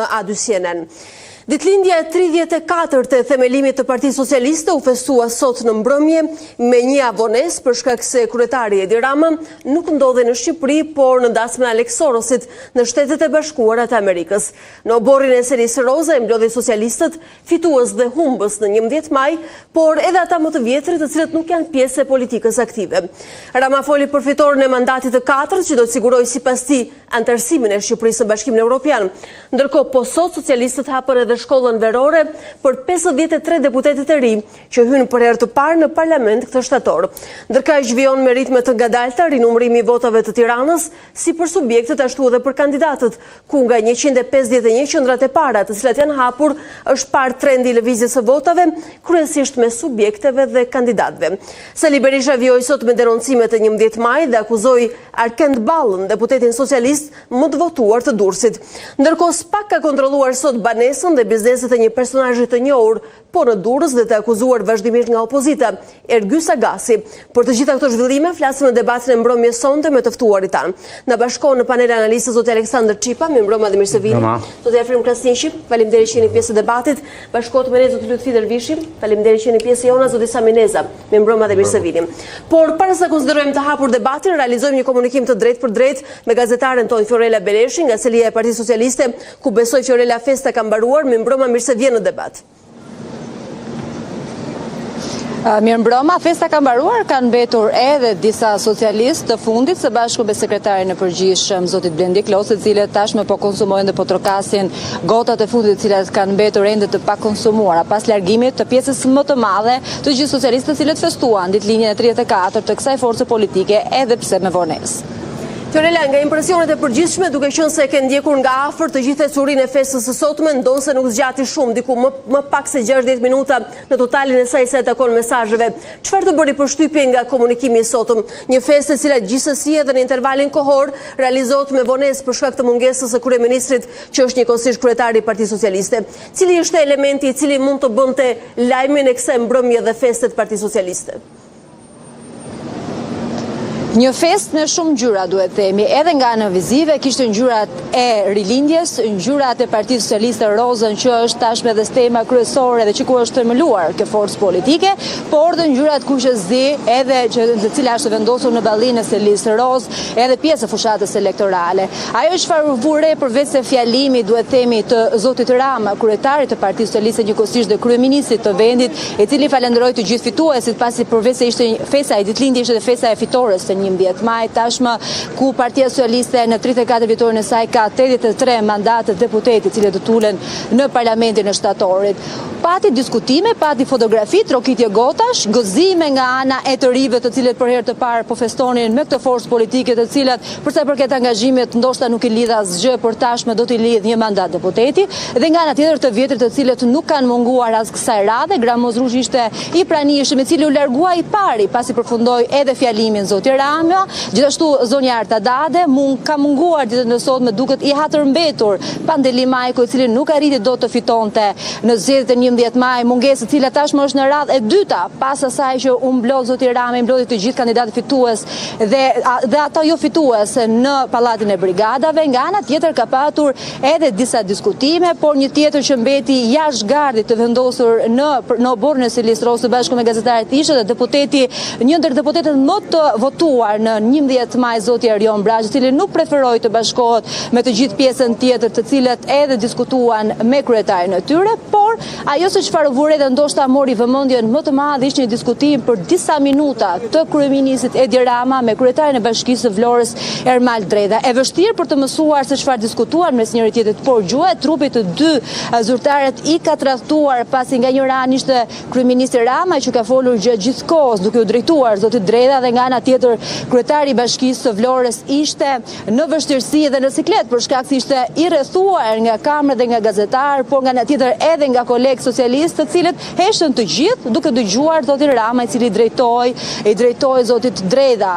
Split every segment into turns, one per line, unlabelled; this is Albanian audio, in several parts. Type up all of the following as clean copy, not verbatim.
A2CNN. Ditëlindja e 34 të themelimit të Partisë Socialiste u festua sot në mbrëmje me një avonesë për shkak se kryetari Edi Rama nuk ndodhe në Shqipëri, por në dasmën Aleksorosit në Shtetet e Bashkuara të Amerikës. Në oborrin e serisë roze e mblodhi socialistët, fitues dhe humbës në 11 maj, por edhe ata më të vjetrit të cilët nuk janë pjesë e politikës aktive. Rama foli për fitoren e mandatit të 4 që do të sigurojë sipas tij antarësimin e Shqipërisë në Bashkimin Evropian. Ndërkohë, po sot socialistët hapën edhe shkollën verore për 53 deputetët e ri që hynë për herë të parë në parlament këtë shtator. Ndërkaq zhvijon me ritme të ngadalta rinumërimi i votave të Tiranës, si për subjektet ashtu edhe për kandidatët, ku nga 151 qendrat e para të cilat janë hapur, është parë trendi i lëvizjes së votave, kryesisht me subjekteve dhe kandidatëve. Sali Berisha vjoi sot me denoncime të 11 maj dhe akuzoi Arkend Ballën, deputetin socialist më të votuar të Durrësit. Ndërkohë SPAK ka kontrolluar sot banesën dhe bizneset e një personazhi të njohur, po në Durrës dhe të akuzuar vazhdimisht nga opozita, Ergy Sagasi. Për të gjitha këto zhvillime flasim në debatin e mbrëmjes sonte me të ftuarit tanë. Na bashkohen në panel analistës zoti Aleksandër Çipa, mirëmbrëma dhe mirësevini. Zoti Afrim Krasniqi, faleminderit që jeni pjesë e debatit. Bashkohet me ne zoti Lutfi Dervishi, faleminderit që jeni pjesë e jona zoti Samineza, mirëmbrëma dhe mirësevini. Por para se konsiderojmë të hapur debatin, realizojmë një komunikim të drejtë për drejtë me gazetaren tonë Fiorella Beleshi nga selia e Partisë Socialiste, ku besoj Fiorella festa ka mbaruar, mirëmbrëma, mirë se vjen në debat.
Mirëmbrëma, festa ka mbaruar, kanë mbetur edhe disa socialistë të fundit së bashku me sekretarin e përgjithshëm zotit Blendi Klosi, të cilët tashmë po konsumojnë dhe po trokasin gotat e fundit, të cilat kanë mbetur ende të pakonsumuara pas largimit të pjesës më të madhe të gjithë socialistët, të cilët festuan ditëlinjën e 34 të kësaj force politike, edhe pse me vonesë.
Fiorella, nga impresionet e përgjithshme, duke qenë se ke ndjekur nga afër të gjithë ecurinë e festës së sotme, ndonse nuk zgjati shumë, diku më pak se 60 minuta në totalin e saj sa e takon mesazheve. Çfarë të bëri përshtypje nga komunikimi i sotëm? Një festë e cila gjithsesi edhe në intervalin kohor realizohet me vonesë për shkak të mungesës së kryeministrit, që është njëkohësisht kryetari i Partisë Socialiste. Cili është elementi i cili mund të bënte lajmin e kësaj mbrëmje dhe feste të Partisë Socialiste?
Një fest me shumë ngjyra, duhet themi, edhe nga ana vizive, kishte ngjyrat e rilindjes, ngjyrat e Partisë Socialiste rozën, që është tashmë edhe tema kryesore dhe që ku është tërmeluar kjo forcë politike, por dhe ngjyrat kuqezi, edhe e cila është vendosur në ballinë e selisë roz, edhe pjesë e fushatës elektorale. Ajo çfarë vure përveç se fjalimi, duhet themi, të zotit Rama, kryetarit të Partisë Socialiste, njëkohësisht dhe kryeministrit të vendit, i cili falenderoi të gjithë fituesit, pasi përveç se ishte festa e ditëlindjes, ishte festa e fitores të 11 maj, tashmë ku Partia Socialiste në 34 vjetorin e saj ka 83 mandate deputeti, cilët do tulen në parlamentin e shtatorit. Pati diskutime, pati fotografi, trokitje gotash, gëzime nga ana e të rive, të cilët për herë të parë po festonin me këtë forcë politike, të cilat për sa i përket angazhimit ndoshta nuk i lidh asgjë, por tashmë do t'i lidh një mandat deputeti, dhe nga ana tjetër të vjetrit, të cilët nuk kanë munguar as kësaj radhe. Gramoz Rushi ishte i pranishëm, i cili u largua i pari pasi përfundoi edhe fjalimin zoti Rama. Gjithashtu zonja Arta Dade ka munguar ditën e sotme, duket i hatërmbetur Pandeli Majko, i cili nuk arriti dot të fitonte në zgjedhjet e 11 maj, mungesë e cila tashmë është në radhë e dyta pas asaj që u mblodh zoti Rama, i mblodhi të gjithë kandidatët fitues dhe ata jo fitues në pallatin e brigadave. Nga ana tjetër ka patur edhe disa diskutime, por një tjetër që mbeti jashtë gardit të vendosur në oborrin e selisë roz së bashku me gazetarët ishte dhe deputeti, një ndër deputetët më të votuar në 11 maj, zoti Erion Braçi, i cili nuk preferoi të bashkohet me të gjithë pjesën tjetër, të cilët edhe diskutuan me kryetarin e tyre, por ajo se çfarë vure dhe ndoshta mori vëmendjen më të madhe ishte një diskutim për disa minuta të kryeministit Edi Rama me kryetarin e Bashkisë së Vlorës Ermal Dreda. E vështirë për të mësuar se çfarë diskutuan mes njëri tjetrit, por gjuha e trupit të dy zyrtarët i ka tradhtuar, pasi nga një anë ishte kryeministri Rama që ka folur gjithë kohës duke u drejtuar zotit Dreda, dhe nga ana tjetër kryetari i Bashkisë së Vlorës ishte në vështirësi dhe në siklet për shkak se ishte i rrethuar nga kamerë dhe nga gazetar, por nga ana tjetër edhe nga nga kolegë socialistë, të cilët heshtën të gjithë duke dëgjuar zotin Rama, i cili drejtoi zotit Dreda,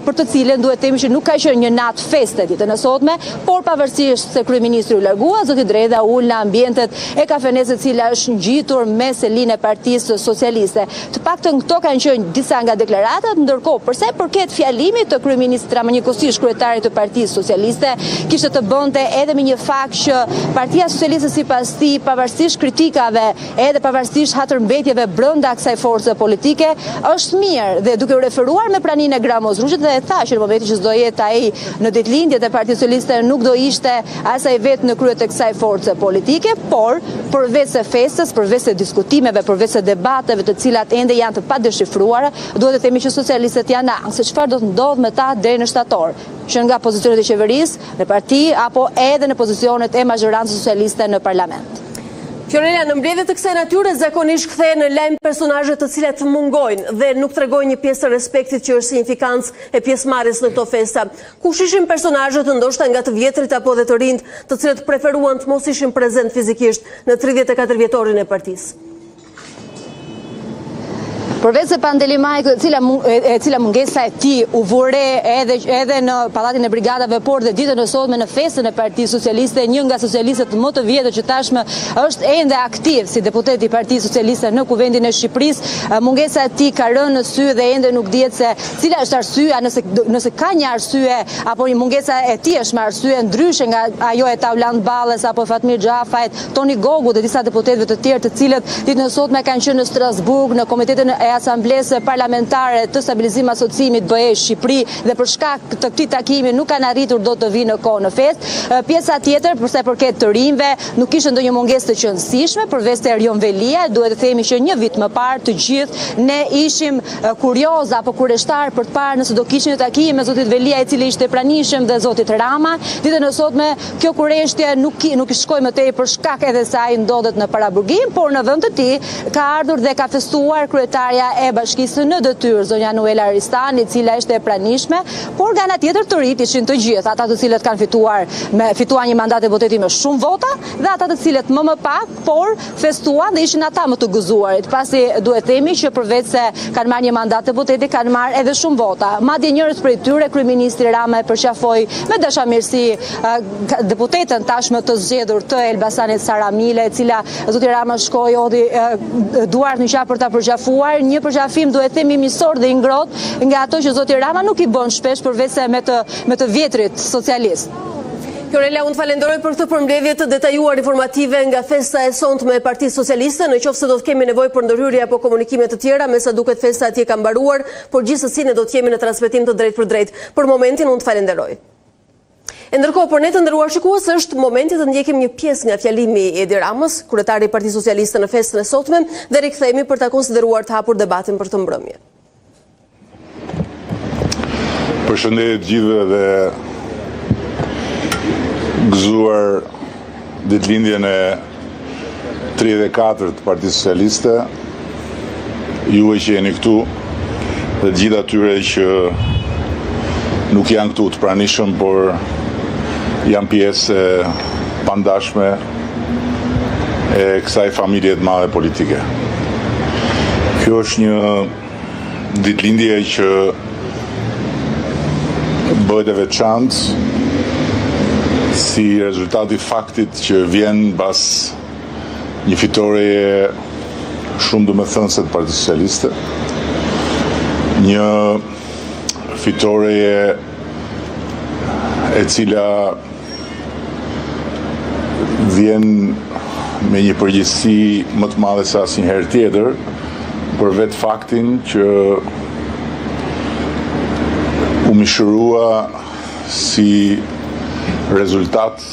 për të cilën duhet themi që nuk ka qenë një natë feste ditën e sotme, por pavarësisht se kryeministri u largua, zoti Dreda ul në ambientet e kafenesës, e cila është ngjitur me selinë e Partisë Socialiste. Të paktën këto kanë qenë disa nga deklaratat, ndërkohë përsa i përket fjalimit të kryeministit Rama, njëkohësisht kryetarit të Partisë Socialiste, kishte të bënte edhe me një fakt që Partia Socialiste sipas tij, pavarësisht kritikave edhe pavarësisht hatërmbetjeve brenda kësaj force politike, është mirë, dhe duke u referuar me praninë e Gramos Rrushit, dhe e tha që në momentin që do jetë ai në ditëlindjet e Partisë Socialiste nuk do ishte asaj vetë në krye të kësaj force politike, por përveç se festës, përveç se diskutimeve, përveç se debateve të cilat ende janë të padeshifruara, duhet të themi që socialistët janë se çfarë do të ndodhë me ta deri në shtator, që nga pozicionet e qeverisë në parti apo edhe në pozicionet e mazhorancës socialiste në parlament.
Fiorella, në mbledhje të kësaj natyre zakonisht kthehen në lajm personazhe të cilat mungojnë dhe nuk tregojnë një pjesë të respektit që është significance e pjesëmarrjes në këto festa. Kush ishin personazhet ndoshta nga të vjetrit apo dhe të rinjt, të cilët preferuan të mos ishin prezent fizikisht në 34 vjetorin e partisë?
Përveç se Pandeli Majko, e cila mungesa e tij u vure edhe në pallatin e brigadave, por dhe ditën e sotme në festën e Partisë Socialiste, një nga socialistët më të vjetër që tashmë është ende aktiv si deputet i Partisë Socialiste në Kuvendin e Shqipërisë, mungesa e tij ka rënë në sy dhe ende nuk dihet se cila është arsyeja, nëse ka një arsye apo një mungesa e tij është me arsye ndryshe nga ajo e Tauland Balles apo Fatmir Xhafajt, Toni Gogu dhe disa deputetëve të tjerë, të cilët ditën e sotme kanë qenë në Strasburg në komitetin e Asamblesë Parlamentare të Stabilizimit të Asociimit BE Shqipëri, dhe për shkak të këtij takimi nuk kanë arritur dot të vinë në kohë në festë. Pjesa tjetër, për sa i përket të rinjve, nuk kishte ndonjë mungesë të qëndësishme përveç të Erion Velia. Duhet të themi që një vit më parë të gjithë ne ishim kurioz apo kureshtar për të parë nëse do kishim një takim me zotit Velia, i cili ishte pranishëm, dhe zotit Rama. Ditën e sotme kjo kurreshtje nuk i shkoi më tej për shkak edhe se ai ndodhet në paraburgim, por në vend të tij ka ardhur dhe ka festuar kryetarja e bashkisë në detyrë, zonja Nuela Aristani, e cila ishte e pranishme, por nga ana tjetër të rit ishin të gjithë, ata të cilët kanë fituar një mandat deputeti me shumë vota, dhe ata të cilët më pak, por festuan dhe ishin ata më të gëzuarit, pasi duhet themi që përveç se kanë marrë një mandat deputeti, kanë marrë edhe shumë vota. Madje njërës prej tyre, kryeministri Rama e përqafoi me dashamirësi deputetën tashmë të zgjedhur të Elbasanit Saramile, e cila zoti Rama shkoi hodhi duart në qafë për ta përqafuar, një përqafim duhet themi misor dhe i ngrohtë nga ato që zoti Rama nuk i bën shpesh përveç se me të vjetrit socialist.
Fiorella, unë të falenderoj për këtë përmbledhje të detajuar informative nga festa e sonte e Partisë Socialiste. Në qoftë se do të kemi nevojë për ndërhyrje apo komunikime të tjera, me sa duket festa atje ka mbaruar, por gjithsesi ne do të jemi në transmetim të drejtë për drejtë. Për momentin unë të falenderoj. E ndërkohë, për ne të nderuar shikues, është momenti të ndjekim një pjesë nga fjalimi i Edi Ramës, kryetari i Partisë Socialiste në festën e sotme, dhe rikthehemi për ta konsideruar të hapur debatin për të mbrëmje.
Përshëndetje të gjithëve dhe gëzuar ditëlindjen e 34 të Partisë Socialiste, juve që jeni këtu dhe gjithë atyre që nuk janë këtu të pranishëm, por janë pjesë pandashme e kësaj familje të madhe politike. Kjo është një ditëlindje që bëhet e veçantë si rezultati faktit që vjen pas një fitoreje shumë domethënëse të Partisë Socialiste, një fitoreje e cila vjen me një përgjegjësi më të madhe se asnjëherë tjetër, për vetë faktin që u mishërua si rezultat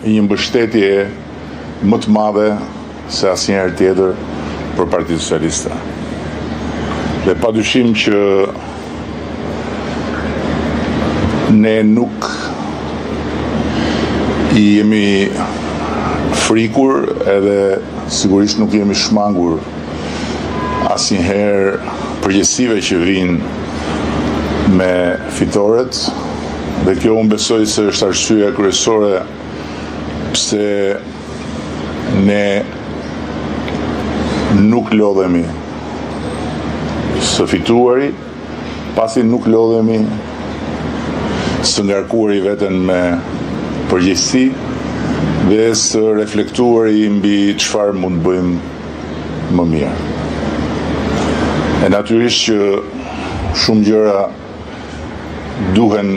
i një mbështetje më të madhe se asnjëherë tjetër për Partitë Socialiste. Dhe padyshim që ne nuk i jemi frikur, edhe sigurisht nuk jemi shmangur asnjëherë përgjegjësive që vijnë me fitoret, dhe kjo unë besoj se është arsyeja kryesore pse ne nuk lodhemi së fituari, pasi nuk lodhemi së ngarkuari veten me përgjegjësi dhe së reflektuari mbi çfarë mund të bëjmë më mirë. E natyrisht që shumë gjëra duhen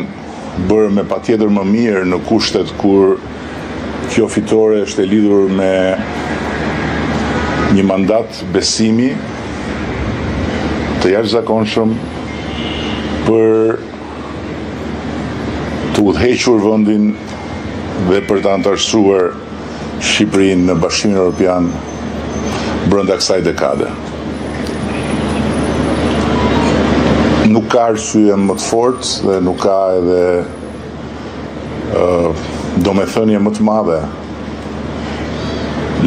bërë me patjetër më mirë në kushtet kur kjo fitore është e lidhur me një mandat besimi të jashtëzakonshëm për të udhëhequr vendin dhe për të antarësuar Shqipërinë në Bashkimin Evropian brenda kësaj dekade. Nuk ka arsye më të fortë dhe nuk ka edhe domethënie më të madhe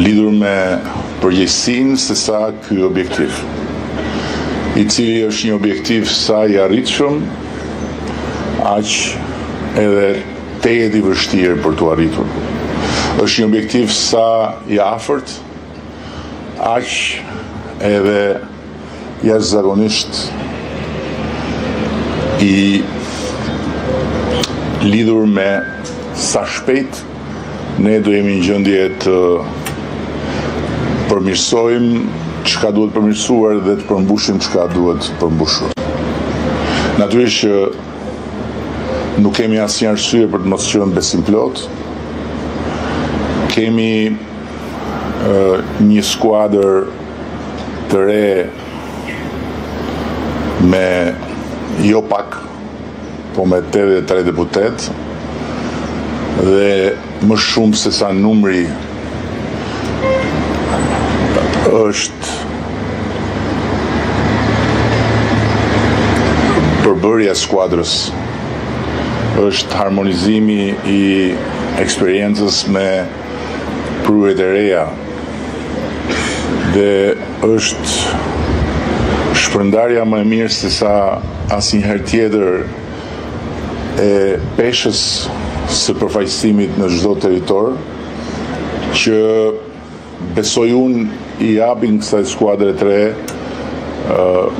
lidhur me përgjegjësinë se sa ky objektiv, i cili është një objektiv sa i arritshëm, aq edhe tejet i vështirë për t'u arritur. Është një objektiv sa i afërt, aq edhe jashtëzakonisht i lidhur me sa shpejt ne do jemi në gjendje të përmirësojmë çka duhet përmirësuar dhe të përmbushim çka duhet përmbushur. Natyrisht që nuk kemi asnjë arsye për të mos qenë besimplot. Kemi një skuadër të re me jo pak, po me 83 deputet dhe më shumë se sa numri është përbërja skuadrës, është harmonizimi i eksperiencës me prurjet e reja dhe është shpërndarja më e mirë se sa asnjëherë tjetër e peshës së përfaqësimit në çdo territor, që besoj unë i japin kësaj skuadre të re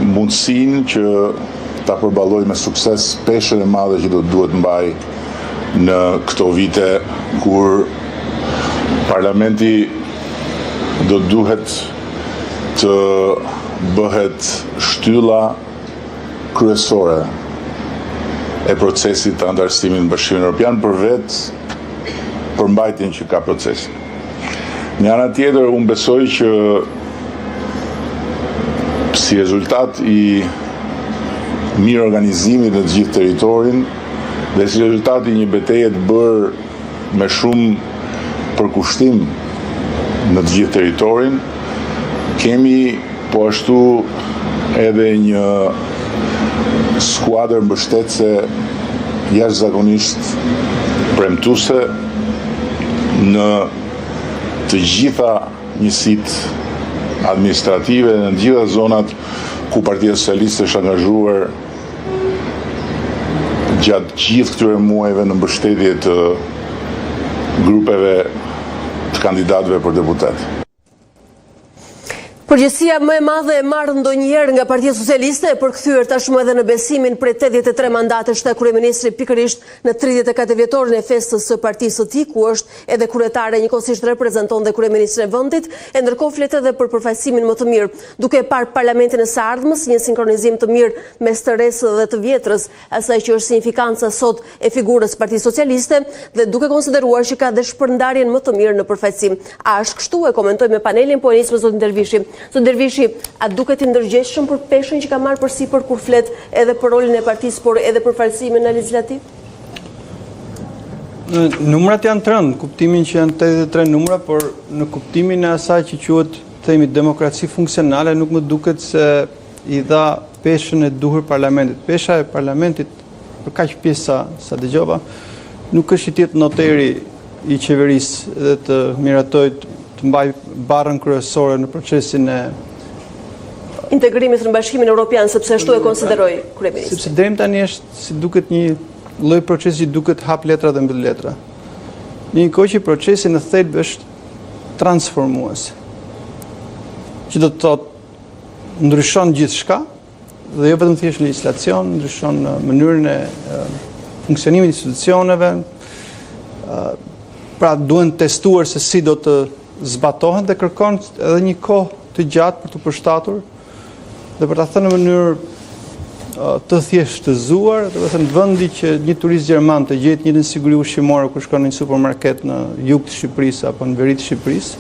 mundësinë që ta përballojë me sukses peshën e madhe që do duhet mbaj në këto vite kur parlamenti do duhet të bëhet shtylla kryesore e procesit të antarësimit në Bashkimin Evropian për përmbajtjen që ka procesi. Në ana tjetër, unë besoj që si rezultat i mirë organizimit në të gjithë territorin dhe si rezultat i një betejë të bërë me shumë përkushtim në të gjithë territorin, kemi po ashtu edhe një skuadër mbështetëse jashtëzakonisht premtuese në të gjitha njësitë administrative në të gjitha zonat ku Partia Socialiste është angazhuar gjatë gjithë këtyre muajve në mbështetje të grupeve të kandidatëve për deputet.
Përgjegjësia më e madhe e marrë ndonjëherë nga Partia Socialiste e përkthyer tashmë edhe në besimin prej 83 mandatesh të kryeministrit pikërisht në 34 vjetorin e festës së partisë së tij, ku është edhe kryetare, njëkohësisht reprezenton dhe kryeministrin e vendit, e ndërkohë flet edhe për përfaqësimin më të mirë, duke parë parlamentin e së ardhmës një sinkronizim të mirë mes të resë dhe të vjetrës, asaj që është signifikanca sot e figurës Partisë Socialiste dhe duke konsideruar që ka dhe shpërndarjen më të mirë në përfaqësim. A është kështu? E komentoj me panelin, po e nis me zotin Dervishi. Zot Dervishi, a duket i ndërgjegjshëm për peshën që ka marrë përsipër kur flet edhe për rolin e partisë, por edhe për falësimin në legislativ?
Numrat janë të rëndë, kuptimin që janë 83 numra, por në kuptimin e asaj që quhet, themi, demokraci funksionale, nuk më duket se i dha peshën e duhur parlamentit. Pesha e parlamentit, për kaq pjesa sa dëgjova, nuk është i tjetë noteri i qeverisë dhe të miratojë të mbaj barrën kryesore në procesin e
integrimit në Bashkimin Evropian, sepse ashtu e konsideroi kryeministri.
Sepse deri tani është si duket një lloj procesi që duket hap letra dhe mbyll letra. Në një kohë që procesi në thelb është transformues. që do të thotë ndryshon gjithçka dhe jo vetëm thjesht legjislacion, ndryshon mënyrën e funksionimit të institucioneve. Pra duhen testuar se si do të zbatohen dhe kërkon edhe një kohë të gjatë për të përshtatur dhe për ta thënë në mënyrë të thjeshtëzuar, do të thënë vendi që një turist gjerman të gjetë një siguri ushqimore kur shkon në një supermarket në jug të Shqipërisë apo në veri të Shqipërisë,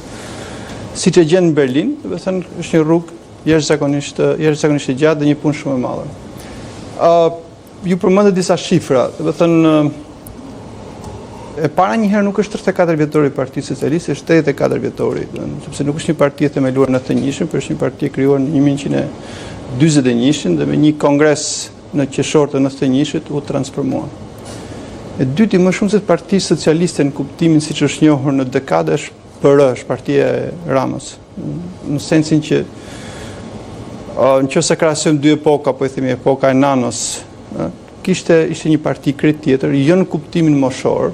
siç e gjen në Berlin, do të thënë është një rrugë jashtëzakonisht e gjatë dhe një punë shumë e madhe. Ju përmendet disa shifra, do të thënë e para njëherë nuk është 34 vjetori i Partisë Socialiste, është 84 vjetori, sepse nuk është një parti e themeluar në 91-shin, por është një parti e krijuar në 1941-shin dhe me një kongres në qershor të 91-shit u transformua. E dyti, më shumë se Partia Socialiste në kuptimin siç është njohur në dekada është PR, është partia e Ramës, në sensin që nëse krahasojmë dy epoka, po e themi epoka e Nanos, ishte një parti krejt tjetër, jo në kuptimin moshor,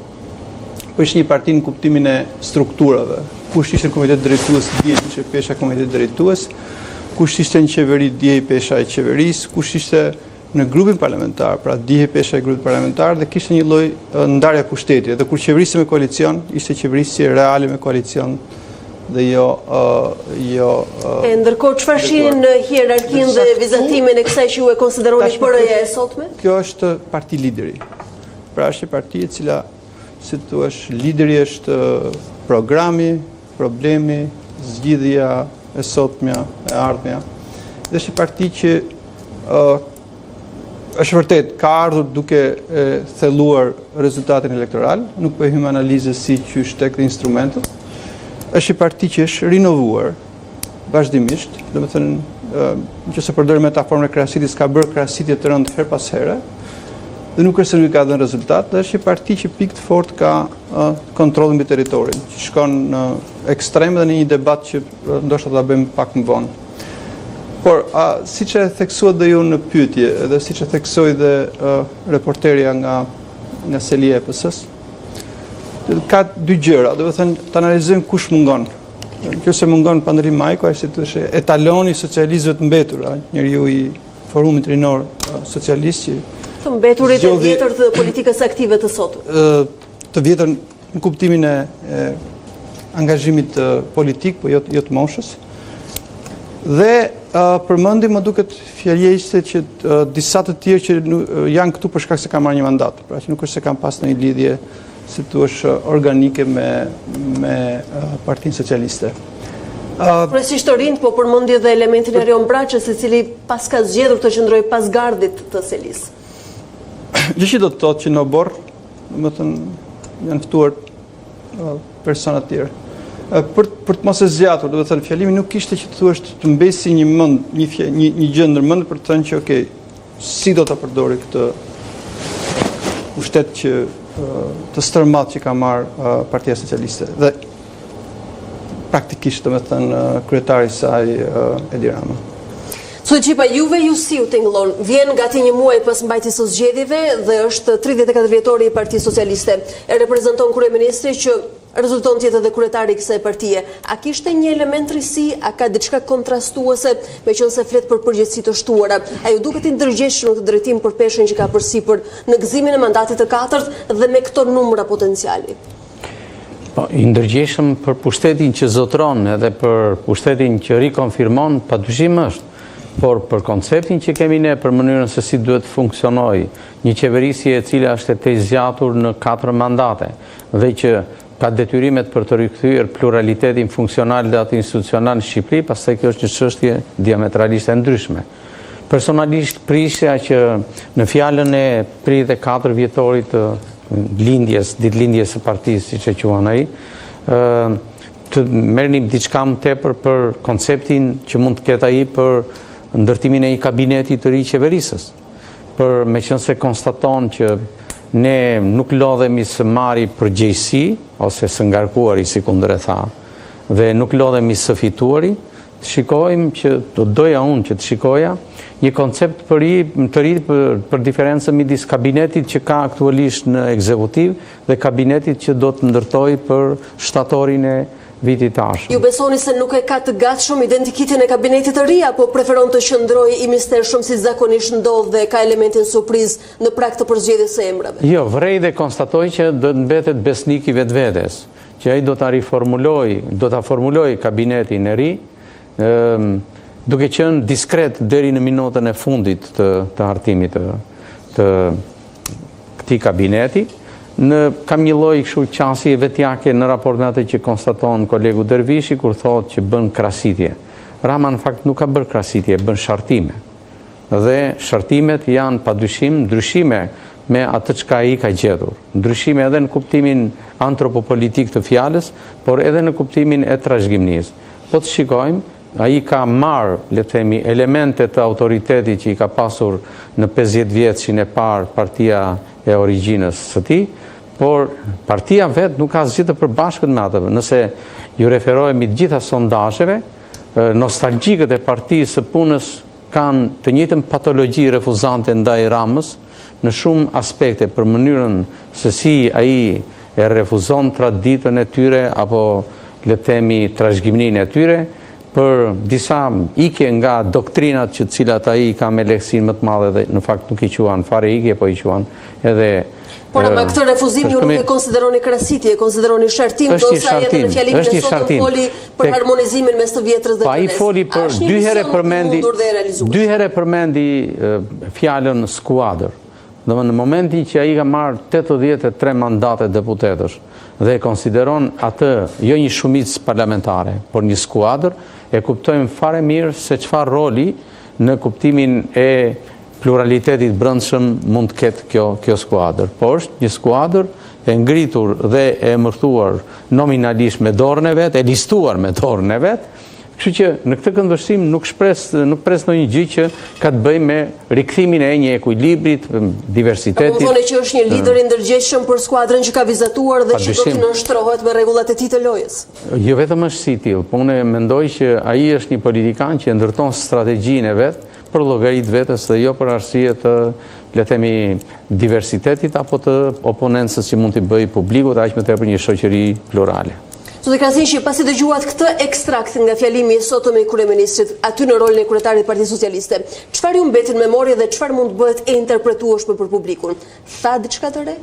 po ishte një parti në kuptimin e strukturave. Kush ishte në komitet drejtues, dje ishte pesha komitet drejtues, kush ishte në qeveri, dje pesha e qeverisë, kush ishte në grupin parlamentar, pra dje pesha e grupit parlamentar dhe kishte një lloj ndarja pushteti. Dhe kur qeverisë me koalicion, ishte qeverisje reale me koalicion dhe jo.
Ndërkohë çfarë shihni në hierarkinë dhe vizatimin e kësaj që ju e konsideroni PR-ja e sotme?
Kjo është parti lideri. Pra është një parti e cila, si thua, lideri është programi, problemi, zgjidhja e sotmja, e ardhmja. Dhe është një parti që është vërtet ka ardhur duke thelluar rezultatin elektoral, nuk po e hym analizës si qysh tek instrumentet. Është një parti që është rinovuar vazhdimisht, domethënë nëse përdor metaforën e krahasitjes, ka bërë krahasitje të rëndë her pas here. Dhe nuk është se nuk ka dhënë rezultat, dhe është një parti që pikë të fortë ka kontrollin mbi territorin, që shkon në ekstrem dhe në një debat që ndoshta ta bëjmë pak më vonë. Por siç e theksuat dhe ju në pyetje, dhe siç e theksoi dhe reporterja nga Selia e PS-s, ka dy gjëra, do të thënë të analizojmë kush mungon. Nëse mungon Pandrim Majko, ai si thoshte etaloni i socialistëve të mbetur, njeriu i Forumit Rinor Socialist që
të mbeturit e vjetër të politikës aktive të sotme.
Të vjetër në kuptimin e angazhimit politik, po jo të moshës. Dhe përmendim më duket fjalja ishte që disa të tjerë që janë këtu për shkak se kanë marrë një mandat, pra që nuk është se kanë pas në një lidhje si thua organike me Partinë Socialiste.
Kryesisht të rinjt, po përmendi dhe elementin e Erion Braçës, i cili pas ka zgjedhur të qëndrojë pas gardit të Selis.
Gjë që do të thotë që në obor, domethënë janë ftuar persona të tjerë. Për të mos e zgjatur, do të thënë fjalimi nuk ishte që të thuash të mbesi një mend, një gjë ndërmend për të thënë që okay, si do ta përdori këtë pushtet që të stërmat që ka marrë Partia Socialiste. Dhe praktikisht, domethënë, kryetari i saj Edi Rama.
Sulqipa, juve ju si u tingëllon? Vjen gati një muaj pas mbajtjes së zgjedhjeve dhe është 34 vjetori i Partisë Socialiste. E reprezenton kryeministri që rezulton tjetë dhe kryetari i kësaj partie. A kishte një element risi, a ka diçka kontrastuese me qenë se flet për përgjegjësi të shtuara? A ju duket i ndërgjegjshëm këtë drejtim për peshën që ka përsipër në gëzimin e mandatit të katërt dhe me këto numra potenciali?
Po, i ndërgjegjshëm për pushtetin që zotron edhe për pushtetin që rikonfirmon, padyshim është. Por për konceptin që kemi ne, për mënyrën se si duhet funksionoj një qeverisje e cila është e zgjatur në 4 mandate dhe që ka detyrimet për të rikthyer pluralitetin funksional dhe atë institucional në Shqipëri, pastaj kjo është një çështje diametralisht e ndryshme. Personalisht prishja që në fjalën e 34 vjetorit të ditëlindjes së partisë, siç e quan ai, të merrnim diçka më tepër për konceptin që mund të ketë ai për ndërtimin e një kabineti të ri qeverisës. Për me qenë se konstaton që ne nuk lodhemi së marri përgjegjësi, ose së ngarkuari, si kundër e tha, dhe nuk lodhemi së fituari, të shikojmë që, doja unë që të shikoja, një koncept të ri për diferencën midis kabinetit që ka aktualisht në ekzekutiv dhe kabinetit që do të ndërtoj për shtatorin e viti tashëm.
Ju besoni se nuk e ka të gatshëm identitetin e kabinetit të ri, apo preferon të qëndrojë i mistershëm si zakonisht ndodh dhe ka elementin surprizë në prag të përzgjedhjes së emrave?
Jo, vrej dhe konstatoj që do të mbetet besnik i vetvetes, që ai do ta formuloj kabinetin e ri, duke qenë diskret deri në minutën e fundit të hartimit të këtij kabineti. Kam një lloj kështu qasje vetjake në raport me atë që konstaton kolegu Dervishi kur thotë që bën krasitje. Rama në fakt nuk ka bërë krasitje, bën shartime. Dhe shartimet janë padyshim ndryshime me atë çka ai ka gjetur. Ndryshime edhe në kuptimin antropopolitik të fjalës, por edhe në kuptimin e trashëgimisë. Po të shikojmë, ai ka marrë, le të themi, elemente të autoritetit që i ka pasur në 50 vjetësin e parë partia e origjinës së tij, por partia vetë nuk ka asgjë të përbashkët me atë. Nëse ju referohemi të gjitha sondazheve, nostalgjikët e partisë së punës kanë të njëjtën patologji refuzante ndaj Ramës në shumë aspekte për mënyrën se si ai e refuzon traditën e tyre apo le të themi trashëgiminë e tyre, për disa ikje nga doktrinat që cilat ai ka me lehtësinë më të madhe dhe në fakt nuk i quan fare ikje, po i quan edhe.
Por ama këtë refuzim ju nuk e konsideroni krasitje, e konsideroni shartim, do sa edhe në fjalimin e sotëm foli për harmonizimin mes të vjetrës dhe të
ai foli për dy herë përmendi fjalën skuadër. Në momentin që ai ka marrë 83 mandate deputetësh dhe e konsideron atë jo një shumicë parlamentare, por një skuadër, e kuptojmë fare mirë se çfarë roli në kuptimin e pluralitetit brendshëm mund të ketë kjo skuadër. Por është një skuadër e ngritur dhe e emërthuar nominalisht me dorën e vet, e listuar me dorën e vet. Kështu që në këtë këndvështrim nuk pres ndonjë gjë që ka të bëjë me rikthimin e një ekuilibrit, diversitetit.
Apo thonë që është një lider i ndërgjegjshëm për skuadrën që ka vizatuar dhe që do të nënshtrohet me rregullat e tij të lojës.
Jo vetëm është si tillë, po unë mendoj që ai është një politikan që ndërton strategjinë e vet për llogarit vetes dhe jo për arsye të, le të themi, diversitetit apo të oponencës që mund t'i bëjë publikut, aq më tepër një shoqëri plurale.
Zotë Krasniqi, pasi dëgjuat këtë ekstrakt nga fjalimi i sotëm i kryeministrit aty në rolin e kryetarit të Partisë Socialiste, çfarë ju mbeti në memorie dhe çfarë mund të bëhet e interpretueshme për publikun? Tha diçka të re?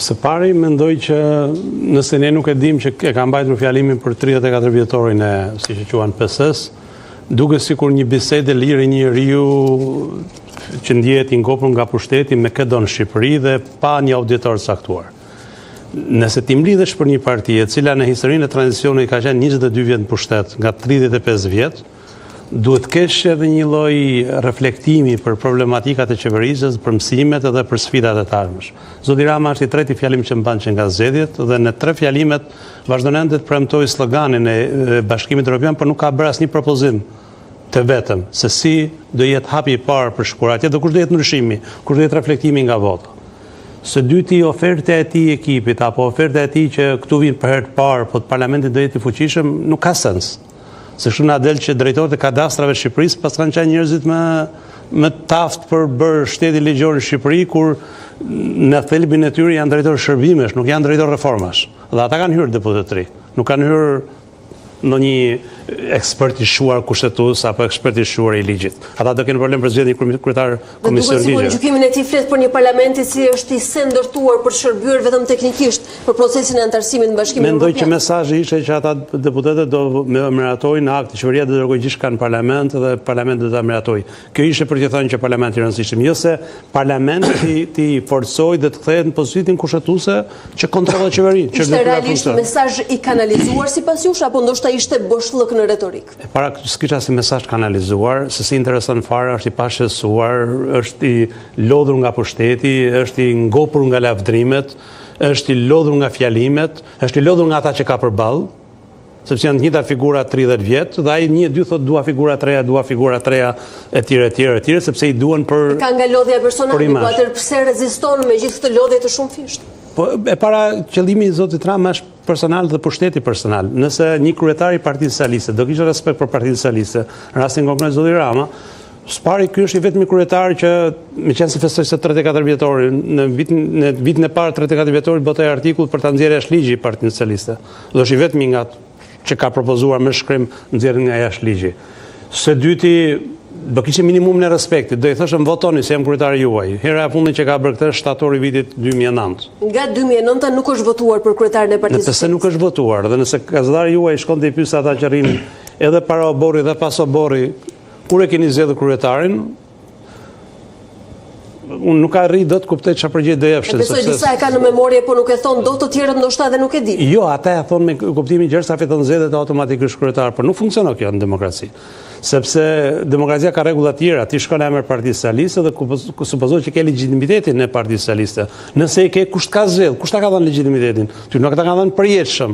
Së pari mendoj që nëse ne nuk e dim që e ka mbajtur fjalimin për 34 vjetorin e, siç e quajnë, PS-s, duket sikur një bisedë lirë e njeriu që ndjehet i ngopur nga pushteti me këtë don Shqipëri dhe pa një auditor saktuar. Nëse ti mlidhesh për një parti e cila në historinë e tranzicionit ka qenë 22 vjet në pushtet nga 35 vjet, duhet kesh edhe një lloj reflektimi për problematikat e qeverisjes, për mësimet edhe për sfidat e të ardhmes. Zoti Rama është i treti fjalim që mban që nga zgjedhjet dhe në 3 fjalimet vazhdonte të premtoi sloganin e Bashkimit Evropian, por nuk ka bërë asnjë propozim të vetëm se si do jetë hapi i parë për shkuar atje, do kush do jetë ndryshimi, kush do jetë reflektimi nga vota. Së dyti, oferta e tij ekipit apo oferta e tij që këtu vinë për herë të parë, po të parlamentit do jetë i fuqishëm, nuk ka sens. Se kështu na del që drejtorët e kadastrave të Shqipërisë pas kanë qenë njerëzit më taft për bërë shteti ligjor në Shqipëri, kur në thelbin e tyre janë drejtorë shërbimesh, nuk janë drejtorë reformash. Dhe ata kanë hyrë deputetëri, nuk kanë hyrë ndonjë ekspert i shuar kushtetues apo ekspert i shuar i ligjit. Ata do kenë problem për zgjedhjen e kryetar komision ligji.
Në gjykimin e tij flet për një parlament i cili është i sendërtuar për shërbyer vetëm teknikisht për procesin e antarësimit në Bashkimin Evropian.
Mendoj që mesazhi ishte që ata deputetët do miratojnë akt, qeveria do dërgojë gjithçka në parlament dhe parlamenti do ta miratojë. Kjo ishte për të thënë që parlamenti i rëndësishëm, jo se parlamenti ti forcoi dhe të kthehet në pozicion kushtetuese që kontrollon qeverinë, që
do të realisht mesazh i kanalizuar sipas jush apo ndoshta ishte boshllëk në retorik?
E para s'kisha si mesazh kanalizuar, se si intereson fare, është i pashësuar, është i lodhur nga pushteti, është i ngopur nga lavdrimet, është i lodhur nga fjalimet, është i lodhur nga ata që ka përballë, sepse janë të njëjta figura 30 vjet, dhe ai një dy thot dua figura të reja etj, sepse i duan për
ka nga lodhja personale, po atë pse reziston me gjithë këtë lodhje të shumëfisht?
Po e para qëllimi i zotit Rama është personal dhe pushteti personal. Nëse një kryetar i Partisë Socialiste do kishte respekt për Partinë Socialiste, në rastin konkret zoti Rama, s'pari ky është i vetmi kryetar që meqense festoi se 34 vjetorin, në vitin e parë 34 vjetorit botoi artikull për ta nxjerrë jashtë ligji Partinë Socialiste. Do është i vetmi nga që ka propozuar me shkrim nxjerrjen nga jashtë ligji. Së dyti, do kishte minimum në respektit, do i thëshëm votoni se jam kryetari juaj. Hera e fundit që ka bërë këtë shtatori vitit 2009.
Nga 2009 nuk është votuar për kryetarin e partisë.
Nëse nuk është votuar dhe nëse gazetari juaj shkon të i pyesë ata që rrinë edhe para oborri dhe pas oborri, kur e keni zgjedhur kryetarin, unë nuk arri do të kuptoj çfarë përgjigje do jepshin.
Besoj disa e kanë në memorie, po nuk e thon dot, të tjerët ndoshta edhe nuk e di.
Jo, ata e thon me kuptimin gjerë sa fiton zgjedhjet automatikisht kryetar, por nuk funksionon kjo në demokraci. Sepse demokracia ka rregulla të tjera, ti shkon emër Partisë Socialiste dhe supozohet që ke legitimitetin e Partisë Socialiste. Nëse e ke, kush ka zgjedh, kush ta ka dhënë legitimitetin? Ty nuk ta ka dhënë përjetshëm.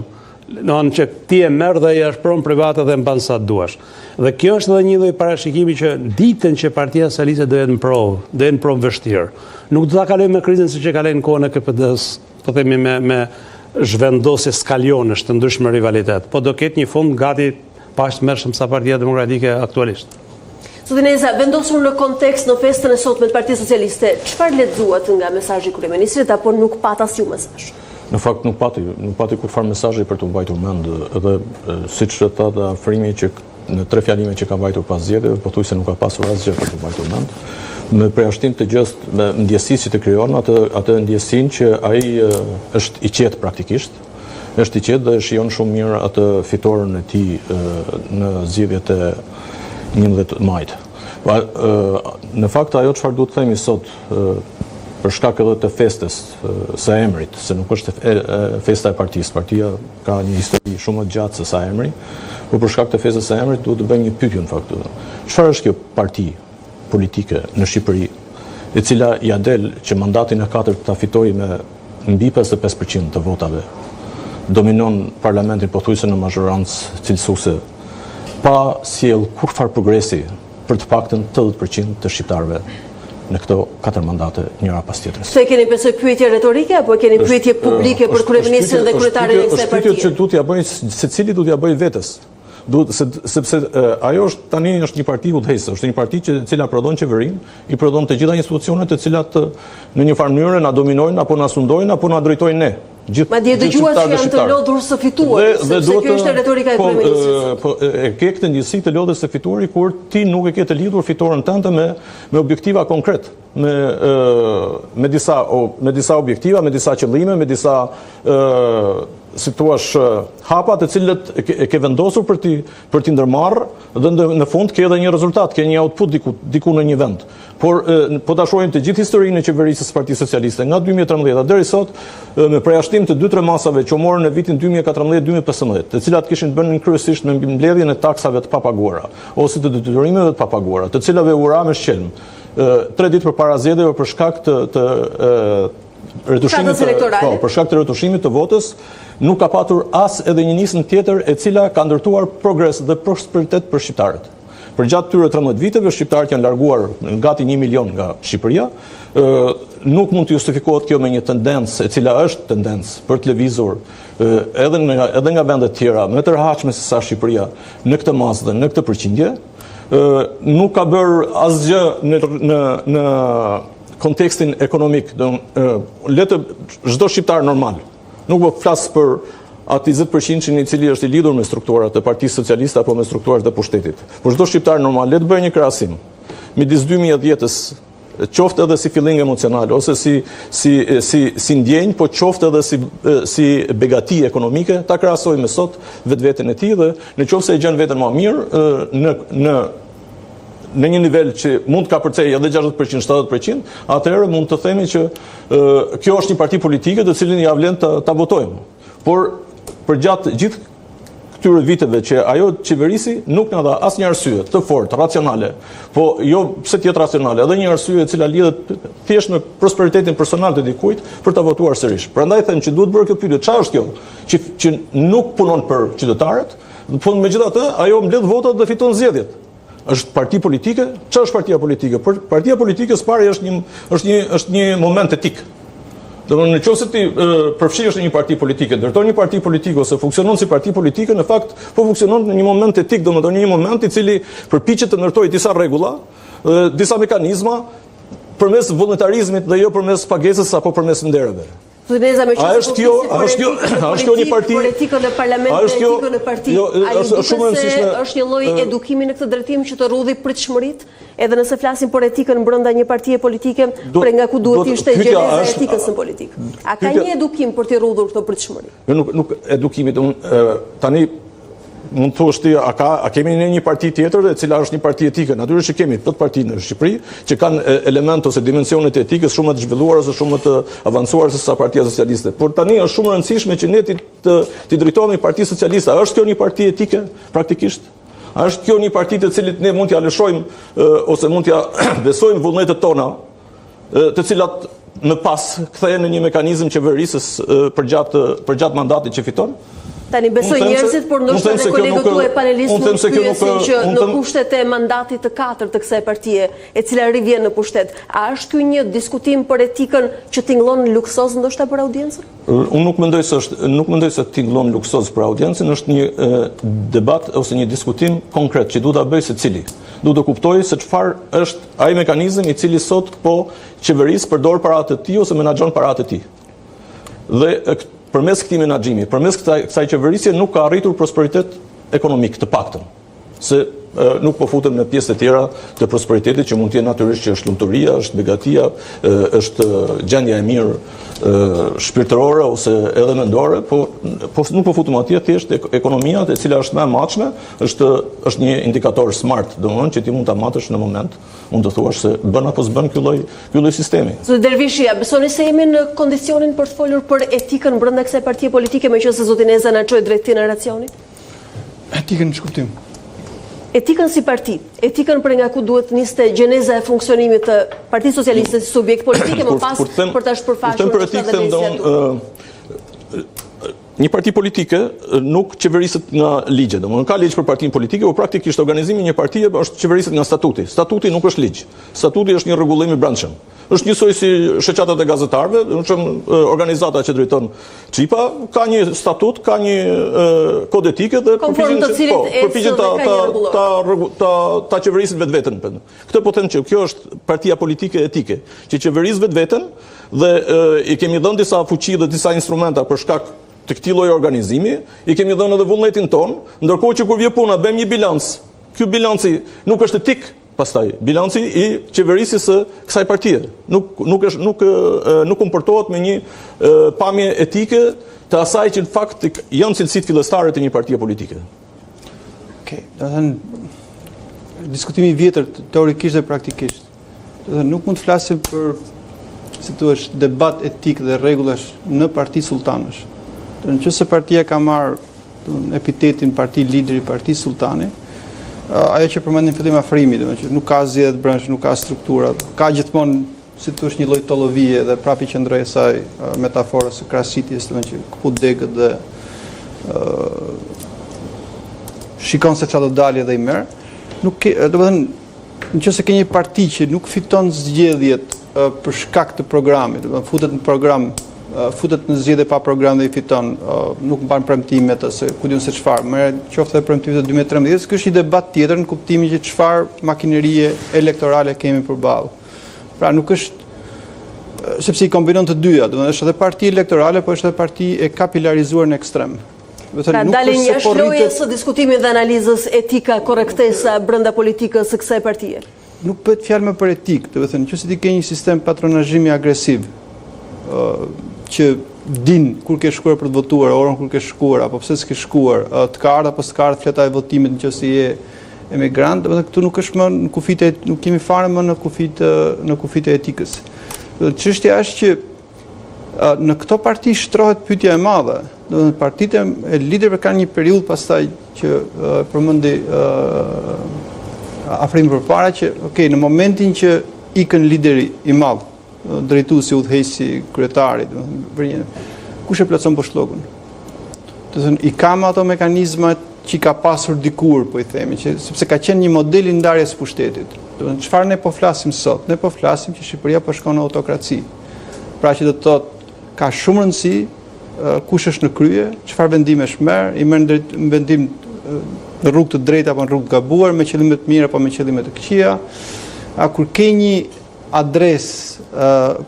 Në që ti e merr dhe i është pron private dhe mban sa duash. Dhe kjo është edhe një lloj parashikimi që ditën që Partia Socialiste do jetë në provë vështirë. Nuk do ta kalojmë me krizën siç e kaloi në kohën e KPD-s, po themi me zhvendosje skalionesh të ndryshme rivalitet, po do ketë një fund gati pashmërshëm sa Partia Demokratike aktualisht.
Zotineza, vendosur në kontekst në festën e sotme të Partisë Socialiste, çfarë lexuat nga mesazhi i kryeministrit apo nuk pat asnjë mesazh?
Në fakt nuk pati kurfar mesazhi për të mbajtur mend, edhe siç e tha dhe afrimi që në 3 fjalime që ka mbajtur pas zgjedhjeve, pothuajse nuk ka pasur asgjë për të mbajtur mend. Me përjashtim të gjëst me ndjesisë që të krijon atë ndjesinë që ai është i qetë praktikisht, është i qetë dhe shijon shumë mirë atë fitoren e tij në zgjedhjet e 11 majit. Në fakt ajo çfarë duhet të themi sot për shkak edhe të festës së emrit, se nuk është festa e partisë. Partia ka një histori shumë të gjatë se sa emri, por për shkak të festës së emrit duhet të bëjmë një pyetje në fakt. Çfarë është kjo parti politike në Shqipëri, e cila ja del që mandatin e 4 ta fitojë me mbi 55% të votave, dominon parlamentin pothuajse në mazhorancë cilësuese, pa sjell kurfar progresi për të paktën 80% të shqiptarëve në këto 4 mandate njëra pas tjetrës.
Se keni besoj pyetje retorike apo keni pyetje publike për kryeministrin dhe kryetarin e kësaj partie?
Është pyetje që duhet ja bëjë secili duhet ja bëjë vetes. Sepse ajo është tani është një parti udhëheqëse, është një parti e cila prodhon qeverinë, i prodhon të gjitha institucionet të cilat në një farë mënyrë na dominojnë apo na sundojnë apo na drejtojnë ne.
Madje dëgjuat që janë të lodhur së fituari, sepse kjo është retorika e kryeministrit.
Po e ke këtë ndjesi të lodhjes së fituari kur ti nuk e ke të lidhur fitoren tënde me objektiva konkret, me disa objektiva, me disa qëllime, me disa si thua hapa të cilët e ke vendosur për ti ndërmarrë dhe në fund ke edhe një rezultat, ke një output diku në një vend. Por po ta shohim të gjithë historinë e qeverisë së Partisë Socialiste nga 2013 deri sot, me përjashtim të 2-3 masave që u morën në vitin 2014-2015, të cilat kishin bënë kryesisht me mbledhjen e taksave të papaguara ose të detyrimeve të papaguara, të cilave u ura me shqelm 3 ditë përpara zgjedhjeve për shkak të retushimit të votës, nuk ka patur as edhe një nismë tjetër e cila ka ndërtuar progres dhe prosperitet për shqiptarët. Për gjatë tyre 13 viteve, shqiptarët janë larguar gati 1 milion nga Shqipëria. Nuk mund të justifikohet kjo me një tendencë e cila është tendencë për të lëvizur edhe nga vendet tjera më të rehatshme se sa Shqipëria në këtë masë dhe në këtë përqindje. Nuk ka bërë asgjë në kontekstin ekonomik. Letë çdo shqiptar normal. Nuk po flas për aty 10% i cili është i lidhur me strukturat e Partisë Socialiste apo me strukturat e pushtetit. Por çdo shqiptar normal, le të bëjë një krahasim midis 2010-s, qoftë edhe si fillim emocional ose si ndjenjë, po qoftë edhe si begati ekonomike, ta krahasoj me sot vetveten e tij dhe nëse e gjen veten më mirë në një nivel që mund të ka përcej edhe 60%, 70%, atëherë mund të themi që kjo është një parti politike të cilin ja vlen ta votojmë. Por për gjatë gjithë këtyre viteve që ajo qeverisi nuk na dha asnjë arsye të fortë, racionale, po jo pse të jetë racionale, edhe një arsye e cila lidhet thjesht me prosperitetin personal të dikujt për ta votuar sërish. Prandaj them që duhet bërë kjo pyetje, çfarë është kjo që nuk punon për qytetarët, por megjithatë ajo mbledh votat dhe fiton zgjedhjet. Është parti politike? Çfarë është partia politike? Partia politike së pari është një moment etik. Domethënë nëse ti përfshihesh në një parti politike, ndërton një parti politike ose funksionon si parti politike, në fakt po funksionon në një moment etik, domethënë në një moment i cili përpiqet të ndërtojë disa rregulla, disa mekanizma përmes vullnetarizmit dhe jo përmes pagesës apo përmes nderave.
Zotineza me
është kjo një parti
për etikën e parlamentit dhe etikën e partisë. A ju duket se është një lloj edukimi në këtë drejtim që të rrudhi pritshmëritë, edhe nëse flasim për etikën brenda një partie politike, për nga ku duhet të ishte gjeneza e etikës në politikë. A ka një edukim për të rrudhur këto pritshmëri?
Nuk edukimit tani mund të thuash ti, a kemi ne një parti tjetër e cila është një parti etike? Natyrisht që kemi plot parti në Shqipëri që kanë element ose dimensionet e etikës shumë më të zhvilluara ose shumë më të avancuara se sa Partia Socialiste. Por tani është shumë e rëndësishme që ne të drejtohemi Partisë Socialiste. A është kjo një parti etike praktikisht? A është kjo një parti të cilit ne mund t'ja lëshojmë ose mund t'ja besojmë vullnetet tona, të cilat më pas kthehen në një mekanizëm qeverisës për gjatë mandatit që fiton?
Tani besoj njerëzit, por ndoshta edhe kolegët tuaj panelistë mund të pyesin që në kushtet e mandatit të 4 të kësaj partie, e cila rivjen në pushtet, a është ky një diskutim për etikën që tingëllon luksoz ndoshta për audiencën?
Unë nuk mendoj se tingëllon luksoz për audiencën, është një debat ose një diskutim konkret që duhet ta bëjë secili. Duhet të kuptojë se çfarë është ai mekanizëm i cili sot qeverisë përdor paratë e tij ose menaxhon paratë e tij. Dhe përmes këtij menaxhimi, përmes kësaj qeverisje nuk ka arritur prosperitet ekonomik të paktën. Se nuk po futem në pjesë të tjera të prosperitetit që mund të jenë natyrisht që është lumturia, është begatia, është gjendja e mirë shpirtërore ose edhe mendore, po nuk po futem atje, thjesht ekonomia e cila është më e matshme, është një indikator smart, domethënë që ti mund ta matësh në moment, mund të thuash se bën apo s'bën ky lloj sistemi.
Zoti Dervishi, a besoni se jemi në kondicionin për të folur për etikën brenda kësaj partie politike, meqense Zotineza na çoi drejt generacionit?
Etikën në shkuptim.
Etikën si parti, etikën për nga ku duhet niste gjeneza e funksionimit të Partisë Socialiste si subjekt politike, më pas për ta shpërfaqur
për një parti politike nuk qeveriset nga ligje. Domethënë ka ligj për partinë politike, por praktikisht organizimi i një partie është qeveriset nga statuti. Statuti nuk është ligj. Statuti është një rregullim i brendshëm. Është njësoj si shoqatat e gazetarëve, organizata që drejton ÇIPA ka një statut, ka një kod etike dhe përpiqen ta qeverisin vetveten. Këtë po them që kjo është partia politike etike, që qeveris vetveten dhe i kemi dhënë disa fuqi dhe disa instrumenta për shkak të këtij lloji organizimi, i kemi dhënë edhe vullnetin ton, ndërkohë që kur vjen puna bëjmë një bilanc. Ky bilanci nuk është etik, pastaj bilanci i qeverisjes së kësaj partie. Nuk komportohet me një pamje etike të asaj që në fakt janë cilësitë fillestare të një partie politike.
Okej, do të thënë diskutimi i vjetër teorikisht dhe praktikisht. Do të thënë nuk mund të flasim për si thua debat etik dhe rregullash në parti sultanësh. Nëse partia ka marrë epitetin parti lideri, parti sultani, ajo që përmendim fillim afrimi, që nuk ka zgjedhje brendshme, nuk ka struktura, ka gjithmonë si thosh një lloj tollovie dhe prapë qëndroi saj metaforës së krahasitjes, që kaput degët dhe shikon se çfarë do dalë dhe i merr. Nuk ke, domethënë nëse ke një parti që nuk fiton zgjedhjet për shkak të programit, domethënë futet në program, futet në zgjedhje pa program dhe i fiton, nuk mban premtimet ose ku diun se çfarë, merr qoftë edhe premtimet e 2013, kjo është një debat tjetër në kuptimin që çfarë makinerie elektorale kemi përballë. Pra nuk është sepse i kombinon të dyja, domethënë është edhe parti elektorale, po është edhe parti e kapilarizuar në ekstrem.
Pra dalin jashtë lojës së diskutimit dhe analizës etika, korrektesa brenda politikës së kësaj partie.
Nuk bëhet fjalë më për etikë, domethënë nëse ti ke një sistem patronazhimi agresiv, që din kur ke shkuar për të votuar, orën kur ke shkuar, apo pse s'ke shkuar, të ka ardhur apo s'ka ardhur fleta e votimit nëse je emigrant, domethënë këtu nuk është më në kufit e nuk kemi fare më në kufit e etikës. Çështja është që në këto parti shtrohet pyetja e madhe. Domethënë partitë e liderëve kanë një periudhë pastaj që përmendi afrimi përpara që okay, në momentin që ikën lideri i madh, drejtuesi, udhëheqësi, kryetari, kush e plotson boshllokun? Do të thënë i kam ato mekanizmat që ka pasur dikur, po i themi, që sepse ka qenë një model i ndarjes së pushtetit. Do të thënë çfarë ne po flasim sot? Ne po flasim që Shqipëria po shkon në autokraci. Pra që do të thotë ka shumë rëndësi kush është në krye, çfarë vendimesh merr, i merr vendim në rrugë të drejtë apo në rrugë të gabuar, me qëllime të mira apo me qëllime të këqija. Kur ke një adresë,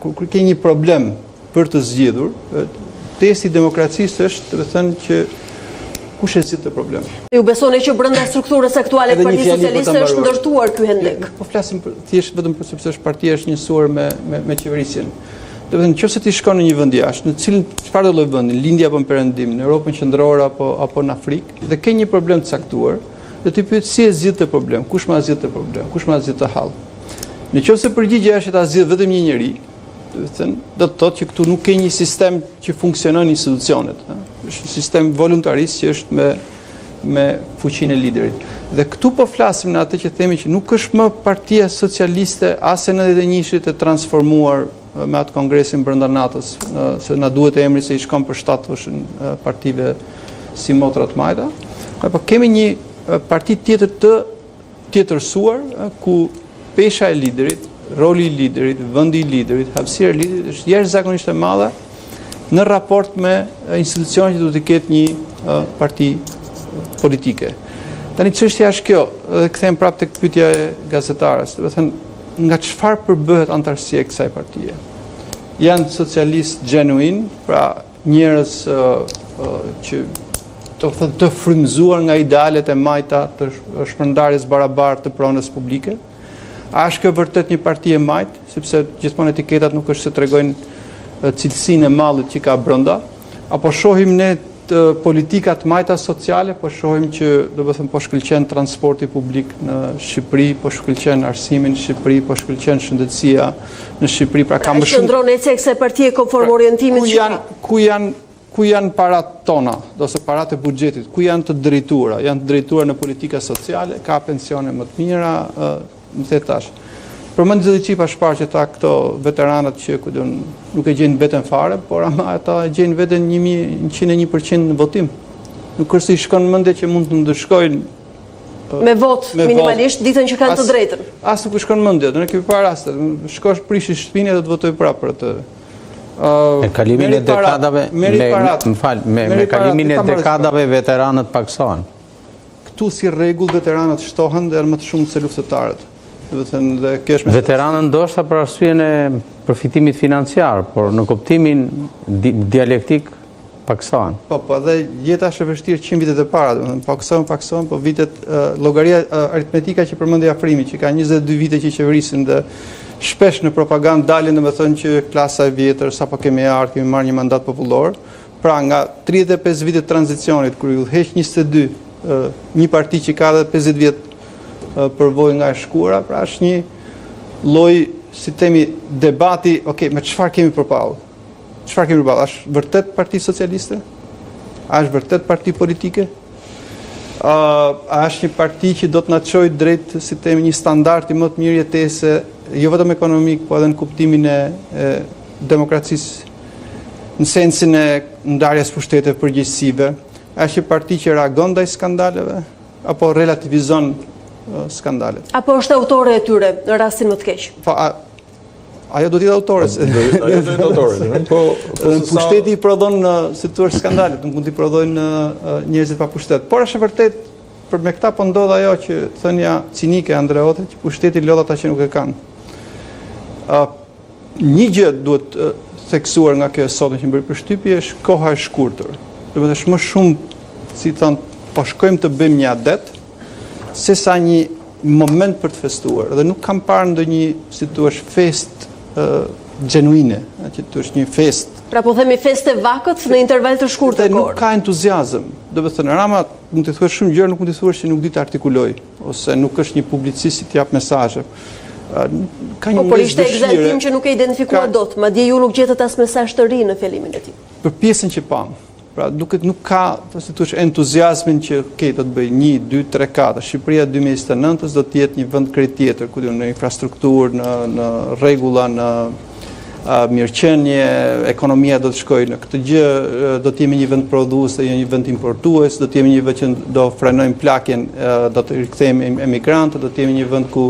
kur ke një problem për të zgjedhur, testi i demokracisë është, të thënë që kush e zgjidh të problem.
Ju besoni që brenda strukturës aktuale të Partisë Socialiste është ndërtuar ky hendek?
Po flasim thjesht vetëm për sepse është partia është njësuar me qeverisjen. Do të thënë nëse ti shkon në një vend jashtë, në cilin çfarë do lloj vendi, lindja apo në perëndim, në Europën qendrore apo në Afrikë, dhe ke një problem të caktuar, do ti pyet si e zgjidh të problem, kush ma zgjidh të problem, kush ma zgjidh të hall. Nëse përgjigjja është ta zgjidh vetëm një njeri, do të thotë që këtu nuk ke një sistem që funksionon institucionet. Është një sistem voluntarist që është me fuqinë e liderit. Dhe këtu po flasim në atë që themi që nuk është më Partia Socialiste as e 91-shit e transformuar me atë kongresin brenda NATO-s, se na duhet emri se i shkon për shtatëshin partive si Motrat Majta, apo kemi një parti tjetër të tjetërsuar ku pesha e liderit, roli i liderit, vendi i liderit, hapësira e liderit është jashtëzakonisht e madhe në raport me institucionet që duhet të ketë një parti politike. Tani çështja është kjo, dhe kthehem prapë tek pyetja e gazetarës, do të thënë nga çfarë përbëhet antarësia e kësaj partie. Janë socialistë genuin, pra njerëz që të frymëzuar nga idealet e majta të shpërndarjes barabartë të pronës publike. A është kjo vërtet një parti e majt, sepse gjithmonë etiketat nuk është se tregojnë cilësinë e mallit që ka brenda, apo shohim ne politikat majta sociale, po shohim që do të thënë po shkëlqen transporti publik në Shqipëri, po shkëlqen arsimin në Shqipëri, po shkëlqen shëndetësia në Shqipëri, pra ka më shumë.
Qëndron ece kësaj partie konform orientimit
ku janë parat tona, ose parat e buxhetit, ku janë të drejtuara? Janë të drejtuara në politika sociale, ka pensione më të mira, më the tash. Përmend edhe çipa shpar që ta këto veteranët që nuk e gjejnë veten fare, por ama ata e gjejnë veten 101% në votim. Nuk është se i shkon mendje që mund të ndëshkojnë
me vot minimalisht ditën që kanë të drejtën.
As nuk shkon mendje, ne kemi parë raste. Shkosh prish shtëpinë dhe të votoj prapë për atë.
Me kalimin e dekadave, me kalimin e dekadave veteranët paksohen.
Këtu si rregull veteranët shtohen dhe janë më të shumë se luftëtarët.
Veteranët ndoshta për arsyeën e përfitimit financiar, por në kuptimin dialektik paksohen.
Po, dhe jeta është e vështirë 100 vitet e para, paksohen, po vitet llogaria aritmetika që përmendi Afrimi, që ka 22 vite që qeverisin dhe shpesh në propagandë dalin domethënë që klasa e vjetër sapo kemi marrë një mandat popullor, pra nga 35 vite të tranzicionit kur u heq 22, një parti që ka edhe 50 vjet përvojë nga e shkura, pra është një lloj, si themi, debati, me çfarë kemi përpallë? Çfarë kemi përpallë? Është vërtet Parti Socialiste? A është vërtet parti politike? A është një parti që do të na çojë drejt, si themi, një standardi më të mirë jetese, jo vetëm ekonomik, po edhe në kuptimin e demokracisë, në sensin e ndarjes pushteteve përgjegjësive? A është një parti që reagon ndaj skandaleve apo relativizon skandalet? Apo
është autore e tyre në rastin më të keq?
Ajo do t'i jetë autore.
Ajo do t'i autore.
Pushteti i prodhon si thua skandalet, nuk mund t'i prodhojnë njerëzit pa pushtet. Por është vërtet për me këta po ndodh ajo që thënia cinike Andreotit, që pushteti lodh ata që nuk e kanë. Një gjë duhet theksuar nga kjo sot që më bëri përshtypje është koha e shkurtër. Do të thotë më shumë, si thon, po shkojmë të bëjmë një adet se sa një moment për të festuar. Dhe nuk kam parë ndonjë, si thua, fest genuine, që të është një fest.
Pra po themi fest e vakët në interval të shkurtër kohë.
Nuk ka entuziazëm. Do të thënë, Rama mund të thuash shumë gjëra, nuk mund të thuash që nuk di të artikuloj, ose nuk është një publicist që t'jap mesazhe. Ka një
por ishte egzaltim që nuk e identifikuar dot, madje ju nuk gjetët as mesazh të ri në fillimin e tij.
Për pjesën që pam. Pra duket nuk ka, si thua, entuziazmin që do të bëj 1, 2, 3, 4. Shqipëria 2029 do të jetë një vend krejt tjetër, ku në infrastrukturë, në rregulla, në mirëqenie, ekonomia do të shkojë në këtë gjë, do të jemi një vend prodhues dhe një vend importues, do të jemi një vend që do frenojmë plakjen, do të rikthehemi emigrantët, do të jemi një vend ku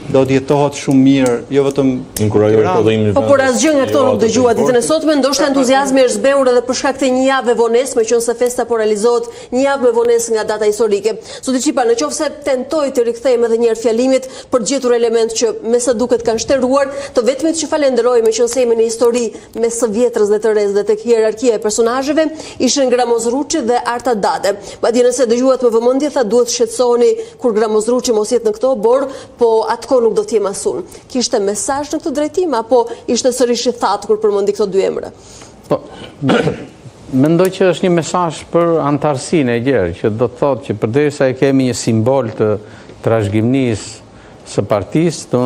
do të jetohet shumë mirë, jo vetëm
inkurajoj prodhimin.
Po por asgjë nga këto nuk dëgjua ditën e sotme, ndoshta entuziazmi është zbehur edhe për shkak të një jave vonesë, meqense festa po realizohet një javë me vonesë nga data historike. Zoti Çipa, nëse tentoj të rikthejmë edhe një herë fjalimit për të gjetur element që me sa duket kanë shtërruar, të vetmit që falenderoj meqense jemi në histori me së vjetrës dhe të rez dhe tek hierarkia e personazheve ishin Gramoz Ruçi dhe Arta Dade. Madje nëse dëgjuat me vëmendje tha duhet shqetësoheni kur Gramoz Ruçi mos jetë në këto bor, po atko nuk do t'jem asun. Kishte mesazh në këtë drejtim apo ishte sërish i thatë kur përmendi këto dy emra?
Po, mendoj që është një mesazh për antarësinë e gjerë, që do të thotë që përderisa e kemi një simbol të trashëgiminisë së partisë, do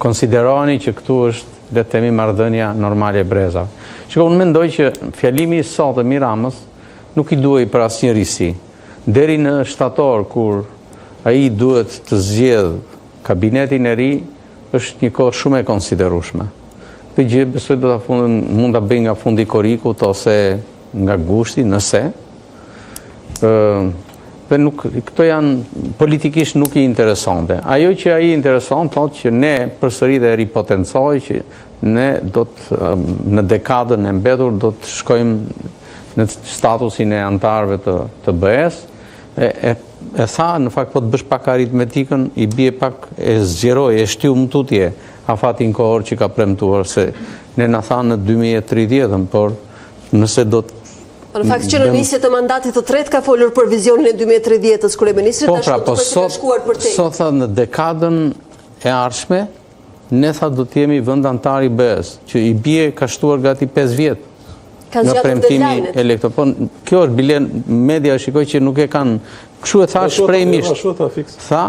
konsideroni që këtu është le të themi marrëdhënia normale e brezave. Shikoj, unë mendoj që fjalimi i sot i Ramës nuk i duhej për asnjë risi. Deri në shtator kur ai duhet të zgjedh kabinetin e ri, është një kohë shumë e konsiderueshme. Këtë gjë besoj do ta mund ta bëj nga fundi i korikut ose nga gushti, nëse. Dhe nuk, këto janë politikisht nuk i interesante. Ajo që ai intereson thotë që ne përsëri dhe ripotencoj që ne do të në dekadën e mbetur do të shkojmë në statusin e antarëve të BE-s. E tha, në fakt po të bësh pak aritmetikën, i bie pak e zgjeroj, e shtiu më tutje afatin kohor që ka premtuar, se ne na tha në 2030, por nëse do të...
Në fakt që në nisje të mandatit të tretë ka folur për vizionin e 2030-s kryeministrit,
po pra, po sot tha në dekadën e ardhshme, ne tha do të jemi vend antar i BE-s, që i bie ka shtuar gati 5 vjet. Nga premtimi elektor. Po kjo është bile media shikoj që nuk e kanë. Kështu e tha shprehmisht. Tha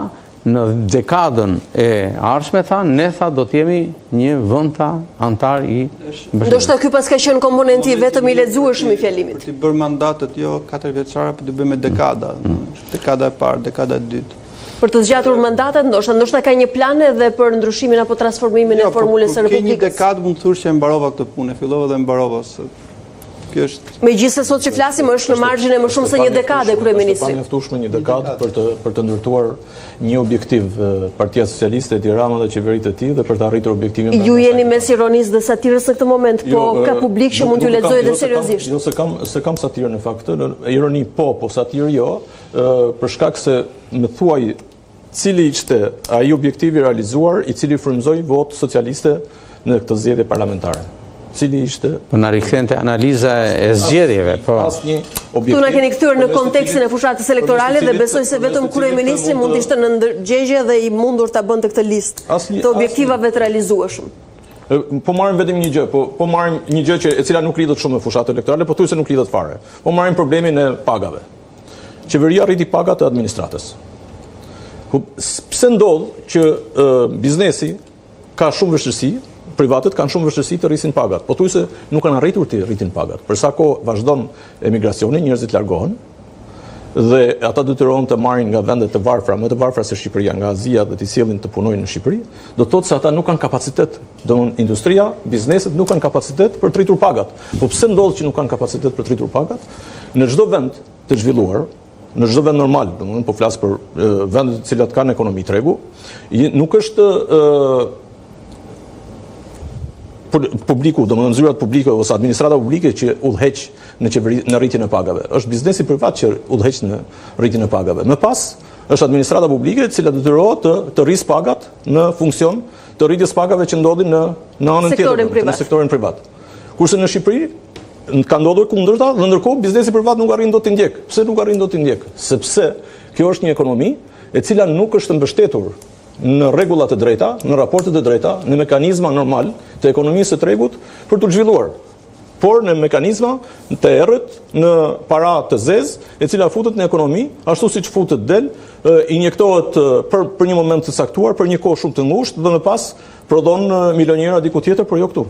në dekadën e ardhshme tha ne tha do të jemi një vend antar i BE-s.
Ndoshta ky pas ka qenë komponenti vetëm i lexueshëm i fjalimit.
Për të bërë mandatet jo 4 vjeçare, por të bëjmë me dekada. Dekada e parë, dekada e dytë.
Për të zgjatur mandatet, ndoshta ka një plan edhe për ndryshimin apo transformimin e formulës së Republikës.
Një dekadë mund të thush që e mbarova këtë punë, fillova dhe mbarova.
Megjithëse sot që flasim është në margjin e më shumë se një dekade kryeministri.
Pa mjaftueshme një dekadë për të ndërtuar një objektiv Partia Socialiste e Tiranës dhe qeveritë e tij dhe për të arritur objektivin.
Ju jeni mes ironisë dhe satirës në këtë moment, po ka publik që mund t'ju lexojë dhe seriozisht.
Jo, se kam satirë në fakt, ironi po satirë jo, për shkak se më thuaj cili ishte ai objektivi realizuar i cili frymëzoi votë socialiste në këtë zgjedhje parlamentare. Cili ishte?
Po na rikthente analiza e zgjedhjeve, po.
Tu na keni kthyer në kontekstin e fushatës elektorale dhe besoj se vetëm kryeministri mund të ishte në ndërgjegje dhe i mundur ta bënte këtë listë të objektivave të realizueshëm.
Po marrim vetëm një gjë, po marrim një gjë që e cila nuk lidhet shumë me fushatë elektorale, po thuaj se nuk lidhet fare. Po marrim problemin e pagave. Qeveria rriti pagat të administratës. Pse ndodh që biznesi ka shumë vështirësi, privatët kanë shumë vështirësi të rrisin pagat, po thuaj se nuk kanë arritur të rritin pagat. Për sa kohë vazhdon emigracioni, njerëzit largohen dhe ata detyrohen të marrin nga vendet të varfra, më të varfra se Shqipëria, nga Azia dhe të sjellin të punojnë në Shqipëri, do të thotë se ata nuk kanë kapacitet, domthonë industria, bizneset nuk kanë kapacitet për të rritur pagat. Po pse ndodh që nuk kanë kapacitet për të rritur pagat? Në çdo vend të zhvilluar, në çdo vend normal, domthonë po flas për vendet të cilat kanë ekonomi tregu, nuk është publiku, domethënë zyrat publike ose administrata publike që udhëheq në rritjen e pagave. Është biznesi privat që udhëheq në rritjen e pagave. Më pas është administrata publike e cila detyrohet të rrisë pagat në funksion të rritjes pagave që ndodhin në anën tjetër, në sektorin privat. Kurse në Shqipëri ka ndodhur kundërta dhe ndërkohë biznesi privat nuk arrin dot të ndjek. Pse nuk arrin dot të ndjek? Sepse kjo është një ekonomi e cila nuk është mbështetur në rregullat e drejta, në raportet e drejta, në mekanizma normal të ekonomisë së tregut për të zhvilluar, por në mekanizma të errët, në para të zezë, e cila futet në ekonomi, ashtu siç futet del, injektohet për një moment të caktuar, për një kohë shumë të ngushtë dhe më pas prodhon milionjera diku tjetër, por jo këtu.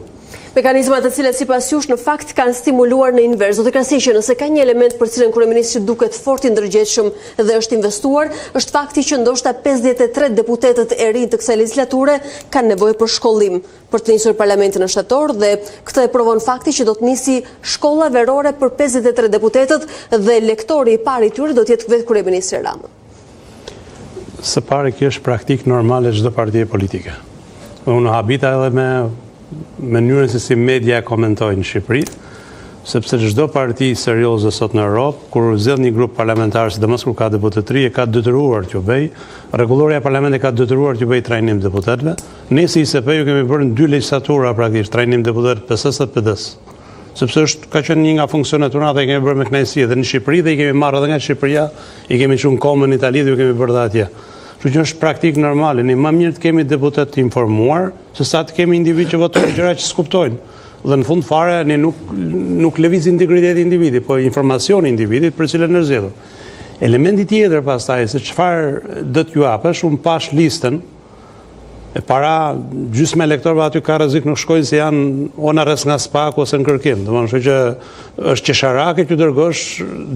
Mekanizmat të cilat sipas jush në fakt kanë stimuluar në invers. Do të krahasoj që nëse ka një element për cilën kryeministri duket fort i ndërgjegjshëm dhe është investuar, është fakti që ndoshta 53 deputetët e rinj të kësaj legislature kanë nevojë për shkollim për të nisur parlamentin në shtator dhe këtë e provon fakti që do të nisi shkolla verore për 53 deputetët dhe lektori i parë i tyre do të jetë vetë kryeministri Rama.
Së pari kjo është praktik normale çdo partie politike. Unë habita edhe me mënyrën se si media komentojnë në Shqipëri, sepse çdo parti serioze sot në Europë, kur zgjedh një grup parlamentar, sidomos kur ka deputetëri, e ka detyruar t'ju bëj, rregulloria e parlamentit ka detyruar t'ju bëj trajnim deputetëve. Ne si ISP-ju kemi bërë në 2 legjislatura praktikisht trajnim deputetëve PS-s dhe PD-s. Sepse ka qenë një nga funksionet tona dhe i kemi bërë me kënaqësi edhe në Shqipëri dhe i kemi marrë edhe nga Shqipëria, i kemi çuar kohën në Itali dhe ju kemi bërë dhe atje. Kështu që është praktik normale, ne më mirë të kemi deputet të informuar, se sa të kemi individ që votojnë gjëra që s'kuptojnë. Dhe në fund fare ne nuk lëviz integriteti i individit, po informacioni i individit për cilën e zgjedhur. Elementi tjetër pastaj se çfarë do t'ju japësh, unë pash listën e para gjysmë elektorëve aty ka rrezik nuk shkojnë se janë ona rres nga SPAK ose në kërkim. Domethënë që është qesharake që dërgosh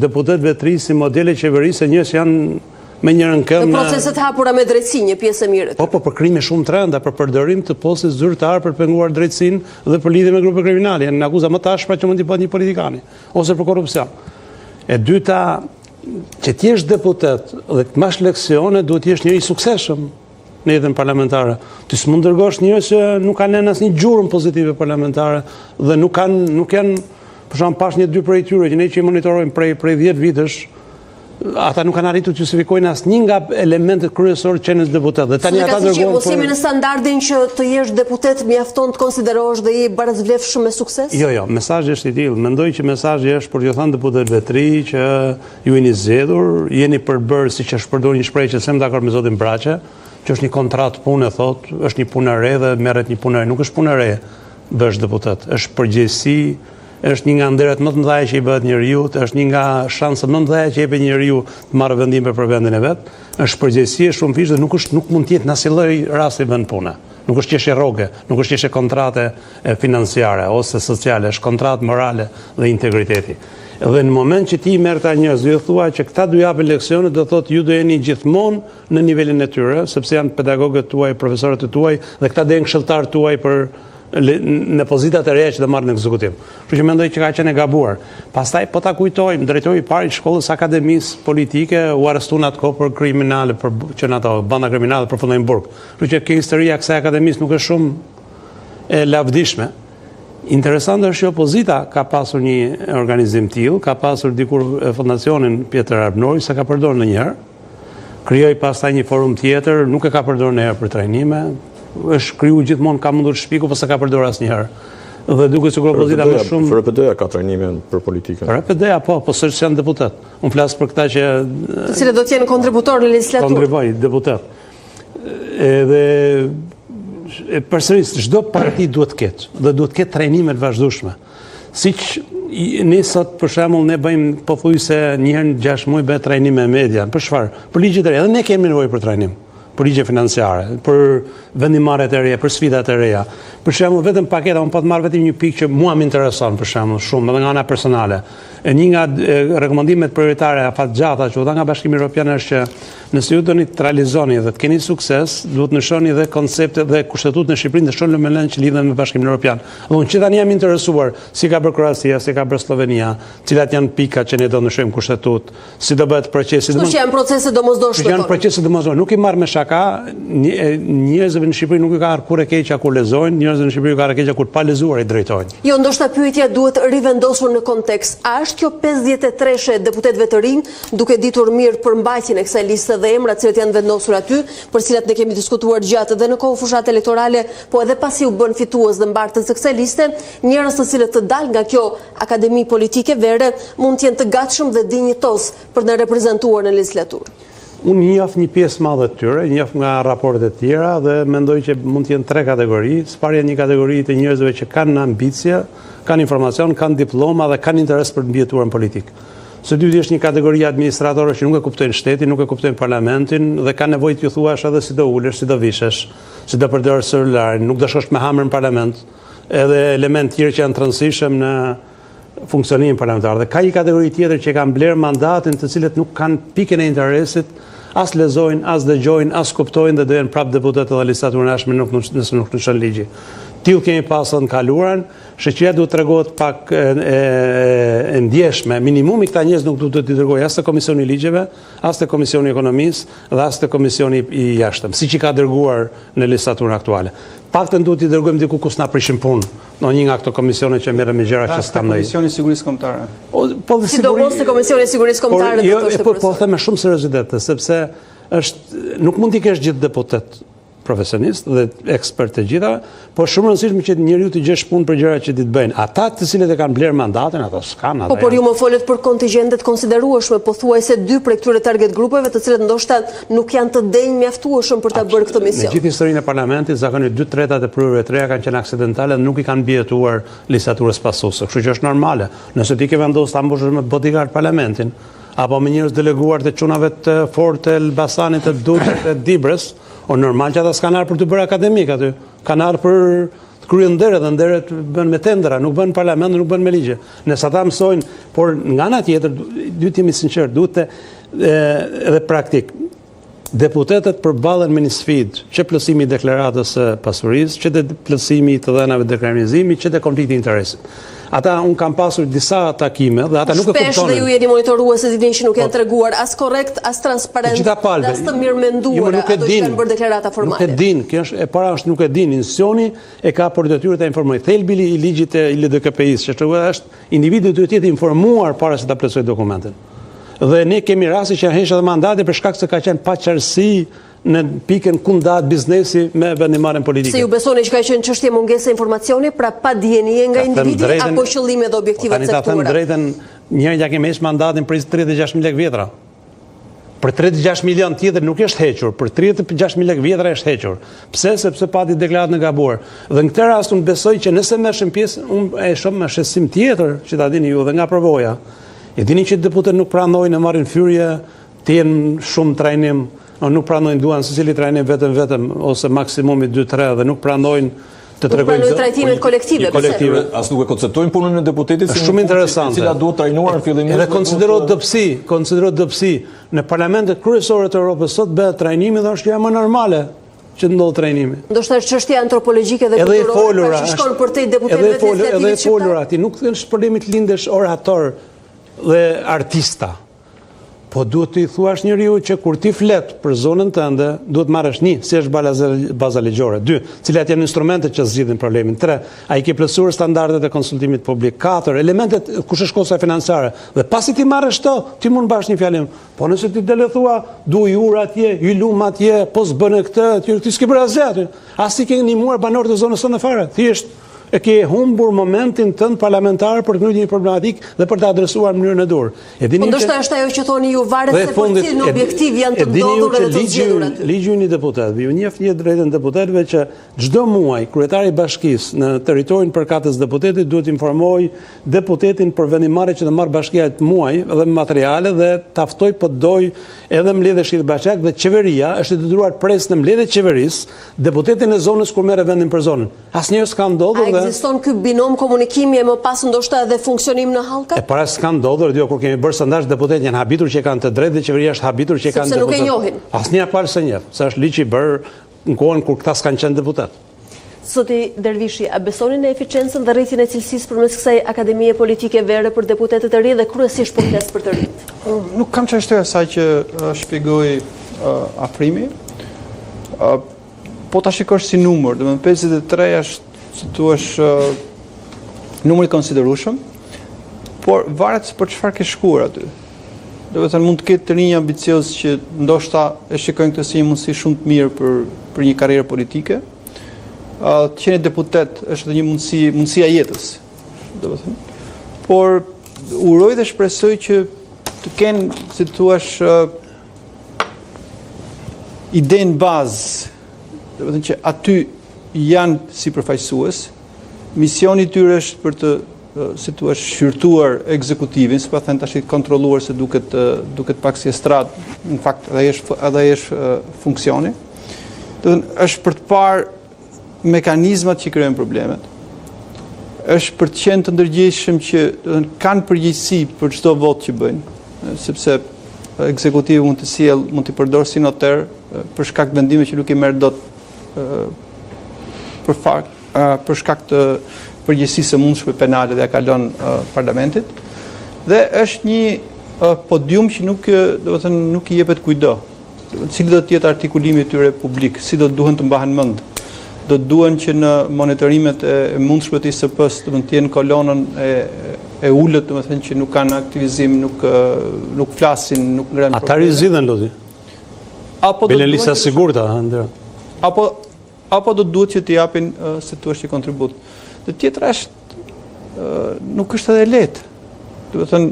deputet vetëri si modele qeverisë, njës janë me njërën këmbë.
Në proceset hapura me drejtësi, një pjesë e mirë.
Po për krime shumë të rënda, për përdërim të postës zyrtar për penguar drejtësinë dhe për lidhje me grupe kriminale. Janë në akuza më të ashpra që mund t'i bëhet një politikani ose për korrupsion. E dyta, që ti jesh deputet dhe të marrësh leksione, duhet të jesh njëri i suksesshëm në jetën parlamentare. Ti s'mund dërgosh njerëz që nuk kanë lënë asnjë gjurmë pozitive parlamentare dhe nuk janë, për shembull, pash një dy prej tyre që ne që i monitorojmë prej 10 vitesh, ata nuk kanë arritur të justifikojnë asnjë nga elementet kryesorë të qenies deputet. Dhe tani ata dërgojnë.
Mos jemi në standardin që të jesh deputet mjafton të konsiderohesh dhe je barazvlefshëm me sukses?
Jo, mesazhi është i tillë. Mendoj që mesazhi është për t'ju thënë deputetëve të ri që ju jeni zgjedhur, jeni përbërë siç është përdorur një shprehje që sem dakord me zotin Braçe, që është një kontratë punë, thotë, është një punë e re dhe merret një punë e re. Nuk është punë e re bësh deputet, është përgjegjësi, është një nga nderet më të mëdha që i bëhet njeriu, është një nga shanset më të mëdha që jepet njeriu të marrë vendime për vendin e vet, është përgjegjësi e shumë fish dhe nuk mund të jetë në asnjë lloj rasti vend pune. Nuk është qeshje rroge, nuk është qeshje kontrate financiare ose sociale, është kontratë morale dhe integriteti. Dhe në moment që ti merr ta njerëz, ju thua që këta do japin leksione, do thotë ju do jeni gjithmonë në nivelin e tyre, sepse janë pedagogët tuaj, profesorët e tuaj dhe këta do jenë këshilltarët tuaj për në pozitat e reja që do marrë në ekzekutiv. Kështu që mendoj që ka qenë e gabuar. Pastaj po ta kujtojmë, drejtori i parë i shkollës akademisë politike u arrestuan atko për kriminale, për që ato banda kriminale përfundojnë në burg. Kështu që kjo historia e kësaj akademisë nuk është shumë e lavdishme. Interesant është që opozita ka pasur një organizim tillë, ka pasur dikur fondacionin Pjetër Arbnori, sa ka përdorur ndonjëherë. Krijoi pastaj një forum tjetër, nuk e ka përdorur ndonjëherë për trajnime, është kriju gjithmonë ka mundur shpiku, po s'ka përdorur asnjëherë. Dhe duket sikur opozita më shumë
FRPD-ja ka trajnime për politikën.
FRPD-ja po s'është janë deputet. Unë flas për këta që
të cilët do të jenë kontributor në legislaturë.
Kontribuoj, deputet. Edhe përsëris çdo parti duhet të ketë dhe duhet të ketë trajnime të vazhdueshme. Siç ne sot për shembull ne bëjmë pothuajse një herë në 6 muaj bëjmë trajnime me media. Për çfarë? Për ligjet e reja. Edhe ne kemi nevojë për trajnim. Për ligje financiare, për vendimarrjet e reja, për sfidat e reja. Për shembull, vetëm paketa, unë po të marr vetëm një pikë që mua më intereson për shembull shumë, edhe nga ana personale. Një nga rekomandimet prioritare afatgjata që u dha nga Bashkimi Evropian është që nëse ju doni të realizoni dhe të keni sukses, duhet të nëshoni dhe konceptet dhe kushtetutën e Shqipërisë ndeshon lëmëlën që lidhen me Bashkimin Evropian. Dhe unë që tani jam interesuar si ka bërë Kroacia, si ka bërë Slovenia, cilat janë pikat që ne do ndryshojmë kushtetutë, si do bëhet procesi.
Kështu që janë procese domosdoshme.
Janë procese domosdoshme. Nuk i marr me shaka, njerëzve në Shqipëri nuk i ka kur e keqja kur lexojnë, njerëzve në Shqipëri ka e keqja kur pa lezuar i drejtojnë.
Jo, ndoshta pyetja duhet rivendosur në kontekst. A është kjo 53 deputetëve të rinj, duke ditur mirë për mbajtjen e kësaj liste dhe emrat që janë vendosur aty, për cilat ne kemi diskutuar gjatë edhe në kohë fushat elektorale, po edhe pasi u bën fitues dhe mbartës së kësaj liste, njerëz të cilët të dalë nga kjo akademi politike vere mund të jenë të gatshëm dhe dinjitos për të reprezentuar në legislaturë.
Unë njoh një pjesë madhe të tyre, njoh nga raportet e tjera dhe mendoj që mund të jenë 3 kategori. Së pari janë një kategori të njerëzve që kanë ambicie, kanë informacion, kanë diploma dhe kanë interes për të mbijetuar në politikë. Së dyti është një kategori administratorë që nuk e kuptojnë shtetin, nuk e kuptojnë parlamentin dhe ka nevojë të ju thuash edhe si do ulesh, si do vishesh, si do përdorësh celularin, nuk do shkosh me hamër në parlament, edhe element tjerë që janë të rëndësishëm në funksionimin parlamentar. Dhe ka një kategori tjetër që kanë blerë mandatin, të cilët nuk kanë pikën e interesit, as lexojnë, as dëgjojnë, as kuptojnë dhe do jenë prapë deputet edhe legislaturën e ardhshme nëse nuk ndryshon ligji. Tillë kemi pasur në kaluarën, shoqëria duhet të tregohet pak e ndjeshme. Minimumi këta njerëz nuk duhet të dërgojë as te Komisioni i Ligjeve, as te Komisioni i Ekonomisë dhe as te Komisioni i Jashtëm, siç i ka dërguar në legislaturën aktuale. Paktën duhet t'i dërgojmë diku ku s'na prishin punë, në një nga këto komisione që merren me gjëra që s'kan ndonjë.
Komisioni i Sigurisë Kombëtare.
Po dhe
sidomos te Komisioni i Sigurisë Kombëtare.
Po them me shumë seriozitet, sepse nuk mund t'i kesh gjithë deputet profesionist dhe ekspert të gjitha, por shumë rëndësishme që njeriu të gjesh punë për gjërat që ti të bëjnë. Ata të cilët e kanë bler mandatin, ata s'kan.
Po por ju më folet për kontingjentet konsiderueshme, pothuajse 2 prej këtyre target grupeve, të cilët ndoshta nuk janë të denjë mjaftueshëm për ta bërë këtë mision.
Në gjithë historinë e parlamentit, zakonisht 2/3 e prurëve të reja kanë qenë aksidentale dhe nuk i kanë mbijetuar ligjaturës pasuese. Kështu që është normale. Nëse ti ke vendosur ta mbushësh me bodyguard parlamentin, apo me njerëz deleguar të çunave të fortë të Elbasanit, të Durrësit, të Dibrës, o normal që ata s'kan ardhur për të bërë akademik aty. Kanë ardhur për të kryer ndere dhe nderet bën me tendera, nuk bën parlament, nuk bën me ligje. Nëse ata mësojnë, por nga ana tjetër, duhet të jemi sinqert, duhet edhe praktik. Deputetët përballen me një sfidë, që plotësimi i deklaratës së pasurisë, që plotësimi të dhënave dekriminalizimit, që të konflikti interesit. Ata unë kam pasur disa takime dhe ata nuk e kuptonin.
Shpesh dhe ju jeni monitoruese dini që nuk janë treguar as korrekt, as transparent, as të mirëmenduara ato që kanë bërë deklarata formale.
Nuk e din, kjo është e para është nuk e din. Institucioni e ka për detyrë të informojë. Thelbi i ligjit të LDKP-s, që është individi duhet të jetë informuar para se ta plotësojë dokumentin. Dhe ne kemi raste që heqë edhe mandati për shkak se ka qenë paqartësi në pikën ku ndahet biznesi me vendimarrjen politike.
Se ju besoni që ka qenë çështje mungese informacioni, pra pa dienie nga individi apo qëllime dhe objektive të caktuara?
Ta them drejtën, njëri ja kemi heqë mandatin për 36.000 lekë vjetra. Për 36 milion tjetër nuk është hequr, për 36.000 lekë vjetra është hequr. Pse? Sepse pati deklarat në gabuar. Dhe në këtë rast unë besoj që nëse merrshim pjesë, unë e shoh me shqetësim tjetër, që ta dini ju dhe nga provoja. E dini që deputetët nuk pranojnë e marrin fyrje, të jenë shumë trajnim, nuk pranojnë, duan secili trajnim vetëm ose maksimumi 2-3 dhe nuk pranojnë të tregojnë
pranojnë trajtimet kolektive.
As nuk e konceptojnë punën e deputetit si
shumë interesante,
e cila duhet trajnuar fillimisht.
Edhe konsiderohet dopsi. Në parlamentet kryesore të Europës sot bëhet trajnimi dhe është gjë më normale që të ndodhë trajnimi.
Ndoshta është çështje antropologjike dhe kulturore, që shkon për te deputetëve të legislativit shqiptar.
Edhe folura, ti nuk është problemi të lindesh orator dhe artista. Po duhet të i thuash njeriu që kur ti flet për zonën tënde, duhet marrësh 1, si është baza ligjore, 2, cilat janë instrumentet që zgjidhin problemin, 3, ai ke plotësuar standardet e konsultimit publik, 4, elementet kush është kosta financiare. Dhe pasi ti marrësh këto, ti mund bash një fjalim. Po nëse ti dele thua, du i ur atje, i lum atje, po s'bën këtë, ti s'ke bërë asgjë aty. As ti ke ndihmuar banorët e zonës tonë fare. Thjesht e ke humbur momentin tënd parlamentar për të ngritur një problematik dhe për të adresuar në mënyrën e dur.
Po ndoshta është ajo që thoni ju varet se për cilin objektiv janë të ndodhur dhe të zgjedhur aty.
Ligji i deputetëve, ju njeh një drejtën deputetëve që çdo muaj kryetari i bashkisë në territorin përkatës deputetit duhet informojë deputetin për vendimarrje që të marrë bashkia të muaj dhe me materiale dhe ta ftoj po doj edhe mbledhësh i bashkiak dhe qeveria është e detyruar pres në mbledhjet qeverisë deputetin e zonës kur merr vendin për zonën. Asnjëherë s'ka ndodhur.
Ekziston ky binom komunikimi e më pas ndoshta edhe funksionim në hallka?
E para s'ka ndodhur, kur kemi bërë sondazh deputetë janë habitur që kanë të drejtë dhe qeveria është habitur që kanë
deputet. Sepse nuk e njohin.
Asnjë palë se njeh, se është ligj i bërë në kohën kur këta s'kanë qenë deputet.
Zoti Dervishi, a besoni në eficiencën dhe rritjen e cilësisë përmes kësaj akademie politike vere për deputetët e ri dhe kryesisht për flas për të rinj?
Nuk kam çështje asaj që shpjegoi Afrimi. Po ta shikosh si numër, domethënë 53 është si tu është numri konsiderueshëm, por varet për çfarë ke shkuar aty. Do të thënë mund të ketë të rinj ambicioz që ndoshta e shikojnë këtë si një mundësi shumë të mirë për një karrierë politike. Të qenë deputet është një mundësia jetës, do të thënë. Por uroj dhe shpresoj që të kenë, si thua, idenë bazë, do të thënë që aty janë si përfaqësues, misioni i tyre është për të si thua shqyrtuar ekzekutivin, sipas thënë tash kontrolluar se duket pak si estradë, në fakt edhe është funksioni. Do të thënë është për të parë mekanizmat që krijojnë problemet. Është për të qenë të ndërgjegjshëm që kanë përgjegjësi për çdo votë që bëjnë, sepse ekzekutivi mund të përdorë si noter për shkak vendimeve që nuk i merr dot për fakt. për shkak të përgjegjësisë së mundshme penale dhe ja kalon parlamentit. Dhe është një podium që nuk i jepet kujdo. Cili do të jetë artikulimi i tyre publik, si do të duhen të mbahen mend. Do të duhen që në monitorimet e mundshme të ISP-s të jenë kolonën e ullët, domethënë që nuk kanë aktivizim, nuk flasin, nuk ngrenë
probleme. Ata rizidhen lodi. Bile lista sigurta, ndër.
Apo do duhet që të japin se tu është i kontribut. Dhe tjetra është nuk është edhe lehtë. Do të thënë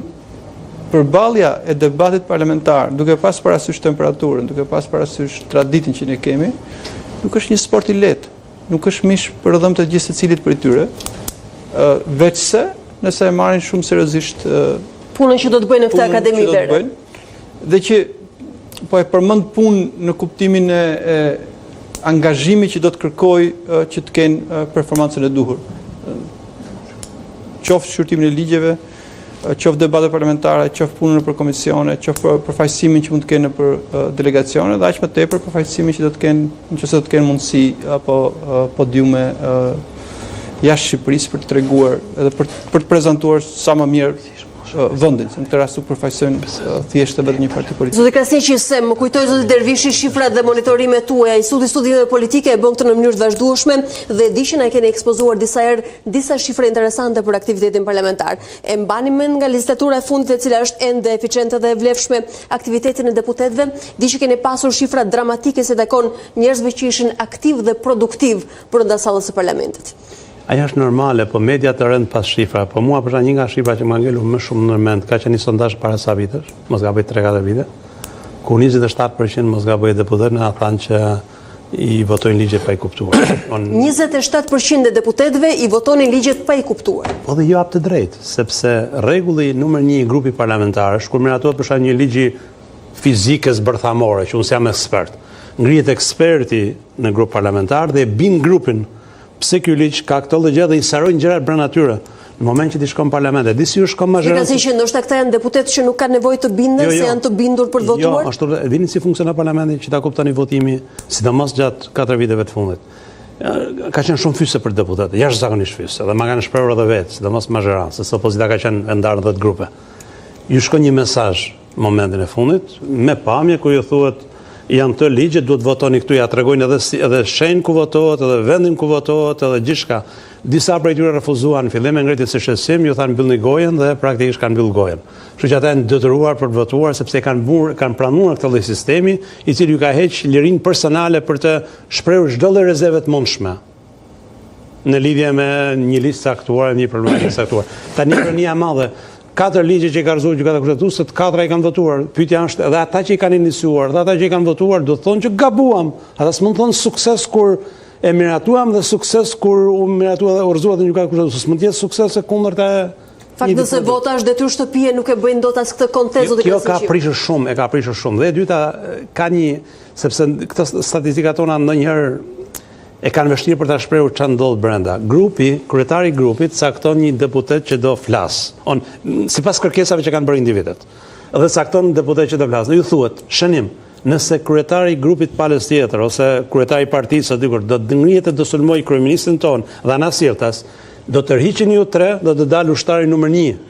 përballja e debatit parlamentar, duke pas parasysh temperaturën, duke pas parasysh traditin që ne kemi, nuk është një sport i lehtë. Nuk është mish për rëdhëm të gjithë secilit prej tyre, veçse nëse e marrin shumë seriozisht
punën që do të bëjnë në këtë akademi vere.
Dhe që po e përmend punë në kuptimin e angazhimit që do të kërkoj që të kenë performancën e duhur. Qoftë shqyrtimin e ligjeve, qoftë debatet parlamentare, qoftë punën për komisione, qoftë përfaqësimin që mund të kenë për delegacione, dhe aq më tepër përfaqësimin që do të kenë, nëse do të kenë mundësi apo podiume jashtë Shqipërisë për të treguar edhe për të prezantuar sa më mirë vendin, se në këtë rast nuk përfaqësojnë thjesht vetëm një parti politike.
Zoti Krasniqi, se më kujtoi zoti Dervishi shifrat dhe monitorimet tuaja, Instituti Studimeve Politike e bën këtë në mënyrë të vazhdueshme dhe di që na keni ekspozuar disa herë disa shifra interesante për aktivitetin parlamentar. E mbani mend nga legislatura e fundit e cila është ende eficiente dhe e vlefshme aktivitetin e deputetëve, di që keni pasur shifra dramatike se takon njerëzve që ishin aktiv dhe produktiv brenda sallës së parlamentit.
Aja është normale, po media të rënd pas shifra, po mua përsa një nga shifra që më ngellu më shumë nërmend, ka që një sondazh para sa vitesh, mos ga bëjt 3-4 vite, ku 27% mos ga bëjt deputet në thanë që i votojnë ligjet pa i kuptuar.
27% e deputetëve i votonin ligjet pa i kuptuar.
Po dhe jo apë të drejtë, sepse rregulli numër 1 i grupi parlamentarësh, kur miratohet përsa një ligji fizikës bërthamore, që unë jam ekspert, ngrihet eksperti në grup parlamentar dhe bin grupin pse ky ligj ka këtë gjë dhe inserojnë gjërat brenda tyre. Në moment që ti shkon në parlament, di si është majoranca.
Që ndoshta këta janë deputetë që nuk kanë nevojë të binden se janë të bindur për të votuar.
Jo, ashtu vini si funksionon parlamenti që ta kuptoni votimi, sidomos gjatë 4 viteve të fundit. Ka qenë shumë fyse për deputetë, jashtëzakonisht fyse, dhe ma kanë shprehur edhe vetë, sidomos majoranca, se opozita ka qenë e ndarë 10 grupe. Ju shkon një mesazh në momentin e fundit, me pamje ku ju thuhet janë të ligjet, duhet votoni këtu, ja tregojnë edhe shenjë ku votohet, edhe vendin ku votohet, edhe gjithçka. Disa prej tyre refuzuan, fillim me ngritje së shqetësim, ju thanë mbyllni gojen dhe praktikisht kanë mbyll gojen. Kështu që ata janë detyruar për të votuar sepse kanë pranuar këtë lloj sistemi, i cili ju ka heqë lirinë personale për të shprehur çdo lloj rezerve të mundshme në lidhje me një listë caktuar, një problematikë caktuar. Tani ironia e madhe, 4 ligje që i ka rrezuar gjykata kushtetuese, 4 i kanë votuar. Pyetja është, edhe ata që i kanë iniciuar, edhe ata që i kanë votuar, do të thonë që gabuam. Ata s'mund të thonë sukses kur e miratuam dhe sukses kur u miratua dhe u rrezuat në gjykata kushtetuese. S'mund të jetë sukses e kundërta e
fakt nëse vota është detyrë shtëpie, nuk e bëjnë dot as këtë kontest do të
Kjo ka prishur shumë, e ka prishur shumë. Dhe e dyta ka një, sepse këto statistikat tona ndonjëherë e kanë vështirë për ta shprehur çfarë ndodh brenda. Kryetari i grupit cakton një deputet që do flas. Sipas kërkesave që kanë bërë individët. Dhe cakton deputet që do flas. Dhe ju thuhet, shënim, nëse kryetari i grupit palës tjetër ose kryetari i partisë dikur do të ngrihet të sulmoj kryeministin ton dhe anasjelltas, do të tërhiqen ju 3 dhe do të dalë ushtari numër 1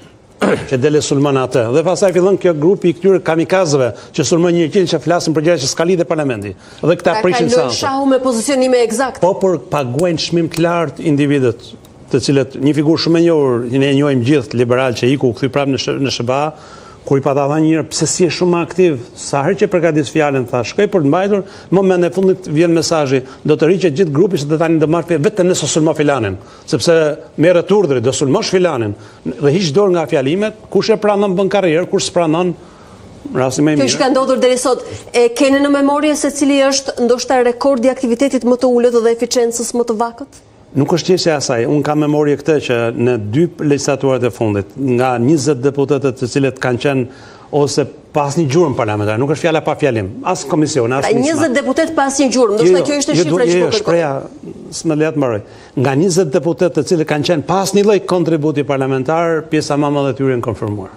që dele sulmon atë. Dhe pastaj fillon kjo grupi i këtyre kamikazëve që sulmojnë njëri tjetrin që flasin për gjëra që s'ka lidhje parlamenti. Dhe këta prishin sa.
Ka shahu me pozicionime eksakte.
Po por paguajnë çmim të lartë individët, të cilët një figurë shumë e njohur, ne e njohim gjithë, liberal që iku u kthy prapë në SBA, kur i pata dha një herë, pse si je shumë aktiv, sa herë që përgatis fjalën, tha, shkoj për të mbajtur, në momentin e fundit vjen mesazhi, do të rriqet gjithë grupi se do tani do marr vetëm nëse sulmo filanin, sepse merret urdhri, do sulmosh filanin, dhe hiq dorë nga fjalimet, kush e pranon bën karrierë, kush s'pranon rasti më i mirë.
Kjo ka ndodhur deri sot. E keni në memorje se cili është ndoshta rekordi i aktivitetit më të ulët dhe eficiencës më të vakët?
Nuk është qesja asaj. Unë kam memorje këtë që në 2 legislaturat e fundit, nga 20 deputetët të cilët kanë qenë ose pas një gjurmë parlamentar, nuk është fjala pa fjalim, as komision, as
20 deputet pas një gjurmë, ndoshta kjo ishte shifra që po kërkoj.
Shpreha, s'më lehet mbaroj. Nga 20 deputet të cilët kanë qenë pas një lloj kontributi parlamentar, pjesa më e madhe e tyre janë konfirmuar.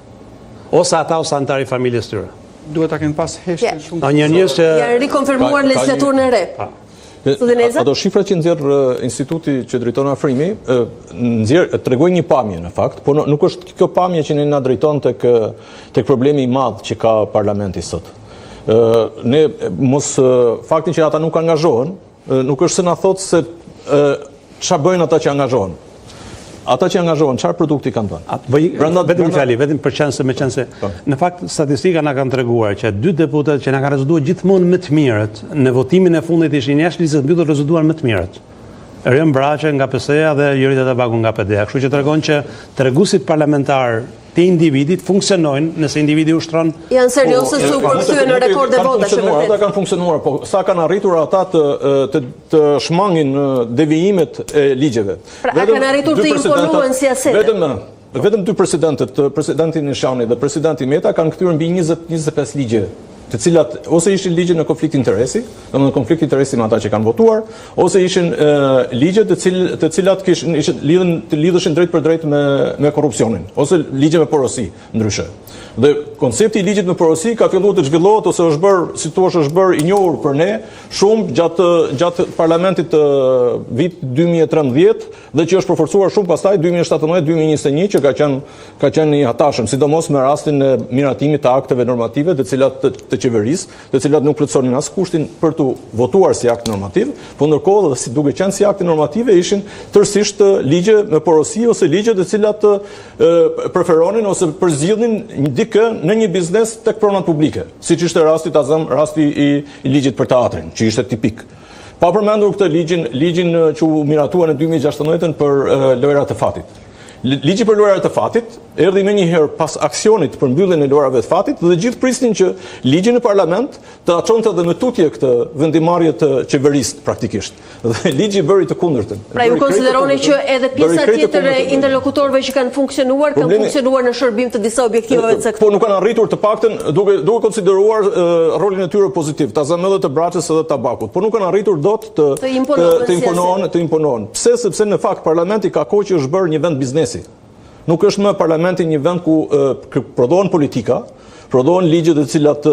Ose ata ose antar i familjes tyre.
Duhet ta kenë pas heshtje shumë.
Janë
rikonfirmuar legislaturën e re.
Ato shifra që nxjerr instituti që drejton Afrimi tregojnë një pamje në fakt, por nuk është kjo pamje që na drejton tek problemi i madh që ka parlamenti sot. Ne faktin që ata nuk angazhohen, nuk është se na thotë se çfarë bëjnë ata që angazhohen. Ata që angazhohen, çfarë produkti kanë dhënë?
Vetëm për qenë se në fakt statistika na kanë treguar që dy deputet që na kanë reziduar gjithmonë më të mirët në votimin e fundit ishin jashtë listës mbyllur reziduar më të mirët. Rëm Braçe nga PS-ja dhe Jorita Tabaku nga PD-ja. Kështu që tregon që treguesit parlamentar të individit funksionojnë nëse individi ushtron.
Janë serioze se u përkthyen në rekorde votash.
Ata kanë funksionuar, po sa kanë arritur ata të shmangin devijimet e ligjeve.
Pra kanë arritur të imponuan siasete.
Vetëm dy presidentët, presidenti Nishani dhe presidenti Meta kanë kthyer mbi 20-25 ligje, të cilat ose ishin ligje në konflikt interesi, domethënë konflikt interesi me ata që kanë votuar, ose ishin ligje të cilat lidheshin drejt për drejt me korrupsionin, ose ligje me porosi, ndryshe. Dhe koncepti i ligjit me porosi ka filluar të zhvillohet ose është bërë i njohur për ne shumë gjatë parlamentit të vit 2013 dhe që është përforcuar shumë pastaj 2017-2021 që ka qenë i hatashëm, sidomos me rastin e miratimit të akteve normative të qeverisë, të cilat nuk plotësonin as kushtin për të votuar si akt normativ, po ndërkohë si duke qenë si akte normative ishin tërësisht ligje me porosi ose ligje të cilat preferonin ose përzgjidhnin dikë në një biznes tek pronat publike, siç ishte rasti i ligjit për teatrin, që ishte tipik. Pa përmendur këtë ligjin që u miratua në 2016 për lojrat e fatit. Ligji për lojrat e fatit erdhi më njëherë pas aksionit për mbylljen e lojrave të fatit dhe gjithë prisnin që ligji në parlament të çonte dhe në tutje këtë vendimarrje të qeverisë praktikisht. Dhe ligji bëri të kundërtën.
Pra ju konsideroni që edhe pjesa tjetër e interlokutorëve që kanë funksionuar në shërbim të disa objektivave të caktuara.
Po nuk kanë arritur të paktën duke konsideruar rolin e tyre pozitiv, ta zamë edhe të Braçës edhe të Tabakut, por nuk kanë arritur dot të imponohen. Pse? Sepse në fakt parlamenti ka kohë që është bërë një vend biznesi. Nuk është më parlamenti një vend ku prodhohen politika, prodhohen ligje të cilat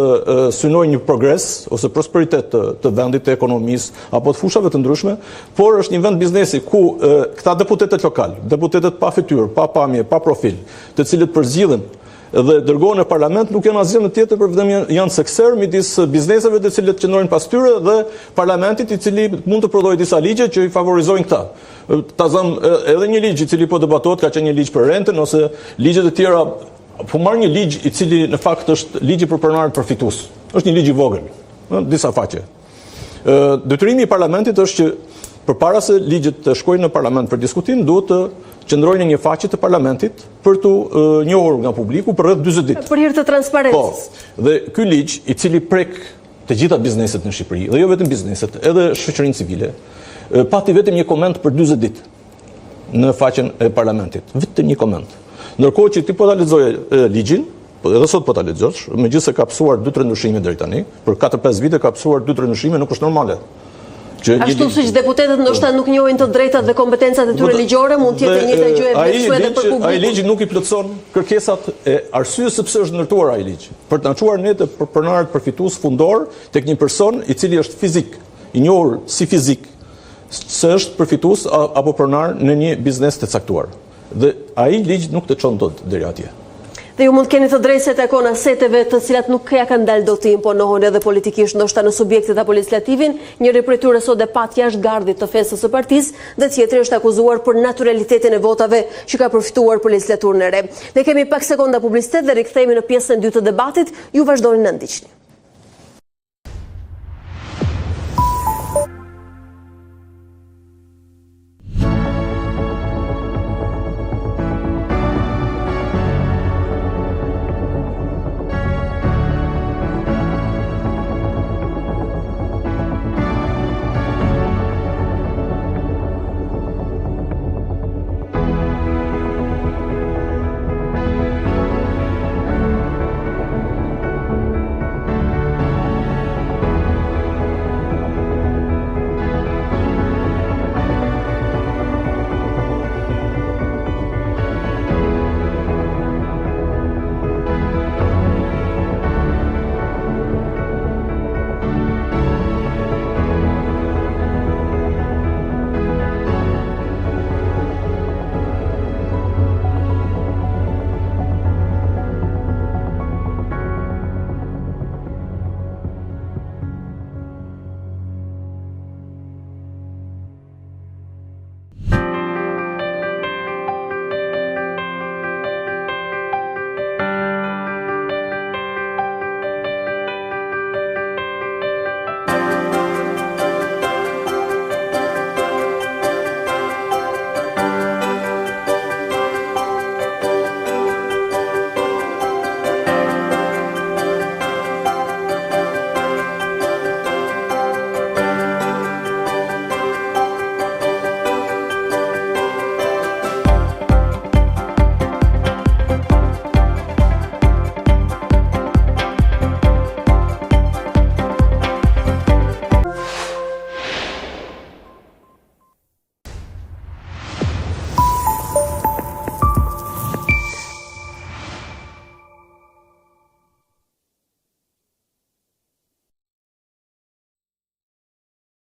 synojnë një progres ose prosperitet të vendit, të ekonomisë apo të fushave të ndryshme, por është një vend biznesi ku këta deputetet lokal, deputetet pa fytyrë, pa pamje, pa profil, të cilët përzgjidhen dhe dërgohen në parlament, nuk janë asgjë tjetër për vetëm janë sekser midis bizneseve të cilët qëndrojnë pas tyre dhe parlamentit i cili mund të prodhojë disa ligje që i favorizojnë këta. Ta zëm edhe një ligj i cili po debatohet ka qenë një ligj për rentën ose ligjet e tjera, po marr një ligj i cili në fakt është ligji për pronarët përfitues. Është një ligj i vogël, në disa faqe. Detyrimi i parlamentit është që përpara se ligjet të shkojnë në parlament për diskutim, duhet të qëndrojnë në një faqe të parlamentit për të njohur nga publiku për rreth 40 ditë.
Për hir të transparencës.
Po. Dhe ky ligj i cili prek të gjitha bizneset në Shqipëri, dhe jo vetëm bizneset, edhe shoqërinë civile, pati vetëm një koment për 40 ditë në faqen e parlamentit. Vetëm një koment. Ndërkohë që ti po ta lexoje ligjin, edhe sot po ta lexosh, megjithëse ka psuar 2-3 ndryshime deri tani, për 4-5 vite ka psuar 2-3 ndryshime, nuk është normale.
Ashtu siç deputetët ndoshta nuk njohin të drejtat dhe kompetencat e tyre ligjore, mund të jetë një gjë e vështirë edhe për publikun.
Ai ligj nuk i plotëson kërkesat e arsyes sepse është ndërtuar ai ligj. Për të çuar ne të pronarët përfitues fundor tek një person i cili është fizik, i njohur si fizik, se është përfitues apo pronar në një biznes të caktuar. Dhe ai ligj nuk të çon dot deri atje.
Dhe ju mund keni të drejtë se takon aseteve të cilat nuk ja kanë dalë dot të imponohen edhe politikisht ndoshta në subjektet apo legislativin, njëri prej tyre sot e pat jashtë gardit të fesës së partisë dhe tjetri është akuzuar për naturalitetin e votave që ka përfituar për legjislaturën e re. Ne kemi pak sekonda publicitet dhe rikthehemi në pjesën e dytë të debatit, ju vazhdoni na ndiqni.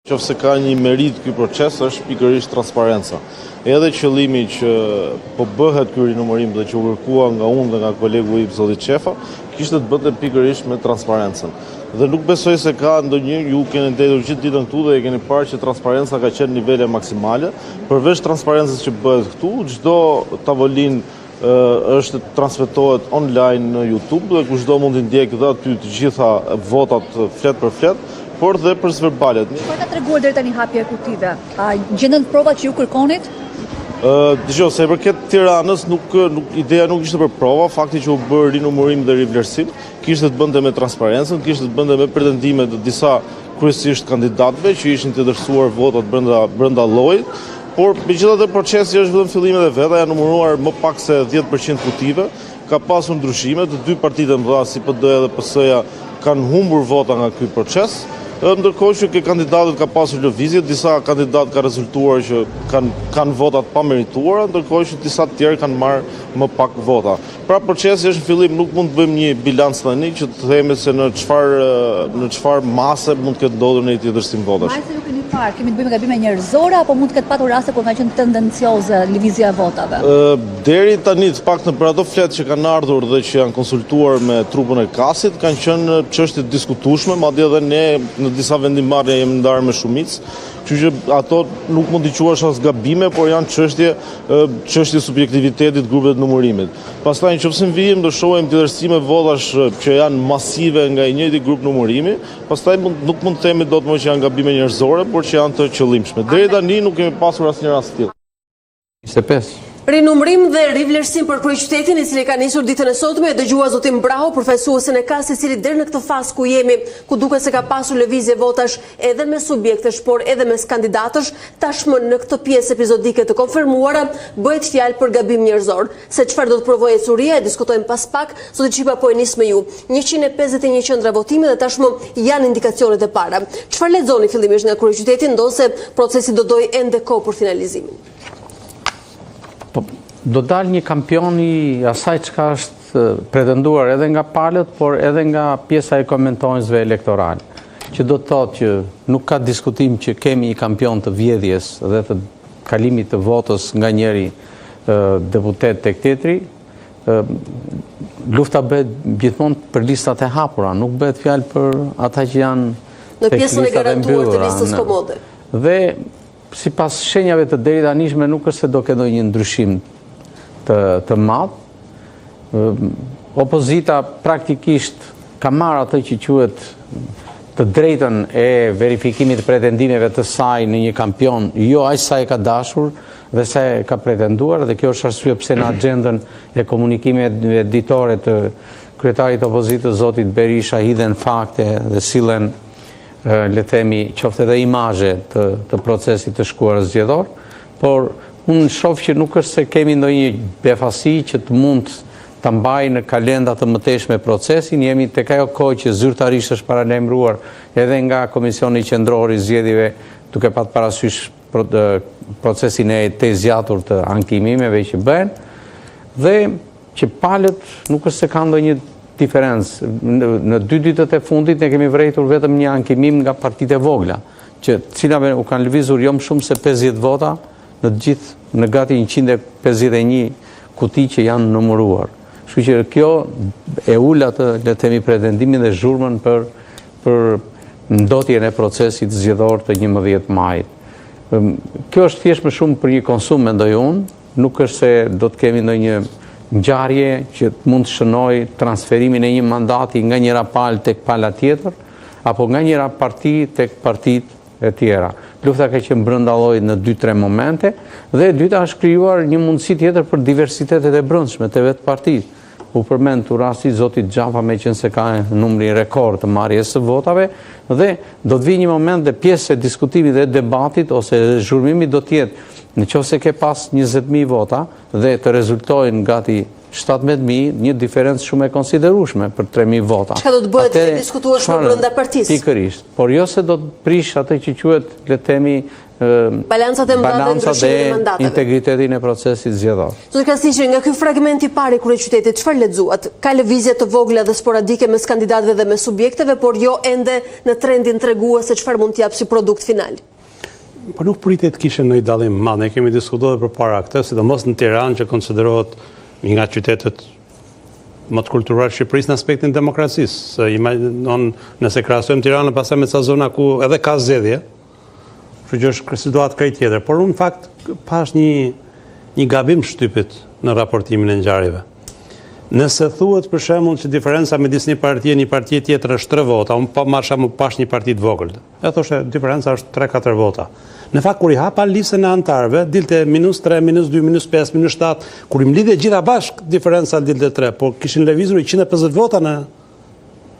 Nëse ka një merit ky proces është pikërisht transparenca. Edhe qëllimi që po bëhet ky rinumërim dhe që u kërkua nga unë dhe nga kolegu im zoti Qefa, kishte të bëte pikërisht me transparencën. Dhe nuk besoj se ka ndonjë, ju keni ndetur gjithë ditën këtu dhe e keni parë që transparenca ka qenë nivele maksimale. Përveç transparencës që bëhet këtu, çdo tavolinë është transmetohet online në YouTube dhe kushdo mund të ndjekë dhe aty të gjitha votat flet për flet, por dhe për verbalet.
Po ka treguar deri tani hapje e kutive. A gjendën provat që ju kërkonit?
Dëgjoj, se përket Tiranës, ideja nuk ishte për prova, fakti që u bërë rinumërim dhe rivlerësim, kishte të bënte me transparencën, kishte të bënte me pretendimet të disa kryesisht kandidatëve që ishin të dërsuar votat brenda llojit, por megjithatë procesi është vetëm fillimi dhe veta, janë numëruar më pak se 10% kutive, ka pasur ndryshime, të dy partitë e mëdha si PD-ja dhe PS-ja kanë humbur vota nga ky proces. Ndërkohë që ke kandidatët ka pasur lëvizje, disa kandidatë ka rezultuar që kanë votat pa merituara, ndërkohë që disa të tjerë kanë marrë më pak vota. Pra procesi është në fillim, nuk mund të bëjmë një bilanc tani që të themi se në çfarë mase mund të ketë ndodhur në një tjetërsim votash.
Mase ju keni parë, kemi të bëjmë gabime njerëzore apo mund të ketë patur raste kur ka qenë tendencioze lëvizja e votave?
Deri tani të paktën për ato flet që kanë ardhur dhe që janë konsultuar me trupën e KAS-it, kanë qenë çështje të diskutueshme, madje edhe ne në disa vendimarrje jemi ndarë me shumicë, kështu që ato nuk mund t'i quash as gabime, por janë çështje subjektivitetit grupeve të numërimit. Pastaj nëse vijmë do shohim tjetërsime votash që janë masive nga i njëjti grup numërimi, pastaj nuk mund të themi dot më që janë gabime njerëzore, por që janë të qëllimshme. Deri tani nuk kemi pasur asnjë rast tillë.
25.
Rinumërim dhe rivlerësim për kryeqytetin i cili ka nisur ditën e sotme, dëgjua zotin Braho, përfaqësuesin e KAS, i cili deri në këtë fazë ku jemi, ku duket se ka pasur lëvizje votash edhe me subjektesh, por edhe mes kandidatësh, tashmë në këtë pjesë epizodike të konfirmuara, bëhet fjalë për gabim njerëzor. Se çfarë do të provojë Curia e diskutojmë pas pak, zoti Çipa po e nis me ju. 151 qendra votimi dhe tashmë janë indikacionet e para. Çfarë lexoni fillimisht nga kryeqyteti, ndonse procesi do dojë ende kohë për finalizimin?
Do dalë një kampion i asaj çka është pretenduar edhe nga palët, por edhe nga pjesa e komentuesve elektoral, që do të thotë që nuk ka diskutim që kemi një kampion të vjedhjes dhe të kalimit të votës nga njëri deputet tek tjetri. Lufta bëhet gjithmonë për listat e hapura, nuk bëhet fjalë për ata që janë
në pjesën e garantuar të listës komode.
Dhe sipas shenjave të deri tanishme nuk është se do ketë ndonjë ndryshim të madh. Opozita praktikisht ka marrë atë që quhet të drejtën e verifikimit të pretendimeve të saj në një kampion, jo aq sa e ka dashur dhe sa e ka pretenduar, dhe kjo është arsye pse në agjendën e komunikimit ditore të kryetarit të opozitës zotit Berisha hidhen fakte dhe sillen le themi qoftë edhe imazhe të procesit të shkuar zgjedhor, por unë shoh që nuk është se kemi ndonjë befasi që të mund ta mbaj në kalenda të mëtejshme procesin, jemi tek ajo kohë që zyrtarisht është paralajmëruar edhe nga Komisioni Qendror i Zgjedhjeve, duke pat parasysh procesin e të zgjatur të ankimimeve që bëhen, dhe që palët nuk është se ka ndonjë diferencë. Në 2 ditët e fundit ne kemi vërejtur vetëm një ankimim nga partitë e vogla, që cilave u kanë lëvizur jo më shumë se 50 vota në gati 151 kuti që janë numëruar. Kështu që kjo e ul atë le të themi pretendimin dhe zhurmën për ndotjen e procesit zgjedhor të 11 majit. Kjo është thjesht më shumë për një konsum, mendoj unë, nuk është se do të kemi ndonjë ngjarje që mund të shënoj transferimin e një mandati nga njëra palë tek pala tjetër, apo nga njëra parti tek partitë e tjera. Lufta ka qenë brenda llojit në 2-3 momente, dhe e dyta është krijuar një mundësi tjetër për diversitetet e brendshme të vetë partitë. U përmend tu rasti zotit Xhafa, meqense ka numrin rekord të marrjes së votave, dhe do të vijë një moment dhe pjesë e diskutimit dhe debatit ose zhurmimit do të jetë nëse ke pas 20.000 vota dhe të rezultojnë gati 17.000, një diferencë shumë e konsiderueshme për 3.000 vota.
Çka do të bëhet të diskutueshme brenda partisë?
Pikërisht, por jo se do të prish atë që quhet, le të themi,
balancat e
integritetin e procesit zgjedhor.
Zoti Krasniqi, nga ky fragment i parë i kryeqytetit, çfarë lexuat? Ka lëvizje të vogla dhe sporadike mes kandidatëve dhe mes subjekteve, por jo ende në trendin tregues se çfarë mund të jap si produkt final.
Po nuk pritet kishte ndonjë dallim madh. Ne kemi diskutuar përpara këtë, sidomos në Tiranë që konsiderohet një nga qytetet më të kulturuar Shqipërisë në aspektin demokracisë. Nëse krahasojmë Tiranën pastaj me ca zona ku edhe ka zgjedhje, kështu që është situatë krejt tjetër. Por unë në fakt pash një gabim shtypit në raportimin e ngjarjeve. Nëse thuhet për shembull që diferenca midis një partie tjetër është 3 vota, unë pa marr shembull pash një parti të vogël. E thoshte diferenca është 3-4 vota. Në fakt kur i hapa listën e anëtarëve, dilte -3, -2, -5, -7, kur i mlidhe gjitha bashk diferenca dilte 3, por kishin lëvizur 150 vota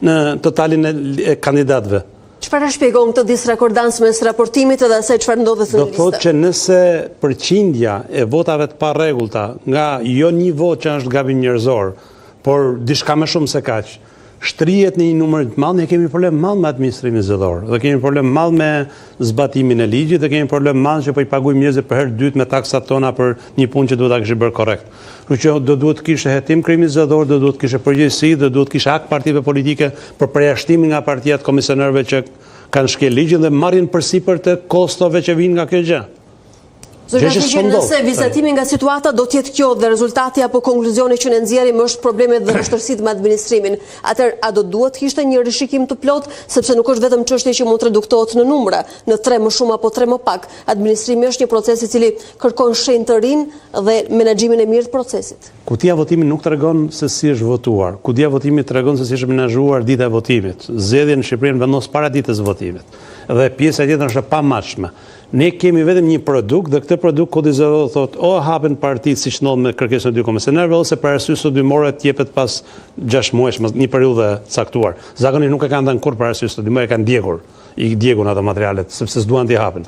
në totalin e kandidatëve.
Çfarë shpjegon këtë disrekordans mes raportimit dhe asaj çfarë ndodhet në listë?
Do thotë që nëse përqindja e votave të parregullta nga jo një votë që është gabim njerëzor, por diçka më shumë se kaq, shtrihet në një numër të madh, ne kemi problem madh me administrimin zgjedhor. Dhe kemi problem madh me zbatimin e ligjit, dhe kemi problem madh që po i pagujmë njerëzve për herë dytë me taksat tona për një punë që duhet ta kishte bërë korrekt. Kështu që do duhet të kishte hetim krimi zgjedhor, do duhet të kishte përgjegjësi, do duhet të kishte akt partive politike për përjashtimin nga partia të komisionerëve që kanë shkel ligjin dhe marrin përsipër të kostove që vijnë nga kjo gjë.
Zoti Krasniqi, nëse vizatimi nga situata do të jetë kjo dhe rezultati apo konkluzioni që ne nxjerrim është problemet dhe vështirësitë me administrimin, atëherë a do duhet kishte një rishikim të plot, sepse nuk është vetëm çështje që mund të reduktohet në numra, në 3 më shumë apo 3 më pak. Administrimi është një proces i cili kërkon shenjë të rinë dhe menaxhimin e mirë të procesit.
Kutia votimit nuk tregon se si është votuar. Kutia votimit tregon se si është menaxhuar dita e votimit. Zgjedhjen në Shqipëri vendos para ditës votimit. Dhe pjesa tjetër është e pamatshme. Ne kemi vetëm një produkt dhe këtë produkt kodizohet thotë o hapen partitë siç ndodh me kërkesën e 2 komisionerëve ose për arsye studimore të jepet pas 6 muajsh, një periudhë caktuar. Zakonisht nuk e kanë dhënë kurrë për arsye studimore, e kanë djegur. I djegun ato materialet sepse s'duan t'i hapen.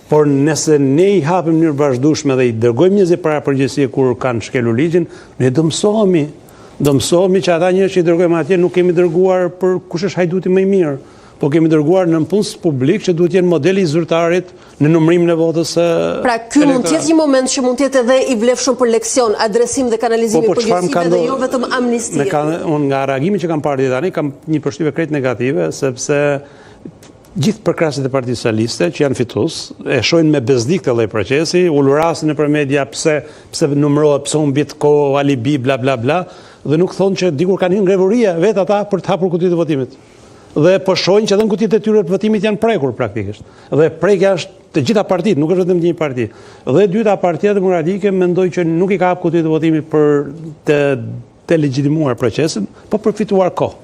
Por nëse ne i hapim në mënyrë vazhdueshme dhe i dërgojmë njerëzit para përgjegjësie kur kanë shkelur ligjin, ne do mësohemi që ata njerëz që i dërgojmë atje nuk kemi dërguar për kush është hajduti më i mirë, po kemi dërguar në punës publik që duhet jenë modeli i zyrtarit në numërimin e votës.
Pra ky mund të jetë një moment që mund të jetë edhe i vlefshëm për leksion, adresim dhe kanalizim i përgjegjësive dhe jo vetëm amnistie.
Unë nga reagimi që kam parë deri tani kam një përshtypje krejt negative, sepse gjithë përkrasit e Partisë Socialiste që janë fitues e shohin me bezdik të lloj procesi, ulurasin nëpër media pse numërohet, pse u mbet kohë, alibi, bla bla bla, dhe nuk thonë që dikur kanë hyrë ngrevuria vetë ata për të hapur kutitë e votimit. Dhe po shohin që edhe në kutitë e tyre të votimit janë prekur praktikisht. Dhe prekja është të gjitha partitë, nuk është vetëm një parti. Dhe e dyta, Partia Demokratike mendoj që nuk i ka hap kutitë e votimit për të legjitimuar procesin, po për fituar kohë.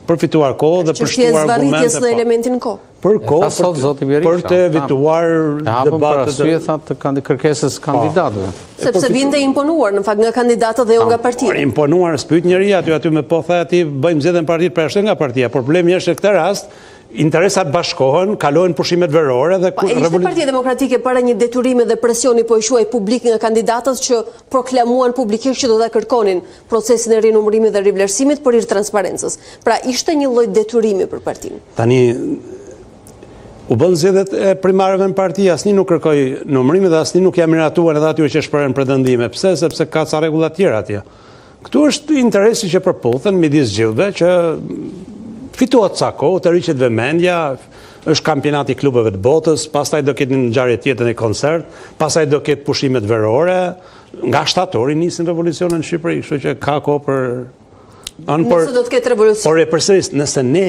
Përfituar kohë dhe për shtuar argumente
në elementin kohë.
Për kohë, për të evituar debatet
të kërkesës kandidatëve.
Sepse vinte imponuar në fakt nga kandidatët dhe jo nga partia.
Imponuar s'pyet njëri aty me po tha aty bëjmë zgjedhjen partitë përjashtë nga partia. Problemi është në këtë rast interesat bashkohen, kalojnë pushimet verore dhe
ishte Partia Demokratike para një detyrimi dhe presioni po i quaj publik nga kandidatët që proklamuan publikisht që do ta kërkonin procesin e rinumërimit dhe rivlerësimit për hir transparencës. Pra ishte një lloj detyrimi për partinë.
Tani u bën zgjedhjet e primarëve në parti, asnjë nuk kërkoi numërimin dhe asnjë nuk ja miratuan edhe atyre që shprehen pretendime. Pse? Sepse ka ca rregulla të tjera atje. Këtu është interesi që përputhen midis gjithëve që fituat ca kohë, të rriqet vëmendja, është kampionati i klubeve të botës, pastaj do ketë një ngjarje tjetër në koncert, pastaj do ketë pushimet verore, nga shtatori nisin revolucionin në Shqipëri, kështu që ka kohë për
nëse do të ketë revolucion.
Por e përsëris, nëse ne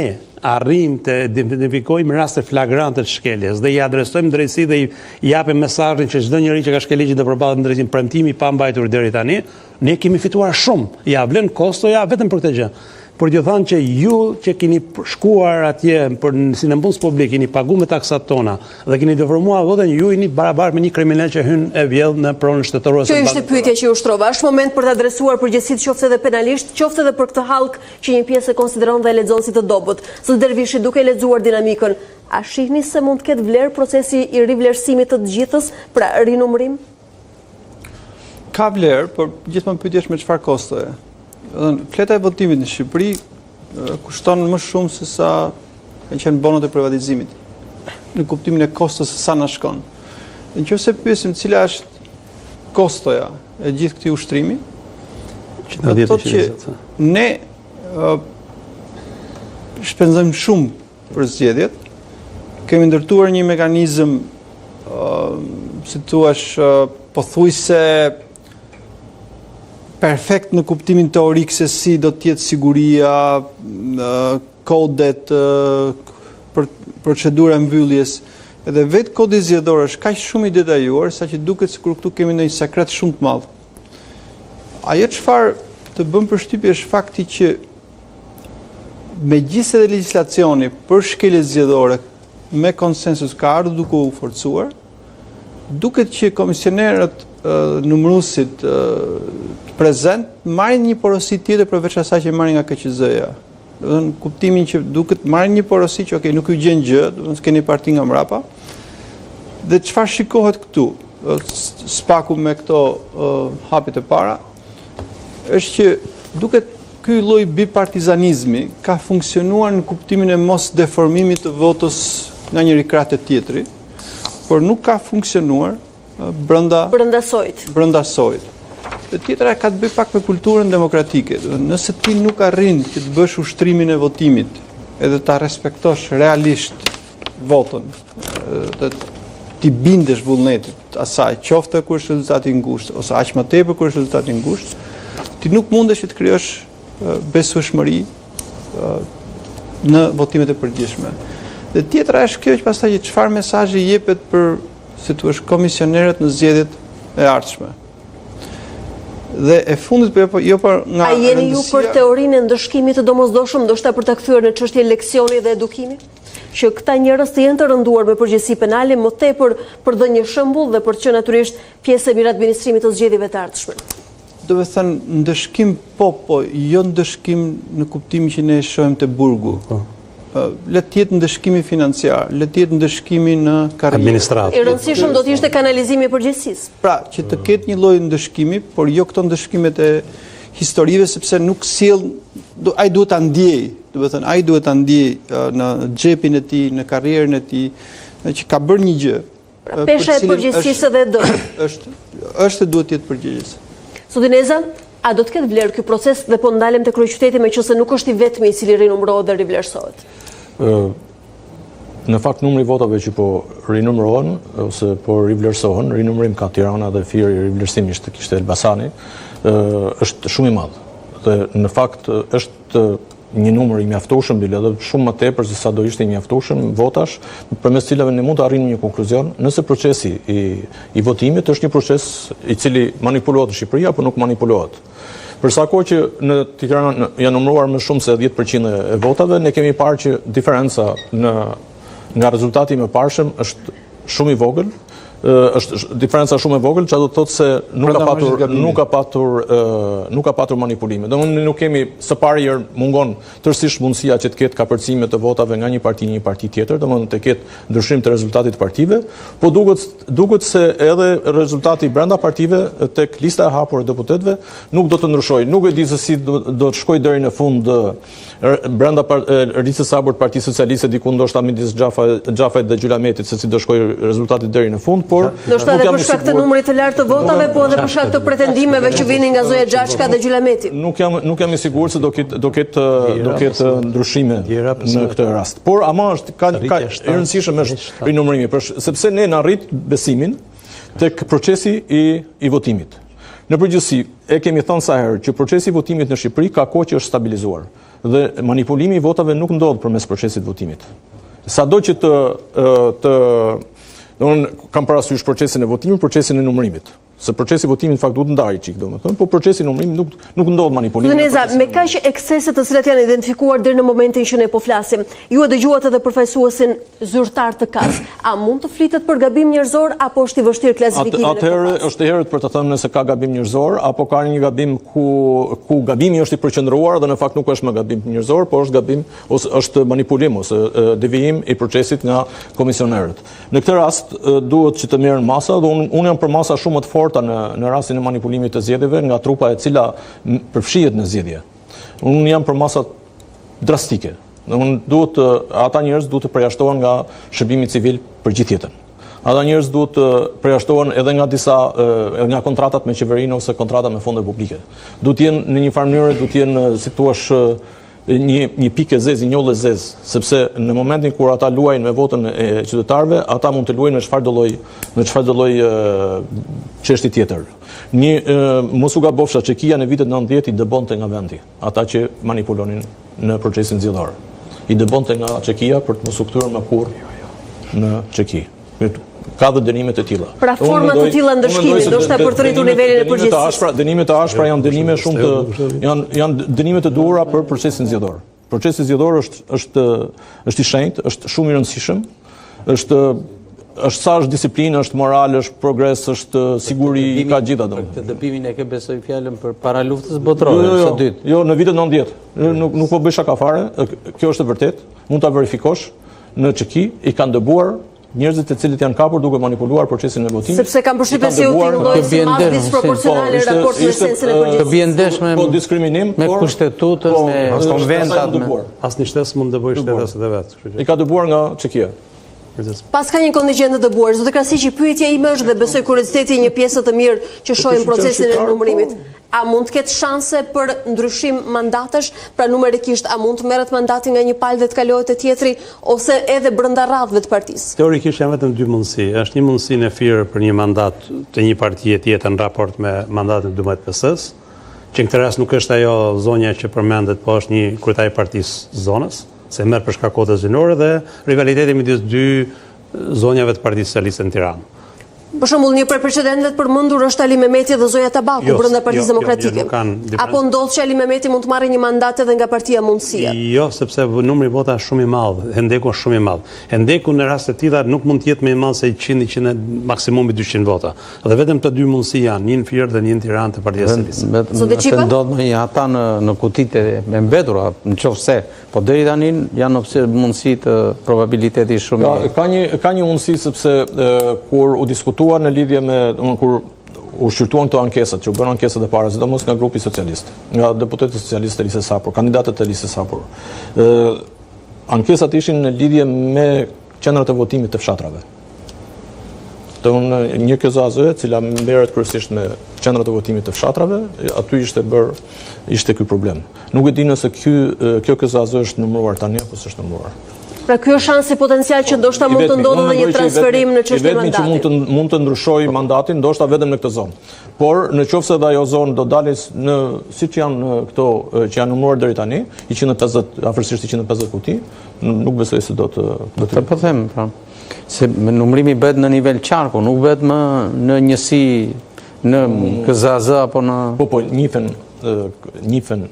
arrim të identifikojmë raste flagrante të shkeljes dhe i adresojmë drejtësi dhe i japim mesazhin që çdo njeri që ka shkel ligjin do përballet me drejtim premtimi pa mbajtur deri tani, ne kemi fituar shumë. Ja vlen kosto ja vetëm për këtë gjë. Por t'ju thanë që ju që keni shkuar atje si në punës publik, keni pagu me taksat tona dhe keni deformuar votën, ju jeni barabartë me një kriminal që hyn e vjedh në pronën shtetërore.
Kjo ishte pyetja që u shtrova. Është moment për të adresuar përgjegjësitë qoftë edhe penalisht, qoftë edhe për këtë hallk që një pjesë e konsideron dhe e lexon si të dobët. Zot Dervishi, duke lexuar dinamikën, a shihni se mund të ketë vlerë procesi i rivlerësimit të gjithës, pra rinumërim?
Ka vlerë, por gjithmonë pyetja është me çfarë kostoje. Fleta e votimit në Shqipëri kushton më shumë se sa kanë qenë bonot e privatizimit. në kuptimin e kostës së sa na shkon. Nëse pyesim cila është kostoja e gjithë këtij ushtrimi, do të thotë që ne shpenzojmë shumë për zgjedhjet. Kemi ndërtuar një mekanizëm si thuash pothuajse perfekt në kuptimin teorik se si do të jetë siguria, kodet, procedura mbylljes, edhe vetë kodi zgjedhor është kaq shumë i detajuar saqë duket sikur këtu kemi ndonjë sekret shumë të madh. Ajo çfarë të bën përshtypje është fakti që megjithëse legjislacioni për shkelje zgjedhore me konsensus ka ardhur duke u forcuar, duket që komisionerët numëruesit prezent marrin një porosi tjetër përveç asaj që marrin nga KQZ-ja. Do të thënë kuptimin që duket marrin një porosi që nuk ju gjen gjë, do të thënë s'keni parti nga mbrapa. Dhe çfarë shikohet këtu, spaku me këto hapet e para, është që duket ky lloj bipartizanizmi ka funksionuar në kuptimin e mos deformimit të votës nga njëri krah te tjetri, por nuk ka funksionuar brenda sojit. E tjetra ka të bëjë pak me kulturën demokratike. Nëse ti nuk arrin që të bësh ushtrimin e votimit edhe ta respektosh realisht votën, dhe ti bindesh vullnetit asaj, qoftë kur është rezultati i ngushtë ose aq më tepër kur është rezultati i ngushtë, ti nuk mundesh të krijosh besueshmëri në votimet e përgjithshme. Dhe tjetra është kjo që pastaj çfarë mesazhi jepet për, si thua, komisionerët në zgjedhjet e ardhshme. Dhe e fundit jo për nga
A jeni ju për teorinë e ndëshkimit të domosdoshëm, ndoshta për ta kthyer në çështje leksioni dhe edukimi? Që këta njerëz të jenë të rënduar me përgjegjësi penale, më tepër për dhënë shembull dhe për të qenë natyrisht pjesë e mirë administrimit të zgjedhjeve të ardhshme.
Do të thënë ndëshkim po, jo ndëshkim në kuptimin që ne e shohim te burgu. Le të jetë ndëshkimi financiar, le të jetë ndëshkimi në karrierë.
Administratë.
I rëndësishëm do të ishte kanalizimi i përgjegjësisë.
Pra, që të ketë një lloj ndëshkimi, por jo këto ndëshkimet e historive, sepse nuk sjell, ai duhet ta ndjej, do të thënë ai duhet ta ndjej në xhepin e tij, në karrierën e tij, që ka bërë një gjë.
Pesha e përgjegjësisë dhe do.
Është duhet të jetë përgjegjës.
Sudineza, a do të ketë vlerë ky proces dhe po ndalem te kryeqyteti meqense nuk është i vetmi i cili rinumërohet dhe rivlerësohet?
Në fakt numri votave që po rinumërohen ose po rivlerësohen, rinumërim ka Tirana dhe firi rivlerësimisht kishte Elbasani, është shumë i madh. Dhe në fakt është një numër i mjaftueshëm, bile edhe shumë më tepër se sa do ishte i mjaftueshëm votash, përmes cilave ne mund të arrijmë një konkluzion, nëse procesi i votimit është një proces i cili manipulohet në Shqipëri apo nuk manipulohet. Për sa kohë që në Tiranë janë numëruar më shumë se 10% e votave, ne kemi parë që diferenca nga rezultati më parshëm është shumë i vogël, është diferenca shumë e vogël, çfarë do të thotë se nuk ka patur manipulime. Domthonë nuk kemi, së pari herë mungon tërësisht mundësia që të ketë kapërcime të votave nga një parti tjetër, domthonë të ketë ndryshim të rezultatit të partive, po duket se edhe rezultati brenda partive tek lista e hapur e deputetëve nuk do të ndryshojë. Nuk e di se si do të shkojë deri në fund brenda listës së hapur të Partisë Socialiste, diku ndoshta midis Xhafait dhe Gjylametit, se si do shkojë rezultati deri në fund.
Do shta edhe për shkak të numrit të lartë të votave, po edhe për shkak të pretendimeve që vinin nga Zoja Xhaçka dhe Gjylameti.
Nuk jam i sigurt se do ketë ndryshime në këtë rast. Por ama është ka i rëndësishëm është rinumërimi, sepse ne na rrit besimin tek procesi i votimit. Në përgjithësi, e kemi thënë sa herë që procesi i votimit në Shqipëri ka kohë që është stabilizuar dhe manipulimi i votave nuk ndodh përmes procesit votimit. Sado që kam parasysh procesin e votimit, procesin e numërimit. Se procesi i votimit fakt duhet ndajë çik, domethënë, po procesi i numërimit nuk ndodh manipulimi.
Sudineza, me kaq eksese të cilat janë identifikuar deri në momentin që ne po flasim, ju e dëgjuat edhe përfaqësuesin zyrtar të KAS. A mund të flitet për gabim njerëzor apo është i vështirë klasifikimi?
Atëherë është e herët për të thënë nëse ka gabim njerëzor apo ka një gabim ku gabimi është i përqendruar dhe në fakt nuk është më gabim njerëzor, por është gabim ose është manipulim ose devijim i procesit nga komisionerët. Në këtë rast duhet që të merren masa dhe unë jam për masa shumë më të fortë në rastin e manipulimit të zgjedhjeve nga trupa e cila përfshihet në zgjedhje. Unë jam për masa drastike. Ata njerëz duhet të përjashtohen nga shërbimi civil për gjithë jetën. Ata njerëz duhet të përjashtohen edhe nga kontratat me qeverinë ose kontratat me fonde publike. Duhet të jenë në një farë mënyrë, duhet të jenë, si thua, një pikë e zezë, një njollë e zezë, sepse në momentin kur ata luajnë me votën e qytetarëve, ata mund të luajnë me çfarë do lloj çështje tjetër. Mos u gabofsha, Çekia në vitet 90 i dëbonte nga vendi ata që manipulonin në procesin zgjedhor. I dëbonte nga Çekia për të mos u kthyer më kurrë në Çeki. Ka dhe dënime të tilla.
Pra forma të tilla ndëshkimi, ndoshta për të rritur nivelin e përgjegjësisë.
Dënimet e ashpra janë dënime janë dënime të duhura për procesin zgjedhor. Procesi zgjedhor është i shenjtë, është shumë i rëndësishëm, është sa është disiplinë, është moral, është progres, është siguri, ka gjitha do.
Këtë dëbimin e ke besoj fjalën për para luftës botërore, së dytë.
Jo, në vitet 90. Nuk po bëj shaka fare, kjo është e vërtet, mund ta verifikosh. Në Çeki i kanë dëbuar njerëzit të cilët janë kapur duke manipuluar procesin e votimit.
Sepse kanë përshtypjen se u tillojnë si madh disproporcionale në raport me sensin e përgjithësisë.
Të bien ndesh me
diskriminim,
me kushtetutën, me konventat,
asnjë shtet mund të bëjë shtetas edhe vet.
I ka dëbuar nga Çekia.
Pas ka një kontingjent të dëbuar. Zotë Krasiqi, pyetja ime është dhe besoj kurioziteti një pjesë të mirë që shohim procesin e numërimit. A mund të ketë shanse për ndryshim mandatash, pra numerikisht a mund të merret mandati nga një palë dhe të kalohet te tjetri ose edhe brenda radhëve të partisë?
Teorikisht janë vetëm dy mundësi. Është një mundësi në firë për një mandat të një partie tjetër në raport me mandatin 12 PS-s, që në këtë rast nuk është ajo zonja që përmendet, po është një kryetari i partisë zonës, se merr për shkak kotës zgjedhore dhe rivaliteti midis dy zonjave të Partisë Socialiste në Tiranë.
Për shembull, një prej precedentëve të përmendur është Ali Mehmeti dhe Zoja Tabaku brenda Partisë Demokratike. Apo ndodh që Ali Mehmeti mund të marrë një mandat edhe nga Partia Mundësia?
Jo, sepse numri i votave është shumë i madh, hendeku është shumë i madh. Hendeku në rast të tilla nuk mund të jetë më i madh se 100 maksimumi 200 vota. Dhe vetëm të dy mundësi janë, një në Fier dhe një në Tiranë të Partisë Socialiste.
Të ndodh me ata në kutitë e mbetura, nëse po deri tani janë mundësi të probabiliteti shumë.
Ka një mundësi sepse kur u diskutua në lidhje me kur u shqyrtuan këto ankesat, që u bën ankesat e para, sidomos nga grupi socialist, nga deputetët socialistë të listës Sapor, kandidatët të listës Sapor. Ankesat ishin në lidhje me qendrat e votimit të fshatrave. Një KZAZ, cila merret kryesisht me qendrat e votimit të fshatrave, aty ishte ky problem. Nuk e di nëse kjo KZAZ është numëruar tani apo s'është numëruar.
Pra ky është shansi potencial që ndoshta mund të ndodhë edhe një transferim në çështjen e mandatit.
Vetëm që mund të ndryshojë mandatin, ndoshta vetëm në këtë zonë. Por nëse edhe ajo zonë do dalë në siç janë këto që janë numëruar deri tani, 150, afërsisht 150 kuti, nuk besoj se do të
po them, pra. Se numërimi bëhet në nivel qarku, nuk bëhet më në njësi në KZAZ apo në
Po, njifen.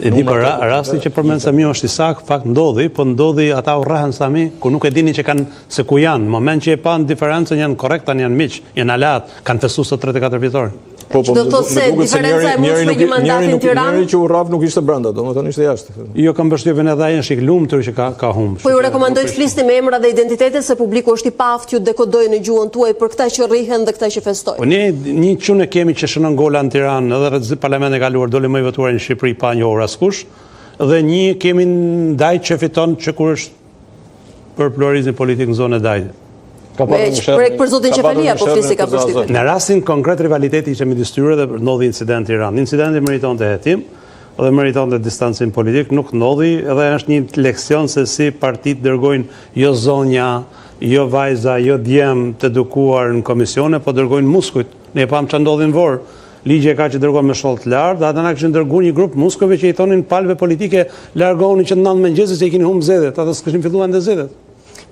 E di për rasti që përmend Sami është i saktë, fakt ndodhi, po ndodhi ata urrehen Sami ku nuk e dinin që kanë se ku janë. Në moment që e pan diferencën janë korrekt, tani janë miq, janë aleat, kanë festuar sot 34 vjetor.
Po, do të thotë se diferenca e mundshme me një mandat në Tiranë.
Njëri që u rraf nuk ishte brenda, domethënë ishte jashtë.
Jo, kam përshtypjen edhe ai është i lumtur që ka humbur.
Po ju rekomandoj të flisni me emra dhe identitete se publiku është i paftë ju dekodojë në gjuhën tuaj për këta që rrihen dhe këta që festojnë.
Po ne një çunë kemi që shënon gola në Tiranë, edhe rreth parlamentit e kaluar doli më i votuar në Shqipëri pa njohur askush, dhe një kemi ndaj që fiton që kur është për pluralizmin politik në zonën e Dajtit.
Për zotin Qefalia, po flisi ka përshtypjen.
Në rastin konkret rivaliteti ishte midis tyre dhe ndodhi incident në Tiranë. Incidenti meritonte hetim dhe meritonte distancim politik, nuk ndodhi dhe është një leksion se si partitë dërgojnë jo zonja, jo vajza, jo djem të edukuar në komisione, po dërgojnë muskujt. Ne e pam ç'a ndodhi në Vorë. Ligji e ka që dërgojnë me shkollë të lartë, dhe ata na kishin dërguar një grup muskujve që i thonin palëve politike largohuni që 9 mëngjesit se i keni humbë zgjedhjet, ata s'kishin filluar ende zgjedhjet.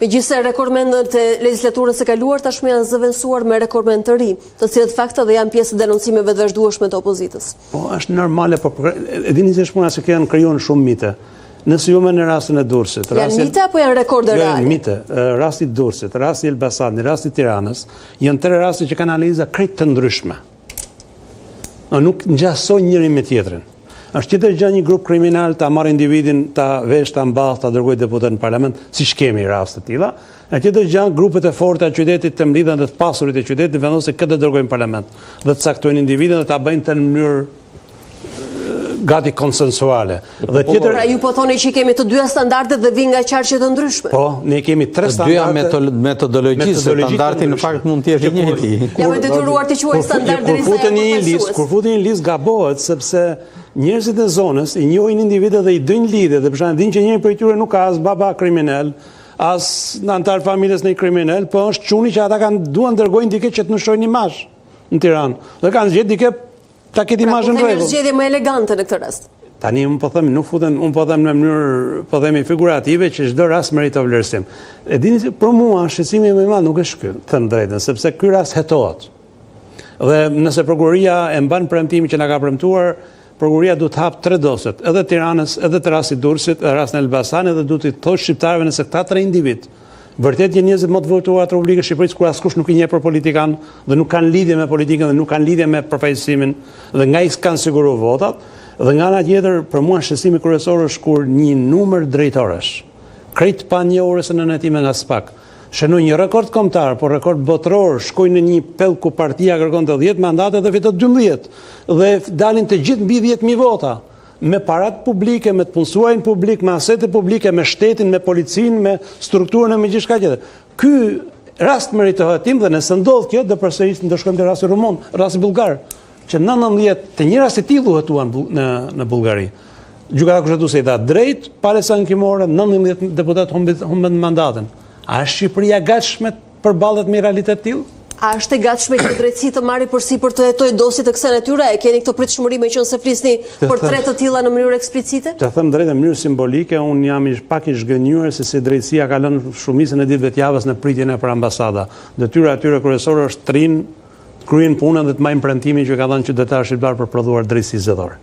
Megjithëse rekordmendët e legislaturës së kaluar tashmë janë zëvendësuar me rekordmend të ri, të cilët fakte dhe janë pjesë e denoncimeve të vazhdueshme të opozitës.
Po është normale, po e dini se shpuna se kanë krijuar shumë mite. Nëse ju më në rastin e Durrësit,
janë mite apo janë rekorde reale?
Janë mite. Rasti i Durrësit, rasti i Elbasanit, rasti i Tiranës, janë 3 raste që kanë analiza krejt të ndryshme. Nuk ngjasojnë njëri me tjetrin. Është tjetër gjë një grup kriminal ta marrë individin, ta vesh, ta mball, ta dërgojë deputet në parlament, siç kemi raste të tilla. E tjetër gjë grupet e forta të qytetit të mlidhen dhe të pasurit e qytetit vendosin këtë të dërgojnë në parlament dhe të caktojnë individin dhe ta bëjnë të në mënyrë gati konsensuale. Dhe tjetër,
Pra ju po thoni që kemi të dyja standardet dhe vi nga qarqe të ndryshme.
po, ne kemi 3 standarde.
Të dyja metodologjisë, standardi në fakt mund të jetë i njëjti.
Jam e detyruar të quaj standard derisa
Kur futen një listë gabohet sepse njerëzit e zonës i njohin individët dhe i dëjnë lidhje dhe për shembull dinë që njëri prej tyre nuk ka as baba kriminal, as në antar familjes në kriminal, po është çuni që ata duan dërgojnë dikë që të nëshojnë imazh në Tiranë. Dhe kanë zgjedhë dikë ta ketë imazhin në rregull.
Zgjedhje më elegante në këtë rast.
Tani unë po them, nuk futen, unë po them në mënyrë po themi figurative që çdo rast meriton vlerësim. E dini se për mua shqetësimi më i madh nuk është ky, thënë drejtën, sepse ky rast hetohet. Dhe nëse prokuroria e mban premtimin që na ka premtuar, prokuroria duhet të hap 3 dosjet, edhe Tiranës, edhe të rastit Durrësit, edhe rastin Elbasanit dhe duhet të thosh shqiptarëve nëse këta 3 individ vërtet janë njerëzit më të votuar të Republikës së Shqipërisë kur askush nuk i njeh për politikan dhe nuk kanë lidhje me politikën dhe nuk kanë lidhje me përfaqësimin dhe nga i s'kanë siguruar votat, dhe nga ana tjetër për mua shqetësimi kryesor është kur një numër drejtorësh krejt pa njohurës në nënetime nga SPAK shënoi një rekord kombëtar, por rekord botror, shkoi në një pell ku partia kërkon të 10 mandate dhe fiton 12 dhe dalin të gjithë mbi 10.000 vota me parat publike, me të punësuarin publik, me asete publike, me shtetin, me policinë, me strukturën e me gjithçka tjetër. Ky rast meritohet tim dhe nëse ndodh kjo do përsëris ndeshkojmë te rasti rumun, rasti bullgar, që 19 të një rasti tillë hetuan në Bullgari. Gjykata kushtetuese i dha drejt palës ankimore, 19 deputet humbën mandatin. A është Shqipëria gatshme përballet me realitet tillë?
A është e gatshme që drejtësi të marrë përsipër të hetojë dosje të kësaj natyre? E keni këtë pritshmëri me qenë se flisni për 3 të tilla në mënyrë eksplicite?
Të them drejtë në mënyrë simbolike, unë jam pak i zgënjur se si drejtësia ka lënë shumicën e ditëve të javës në pritjen e për ambasada. Detyra atyre kryesore është kryen punën dhe të marrin premtimin që ka dhënë qytetar shqiptar për prodhuar drejtësi zgjedhore.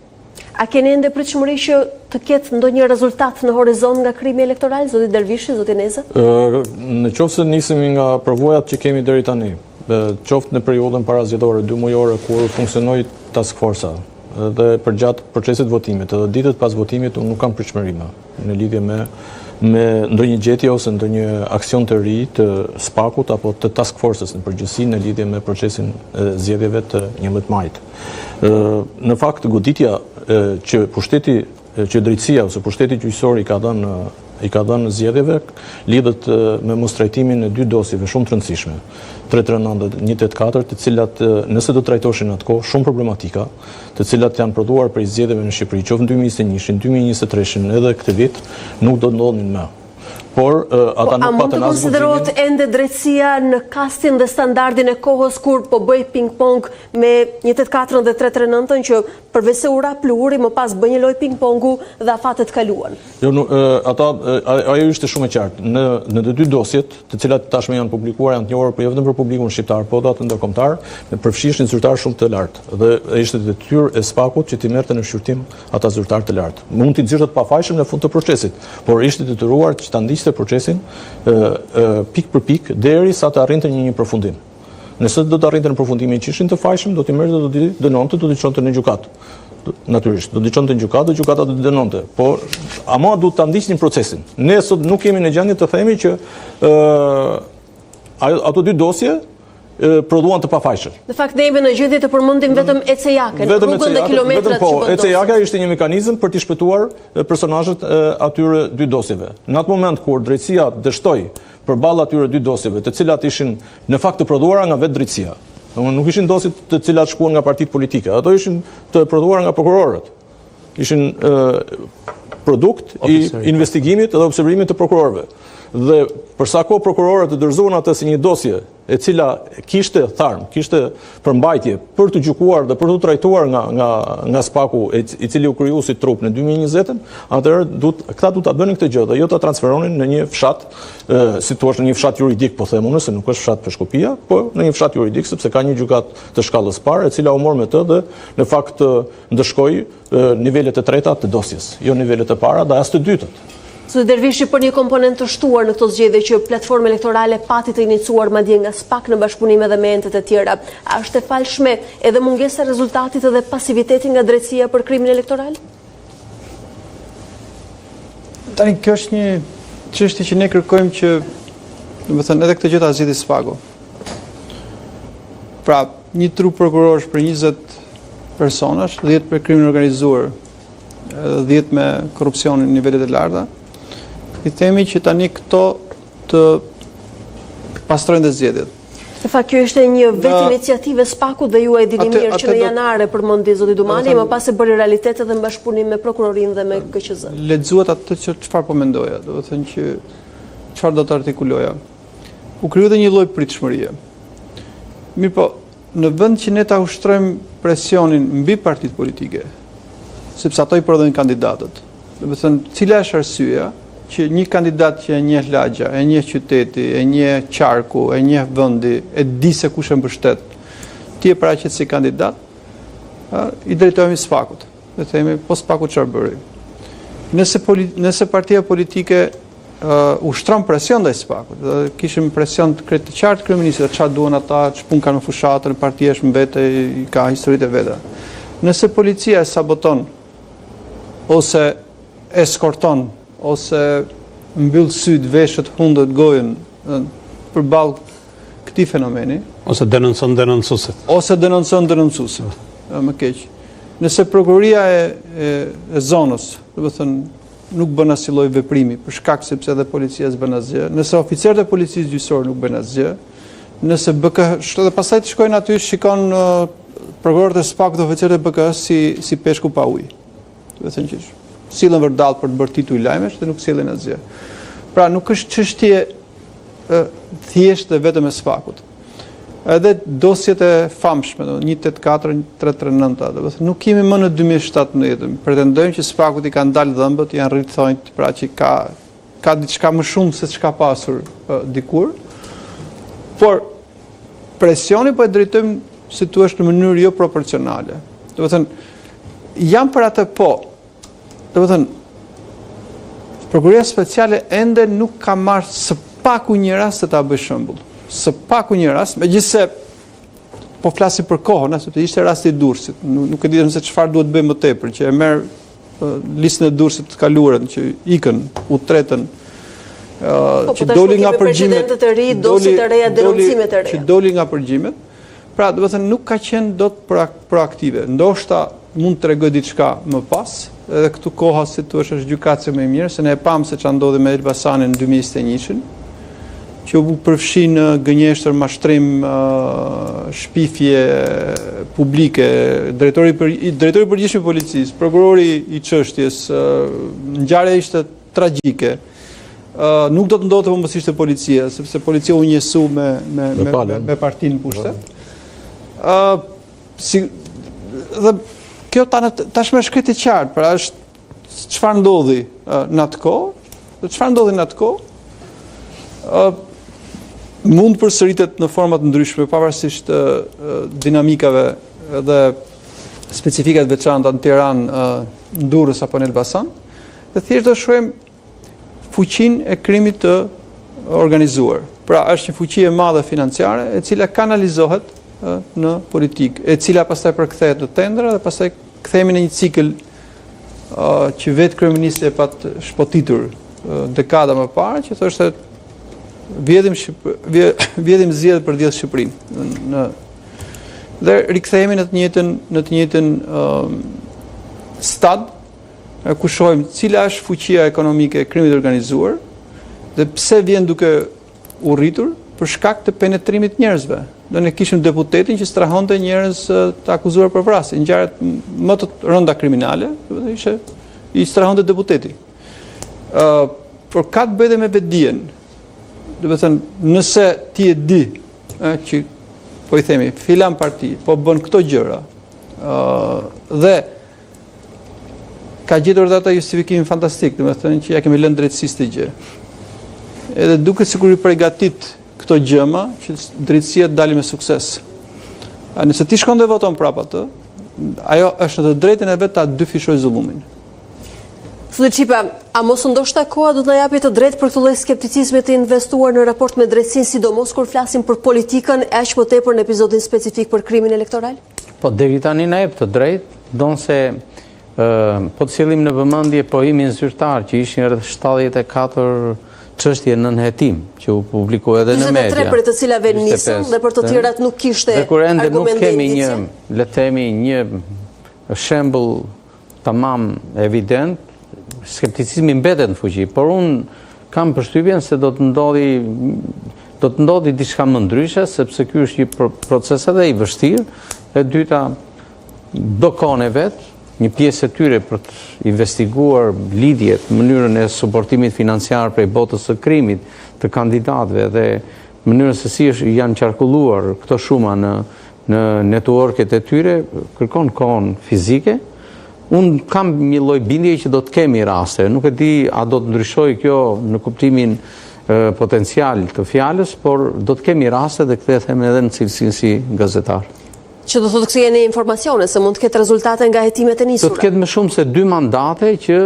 A keni ende pritshmëri që të ketë ndonjë rezultat në horizont nga krimi elektoral, zoti Dervishi, zoti Neza?
Në qoftë se nisemi nga përvojat që kemi deri tani, qoftë në periudhën parazgjedhore 2 mujore kur funksionoi task force-a dhe përgjatë procesit votimit, edhe ditët pas votimit unë nuk kam pritshmëri në lidhje me ndonjë gjetje ose ndonjë aksion të ri të SPAK-ut apo të task forces në përgjithësi në lidhje me procesin e zgjedhjeve të 11 majit. Në fakt goditja që drejtësia ose pushteti gjyqësor i ka dhënë zgjedhjeve lidhet me mostrajtimin e 2 dosjeve shumë të rëndësishme, 339 dhe 184, të cilat nëse do trajtoheshin atko shumë problematika, të cilat janë prodhuar për zgjedhjeve në Shqipëri, qoftë në 2021, 2023 edhe këtë vit, nuk do ndodhin më. Por ata nuk patën as
A mund të konsiderohet ende drejtësia në kastin dhe standardin e kohës kur po bëj ping-pong me 184 dhe 339 që përveç se u ra pluhuri, më pas bë një lojë ping-pongu dhe afatet kaluan?
Jo, ajo ishte shumë e qartë. Në të 2 dosjet, të cilat tashmë janë publikuar, janë të njohur jo vetëm për publikun shqiptar, por edhe atë ndërkombëtar, përfshishin zyrtar shumë të lartë dhe ishte detyrë e SPAK-ut që t'i merrte në shqyrtim ata zyrtar të lartë. Mund t'i nxirrte të pafajshëm në fund të procesit, por ishte detyruar që ta ndiqte procesin pik për pik derisa të arrinte një përfundim. Nëse do të arrinte në përfundimin që ishin të fajshëm, do t'i merrte, do t'i dënonte, do t'i çonte në gjykatë. Natyrisht, do t'i çonte në gjykatë dhe gjykata do t'i dënonte. Por ama duhet ta ndiqnin procesin. Ne sot nuk kemi në gjendje të themi që ato 2 dosje prodhuan të pafajshëm.
Në fakt ne jemi në gjendje të përmendim vetëm ECE-jakën, rrugën dhe kilometrat që bën.
ECE-jaka ishte një mekanizëm për t'i shpëtuar personazhet atyre 2 dosjeve. Në atë moment kur drejtësia dështoi përballë atyre 2 dosjeve, të cilat ishin në fakt të prodhuara nga vetë drejtësia. Nuk ishin dosje të cilat shkuan nga partitë politike, ato ishin të prodhuara nga prokurorët. Ishin produkt i investigimit dhe observimit të prokurorëve. Dhe përsa kohë prokurorët të dorëzuan atë si një dosje e cila kishte tharm, kishte përmbajtje për të gjykuar dhe për të trajtuar nga SPAK-u i cili u kriju si trup në 2020-ën, atëherë këta duhet ta bënin këtë gjë dhe jo ta transferonin në një fshat, si thua në një fshat juridik, po them unë se nuk është fshat Peshkopia, po në një fshat juridik sepse ka një gjykatë të shkallës parë e cila u mor me të dhe në fakt ndëshkoi nivelet e treta të dosjes, jo nivelet e para dhe as të dytët.
Zoti Dervishi, për një komponent të shtuar në këto zgjedhje që platforma elektorale pati të iniciuar madje nga SPAK në bashkëpunim edhe me entet e tjera, a është e falshme edhe mungesa e rezultatit edhe pasiviteti nga drejtësia për krimin elektoral?
Tani kjo është një çështje që ne kërkojmë që, domethënë, edhe këtë gjë ta zgjidhë SPAK-u. Pra, një trup prokurorësh për 20 personash, 10 për krimin organizuar, 10 me korrupsionin në nivelet e larta. I themi që tani këto të pastrojnë dhe zgjedhjet.
Në fakt, kjo ishte një vetë iniciative SPAK-u dhe ju e dini mirë që në janar e përmendi zoti Dumani, më pas e bëri realitet edhe në bashkëpunim me prokurorinë dhe me KQZ.
Lexuat atë që çfarë po mendoja, do të thënë që çfarë do të artikuloja. U kryu dhe një lloj pritshmërie. Mirë po, në vend që ne ta ushtrojmë presionin mbi partitë politike, sepse ato i prodhojnë kandidatët. Do të thënë, cila është arsyeja që një kandidat që e njeh lagja, e njeh qyteti, e njeh qarku, e njeh vendi, e di se kush e mbështet, ti e paraqet si kandidat, i drejtohemi SPAK-ut. Dhe themi, po SPAK-u çfarë bëri? Nëse partia politike ushtron presion ndaj SPAK-ut, dhe kishim presion të qartë kryeministit, çfarë duan ata, ç'pun kanë në fushatën, partia është mbete, ka historitë e veta. Nëse policia e saboton ose eskorton ose mbyll syt, veshët, hundët, gojën përballë këtij fenomeni,
ose denonson
denoncuesit. Më keq. Nëse prokuroria e zonës, do të thënë, nuk bën asnjë lloj veprimi për shkak sepse edhe policia s'bën asgjë, nëse oficerët e policisë gjyqësore nuk bën asgjë, nëse BKH dhe pastaj të shkojnë aty shikon prokurorët e SPAK-ut dhe oficerët e BKH si peshku pa ujë. Do të thënë që sillen vërdall për të bërë titull lajmesh dhe nuk sillen asgjë. Pra nuk është çështje thjesht dhe vetëm e SPAK-ut. Edhe dosjet e famshme, 184, 339, do të thënë nuk kemi më në 2017. Pretendojmë që SPAK-ut i kanë dalë dhëmbët, janë rrit thonjt, pra që ka diçka më shumë se ç'ka pasur dikur. Por presioni po e drejtojmë si thua në mënyrë jo proporcionale. Do të thënë jam për atë po. Do të thënë, Prokuroria Speciale ende nuk ka marrë së paku një rast të ta bëj shembull. Së paku një rast, megjithëse po flasim për kohën, sepse ishte rasti i Durrësit. Nuk e di se çfarë duhet bëjmë më tepër, që e merr listën e Durrësit të kaluarën që ikën, u tretën, që doli nga përgjimet,
dosjet e reja, denoncimet e reja.
Që doli nga përgjimet. Pra, do të thënë nuk ka qenë dot proaktive. Ndoshta mund të tregoj diçka më pas, edhe këtu koha si thua është gjykatëse më e mirë, se ne e pam se çfarë ndodhi me Elbasanin në 2021-shin, që u përfshi në gënjeshtër, mashtrim, shpifje publike, drejtori i përgjithshëm i policisë, prokurori i çështjes, ngjarja ishte tragjike. Nuk do të ndodhte më mos ishte policia, sepse policia u njësu me partinë në pushtet. Dhe kjo tashmë është krejt e qartë, pra është çfarë ndodhi në atë kohë, dhe çfarë ndodhi në atë kohë, mund përsëritet në forma të ndryshme, pavarësisht dinamikave dhe specifikat veçanta në Tiranë, në Durrës apo në Elbasan, dhe thjesht do shohim fuqinë e krimit të organizuar. Pra është një fuqi e madhe financiare, e cila kanalizohet në politikë, e cila pastaj përkthehet në tendra dhe pastaj kthehemi në një cikël që vetë kryeministri e pat shpotitur dekada më parë, që thoshte vjedhim zgjedhjet për vjedh Shqipërinë. Dhe rikthehemi në të njëjtën stad ku shohim cila është fuqia ekonomike e krimit organizuar dhe pse vjen duke u rritur për shkak të penetrimit njerëzve. Do ne kishim deputetin që strahonte njerëz të akuzuar për vrasje, ngjarjet më të rënda kriminale, i strahonte deputeti. Por ka të bëjë me vetdijen. Do të thënë, nëse ti e di që po i themi filan parti po bën këto gjëra dhe ka gjetur dhe ata justifikimin fantastik, do të thënë që ja kemi lënë drejtësisë të gjë. Edhe duket sikur i përgatit këto gjëma që drejtësia të dalë me sukses. Nëse ti shkon dhe voton prapë atë, ajo është në të drejtën e vet ta dyfishoj zullumin.
Zotë Qipa, a mos ndoshta koha do të na japë të drejtë për këtë lloj skepticizmi të investuar në raport me drejtësinë, sidomos kur flasim për politikën e aq më tepër në episodin specifik për krimin elektoral?
Po deri tani na jep të drejtë, donse po të sillim në vëmendje pohimin zyrtar që ishin rreth 74 çështje në nënhetim që u publikoi edhe në media.
23 për të cilave nisën dhe për të tjerat nuk kishte
argumente. Nuk kemi një, le të themi, një shembull tamam evident, skepticizmi mbetet në fuqi, por unë kam përshtypjen se do të ndodhi diçka më ndryshe, sepse ky është një proces edhe i vështirë, e dyta do kohën e vet, një pjesë e tyre për të investiguar lidhjet, mënyrën e suportimit financiar prej botës së krimit të kandidatëve dhe mënyrën se si janë qarkulluar këto shuma në networket e tyre, kërkon kohën fizike. Unë kam një lloj bindje që do të kemi raste, nuk e di a do të ndryshojë kjo në kuptimin potencial të fjalës, por do të kemi raste dhe kthehem edhe në cilësinë si gazetar.
Që do thotë se jeni informacione se mund të ketë rezultate nga hetimet e nisura.
Do të ketë më shumë se 2 mandate që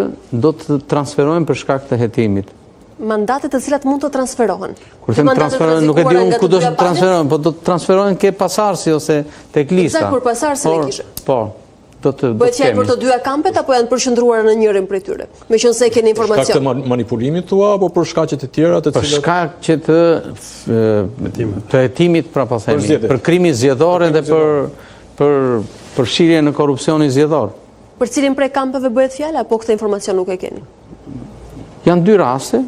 do të transferohen për shkak të hetimit.
Mandate të cilat mund të transferohen.
Kur them transferohen, nuk e di unë ku do të transferohen, po do të transferohen ke pasarsi ose tek lista.
Sa kur pasarsi e kishe.
Po.
Bëhet fjalë për të dyja kampet apo janë përqendruar në njërin prej tyre? Meqense keni informacion.
Për shkak të manipulimit thua apo për shkaqe të tjera të cilat?
Për shkaqe të hetimit, pra po themi, për krimin zgjedhor dhe për fshirje në korrupsionin zgjedhor.
Për cilin prej kampeve bëhet fjalë apo këtë informacion nuk e keni?
Janë 2 raste,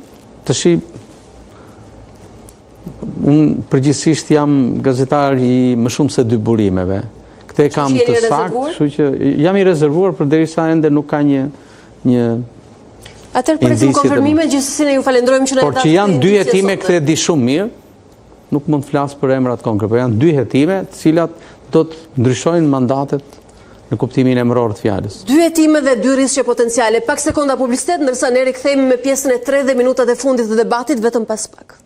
unë përgjithsisht jam gazetar i më shumë se 2 burimeve. Këte kam të saktë, kështu që jam i rezervuar për derisa ende nuk ka një
Atëherë presim konfirmime, gjithsesi ne ju falenderojmë që na
por që janë 2 hetime, këtë e di shumë mirë, nuk mund të flas për emrat konkret, por janë 2 hetime, të cilat do të ndryshojnë mandatet në kuptimin emëror të fjalës.
2 hetime dhe 2 rrisje potenciale. Pak sekonda publicitet, ndërsa ne rikthehemi me pjesën e 3 dhe minutat e fundit të debatit vetëm pas pak.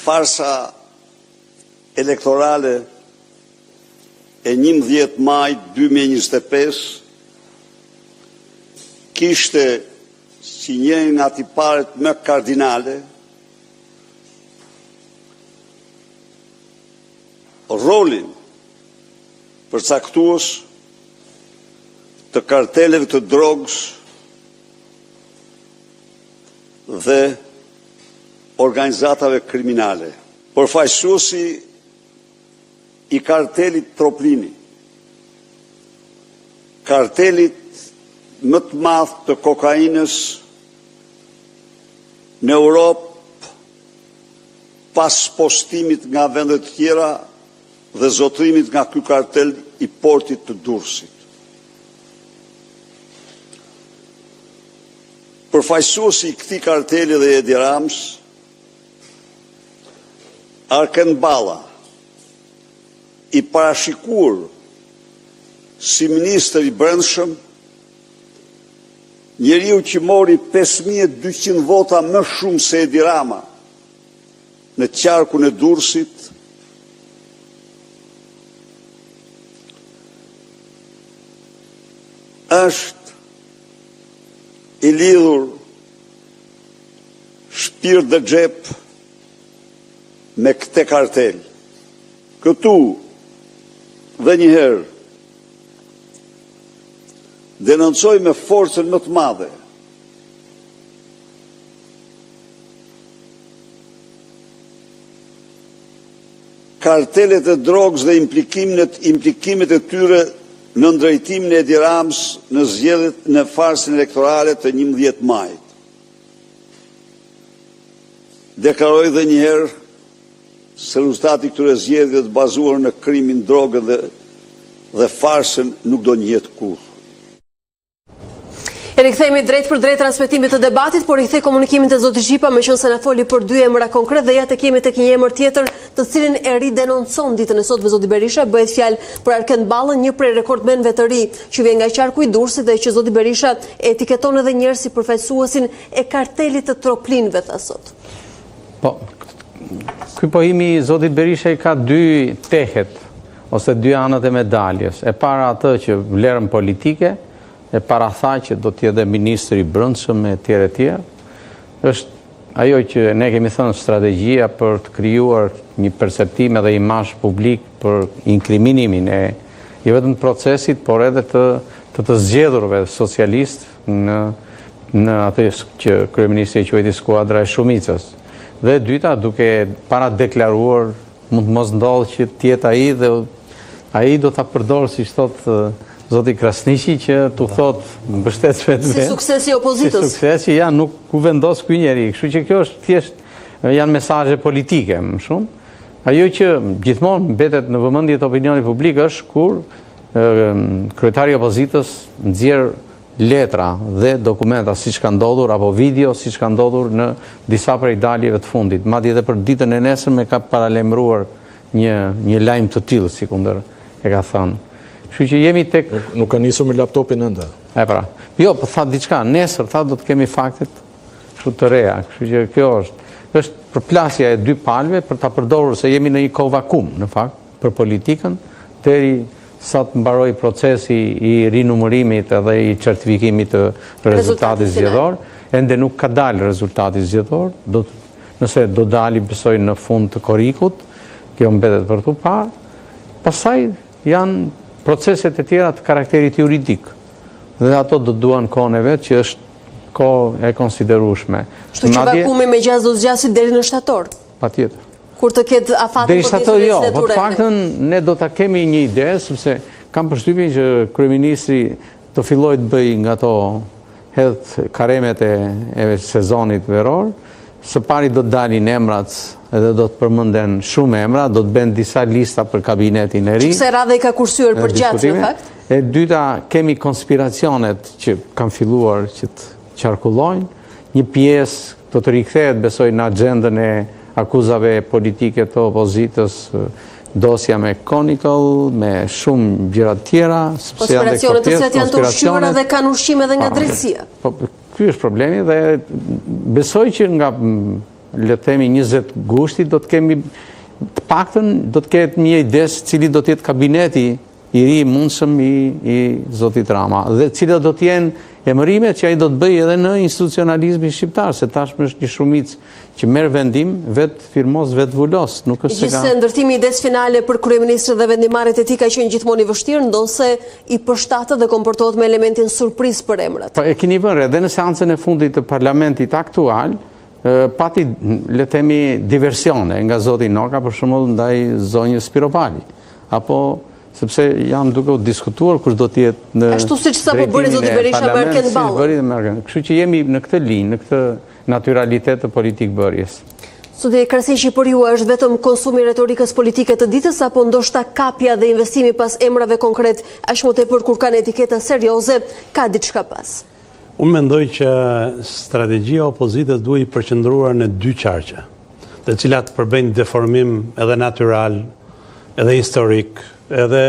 farsa elektorale e 11 maj 2025 kishte si një nga tiparet më kardinale rolin përcaktues të karteleve të drogës dhe organizatave kriminale. Përfaqësuesi i kartelit Troplini, kartelit më të madh të kokainës në Europë pas postimit nga vendet të tjera dhe zotrimit nga ky kartel i portit të Durrësit. Përfaqësuesi i këtij karteli dhe Edi Rams, Arken Balla, i parashikuar si ministër i brendshëm, njeriu që mori 5200 vota më shumë se Edi Rama në qarkun e Durrësit, është i lidhur shpirt dhe xhep me këtë kartel. Këtu dhe njëherë denoncoj me forcën më të madhe kartelet e drogës dhe implikimet e tyre në ndrejtimin e Edi Rams në zgjedhjet në farsën elektorale të 11 majit. Deklaroj dhe njëherë se rezultati këtyre zgjedhjeve të bazuar në krimin, drogën dhe farsën nuk do njihet kurrë.
E rikthehemi drejt për drejt transmetimit të debatit, por i kthej komunikimin të zotit Zhipa, me qenë se na foli për dy emra konkret dhe ja të kemi tek një emër tjetër, të cilin e ridenoncon ditën e sotme zoti Berisha. Bëhet fjalë për Arken Ballën, një prej rekordmenëve të ri që vjen nga qarku i Durrësit dhe që zoti Berisha etiketon edhe njerëz si përfaqësuesin e kartelit të Troplinëve tha sot.
Po, ky pohimi i zotit Berisha i ka dy tehet ose dy anët e medaljes. E para atë që vlerën politike, e para tha që do t'jede ministri brendshëm e tjerë, është ajo që ne kemi thënë strategjia për të krijuar një perceptim edhe imazh publik për inkriminimin e jo vetëm procesit, por edhe të zgjedhurve socialist në atë që kryeministri e quajti skuadra e shumicës. Dhe dyta, duke para deklaruar mund të mos ndodhë që tjetë ai dhe ai do ta përdorë siç thotë zoti Krasniqi që tu thot mbështet vetë.
Si suksesi i opozitës.
Si suksesi nuk ku vendos ky njeri. Kështu që kjo është thjesht janë mesazhe politike më shumë. Ajo që gjithmonë mbetet në vëmendje të opinionit publik është kur kryetari i opozitës nxjerr letra dhe dokumenta siç ka ndodhur apo video siç ka ndodhur në disa prej daljeve të fundit. Madje edhe për ditën e nesërme ka paralajmëruar një lajm të tillë, sikundër e ka thënë. Kështu që jemi tek
nuk ka nisur me laptopin ende.
E pra. Jo, po tha diçka, nesër tha do të kemi faktet kështu të reja. Kështu që kjo është përplasja e dy palëve për ta përdorur se jemi në një kohë vakum në fakt për politikën deri sa të mbaroj procesi i rinumërimit edhe i certifikimit të rezultatit zgjedhor. Ende nuk ka dalë rezultati zgjedhor, nëse do dali besoj në fund të korrikut, kjo mbetet për tu parë. Pastaj janë proceset e tjera të karakterit juridik. Dhe ato do duan kohën e vet që është kohë e konsiderueshme.
Kështu që vakumi me gjas do zgjasit deri në shtator.
Patjetër.
Kur të ketë afatin
deri shtator jo, po të paktën ne do ta kemi një ide, sepse kam përshtypjen që kryeministri do fillojë të bëjë nga ato hedh karemet e sezonit veror. Së pari do të dalin emrat edhe do të përmenden shumë emra, do të bëhen disa lista për kabinetin e ri.
Pse radha i ka kursyer për gjatë në fakt?
E dyta, kemi konspiracionet që kanë filluar që të qarkullojnë. Një pjesë do të rikthehet besoj në agjendën e akuzave politike të opozitës, dosja me Conical, me shumë gjëra të tjera,
konspiracionet të cilat janë të ushqyera dhe kanë ushqim edhe nga drejtësia.
Ky është problemi dhe besoj që nga le të themi 20 gushtit do të kemi të paktën do të ketë një ide se cili do të jetë kabineti i ri mundshëm i zotit Rama dhe cilat do të jenë emërimet që ai do të bëjë edhe në institucionalizmin shqiptar, se tashmë është një shumicë që merr vendim vetë firmos, vetë vulos, nuk është se ka.
Gjithse ndërtimi i idesë finale për kryeministrin dhe vendimarrjet e tij ka qenë gjithmonë i vështirë, ndonse i përshtatet dhe komportohet me elementin surprizë për emrat.
Po e keni vënë edhe në seancën e fundit të parlamentit aktual, pati le të themi diversione nga zoti Noka për shembull ndaj zonjës Spiropali, apo sepse janë duke u diskutuar kush do të jetë në
ashtu siç sapo bëri zoti Berisha me Arken Ballën.
Kështu që jemi në këtë linjë, në këtë naturalitet të politikë bërjes.
Zoti Krasishi, për ju është vetëm konsumi retorikës politike të ditës apo ndoshta kapja dhe investimi pas emrave konkret aq më tepër kur kanë etiketa serioze, ka diçka pas?
Unë mendoj që strategjia e opozitës duhet i përqendruar në dy qarqe, të cilat përbëjnë deformim edhe natyral, edhe historik, edhe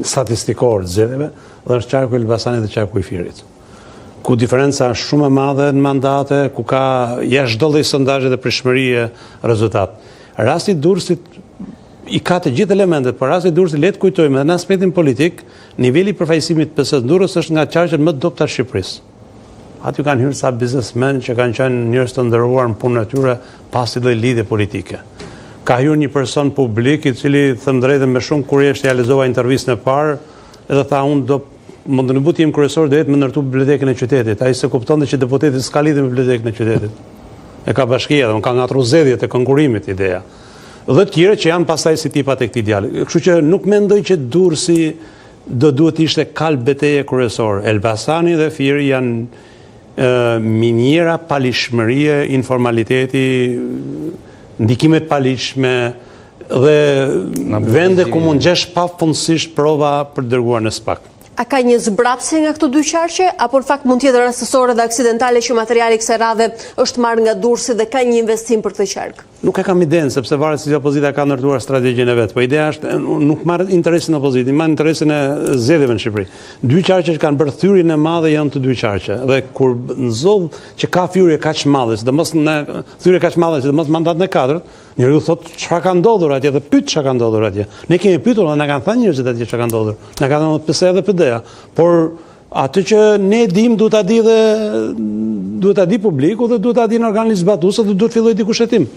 statistikor të zgjedhjeve, dhe është qarku i Elbasanit dhe qarku i Firit. Ku diferenca është shumë e madhe në mandate, ku ka jashtë çdo lloj sondazhe dhe pritshmërie rezultat. Rasti i Durrësit i ka të gjithë elementet, por rasti i Durrësit le të kujtojmë edhe në aspektin politik, niveli i përfaqësimit të PS-s Durrës është nga qarqet më të dobta të Shqipërisë. Aty kanë hyrë sa biznesmen që kanë qenë njerëz të nderuar në punën e tyre pas një lloj lidhje politike. Ka hyrë një person publik i cili thënë drejtën me shumë kurriesh realizova intervistën e parë, edhe tha unë do mund të në butë jem kryesor dhe jetë më ndërtu bibliotekën e qytetit. Ai se kuptonte që deputeti s'ka lidhje me bibliotekën e qytetit. E ka bashkia dhe ka ngatruar zgjedhjet e konkurimit ideja. Dhe të tjerë që janë pastaj si tipat e këtij djali. Kështu që nuk mendoj që Durrësi duhet ishte kalb beteje kryesor. Elbasani dhe Firi janë miniera, palishmërie, informaliteti, ndikimet palishme dhe vende ku mund gjesh pafundësisht prova për dërguar në SPAK.
A ka një zbrapsje nga këto dy qarqe, apo në fakt mund tjetë rastësore dhe aksidentale që materiali kësaj radhe është marrë nga Durrësi dhe ka një investim për këtë qark?
Nuk e kam idenë, sepse varet si opozita ka ndërtuar strategjinë e vetë, po ideja është nuk marrë interesin e opozitit, marrë interesin e zgjedhjeve në Shqipëri. Dy qarqe që kanë bërë thyrjen e madhe janë të dy qarqe, dhe kur nxodh që ka thyrje kaq madhe, sidomos në thyrje kaq madhe, sidomos mandatin e katërt, njeriu thotë çfarë ka ndodhur atje dhe pyet çfarë ka ndodhur atje. Ne kemi pyetur dhe na kanë thënë njerëzit atje çfarë ka ndodhur. Na kanë thënë PS dhe PD-ja, por atë që ne dim duhet ta di dhe duhet ta di publiku dhe duhet ta dinë organi zbatues dhe duhet fillojë dikush hetim.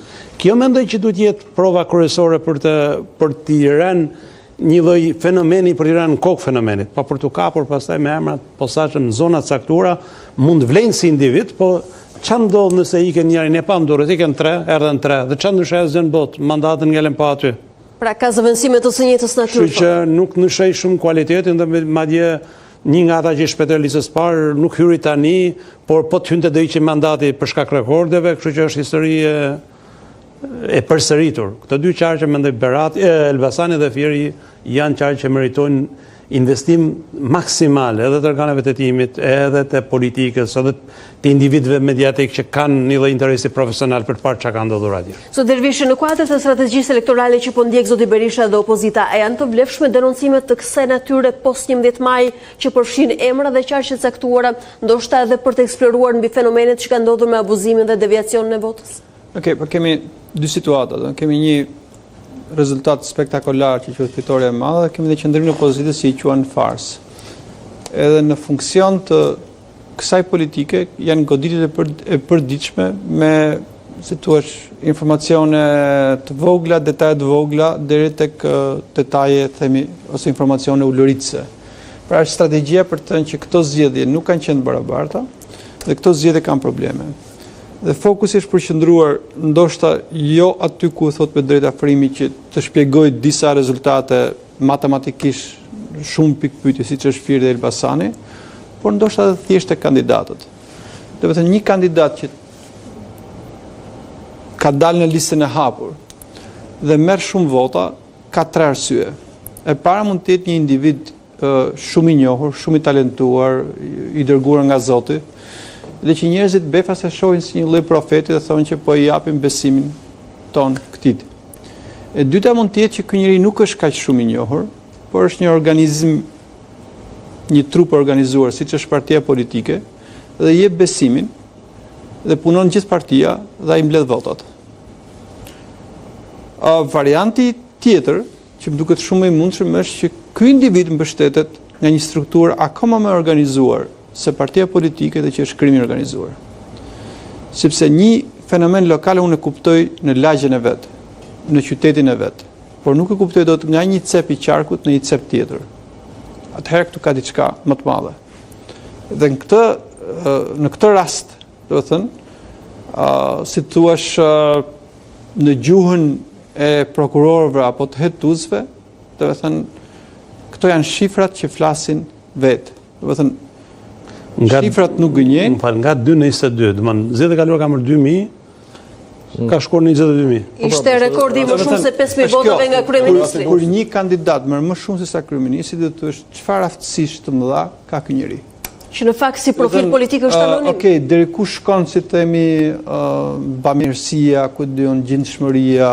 Kjo mendoj që duhet jetë prova kryesore për të rënë një lloj fenomeni, për të rënë kokë fenomenit, pa për të kapur pastaj me emrat posaçëm në zona të caktuara, mund vlen si individ, po çfarë ndodh nëse ikën njërin e pa Durrës, ikën 3, erdhën 3, dhe çfarë ndryshoi asgjë në botë, mandatën ngelen pa aty.
Pra ka zëvendësime të së njëjtës natyrë.
Kështu që nuk ndryshoi shumë kualitetin dhe madje një nga ata që ishte shpëtuar listës parë nuk hyri tani, por po të hynte do hiqte mandati për shkak rekordeve, kështu që është histori e përsëritur. Këto dy qarqe mendoj Berati, Elbasani dhe Fieri janë qarqe që meritojnë investim maksimal edhe të organeve të hetimit, edhe të politikës, edhe të individëve mediatik që kanë një lloj interesi profesional për të parë çka ka ndodhur atje.
Zot Dervishi, në kuadër të strategjisë elektorale që po ndjek zoti Berisha dhe opozita, a janë të vlefshme denoncimet të kësaj natyre post 11 maj që përfshin emra dhe qarqe të caktuara, ndoshta edhe për të eksploruar mbi fenomenet që kanë ndodhur me abuzimin dhe deviacionin e votës?
Okej, por kemi dy situata, kemi një rezultat spektakolar që quhet fitoria e madhe, dhe kemi dhe qëndrimin e opozitës që i quhen fars. Edhe në funksion të kësaj politike janë goditjet e përditshme me, si thua, informacione të vogla, detaje të vogla deri tek detaje, themi, ose informacione ulëritëse. Pra është strategjia për të thënë që këto zgjedhje nuk kanë qenë barabarta dhe këto zgjedhje kanë probleme. Dhe fokusi është përqendruar ndoshta jo aty ku thot me drejt afrimi që të shpjegoj disa rezultate matematikisht shumë pikpyetje siç është Firi dhe Elbasani, por ndoshta edhe thjesht tek kandidatët. Do të thënë një kandidat që ka dalë në listën e hapur dhe merr shumë vota ka 3 arsye. E para mund të jetë një individ shumë i njohur, shumë i talentuar, i dërguar nga Zoti, dhe që njerëzit befas e shohin si një lloj profeti dhe thonë që po i japim besimin ton këtij. E dyta mund të jetë që ky njeri nuk është kaq shumë i njohur, por është një organizëm, një trup organizuar siç është partia politike dhe jep besimin dhe punon gjithë partia dhe ai mbledh votat. Varianti tjetër që më duket shumë i mundshëm është që ky individ mbështetet nga një strukturë akoma më organizuar se partia politike dhe që është krimi organizuar. Sepse një fenomen lokal unë e kuptoj në lagjen e vetë, në qytetin e vetë, por nuk e kuptoj do të nga një cep i qarkut në një cep tjetër. Atëherë këtu ka diçka më të madhe. Dhe në këtë rast, do të thënë, si të thuash në gjuhën e prokurorëve apo të hetuesve, do të thënë, këto janë shifrat që flasin vetë. Do të thënë, shifrat nuk gënjejnë.
Nga 2 në 22, do të thonë, zgjedhjet e kaluara ka marrë 2000, ka shkuar në 22.000.
Ishte rekordi më shumë se 5.000 votave nga kryeministri.
Kur një kandidat merr më shumë se sa kryeministri, do të thuash çfarë aftësish të mëdha ka ky njeri.
Që në fakt si profil politik është anonim.
Okej, deri ku shkon si themi bamirësia, ku diun gjendshmëria,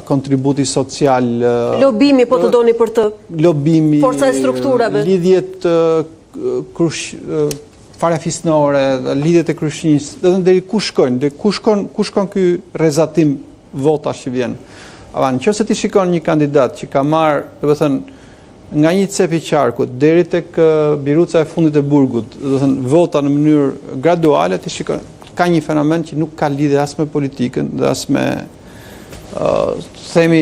kontributi social,
lobimi po të doni për të.
Lobimi,
forca e strukturave,
lidhjet farafisnore, lidhjet e kryshënisë, do të thënë deri ku shkojnë, deri ku shkon ky rrezatim votash që vjen. Nëse ti shikon një kandidat që ka marrë, do të thënë, nga një cep i qarkut deri tek biruca e fundit e burgut, do të thënë vota në mënyrë graduale, ti shikon ka një fenomen që nuk ka lidhje as me politikën dhe as me themi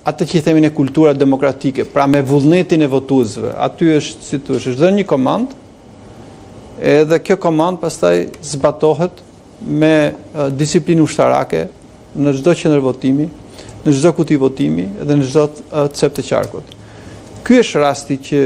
atë që i themi në kultura demokratike, pra me vullnetin e votuesve. Aty është, si thua, është dhënë një komandë, edhe kjo komandë pastaj zbatohet me disiplinë ushtarake në çdo qendër votimi, në çdo kuti votimi dhe në çdo cep të qarkut. Ky është rasti që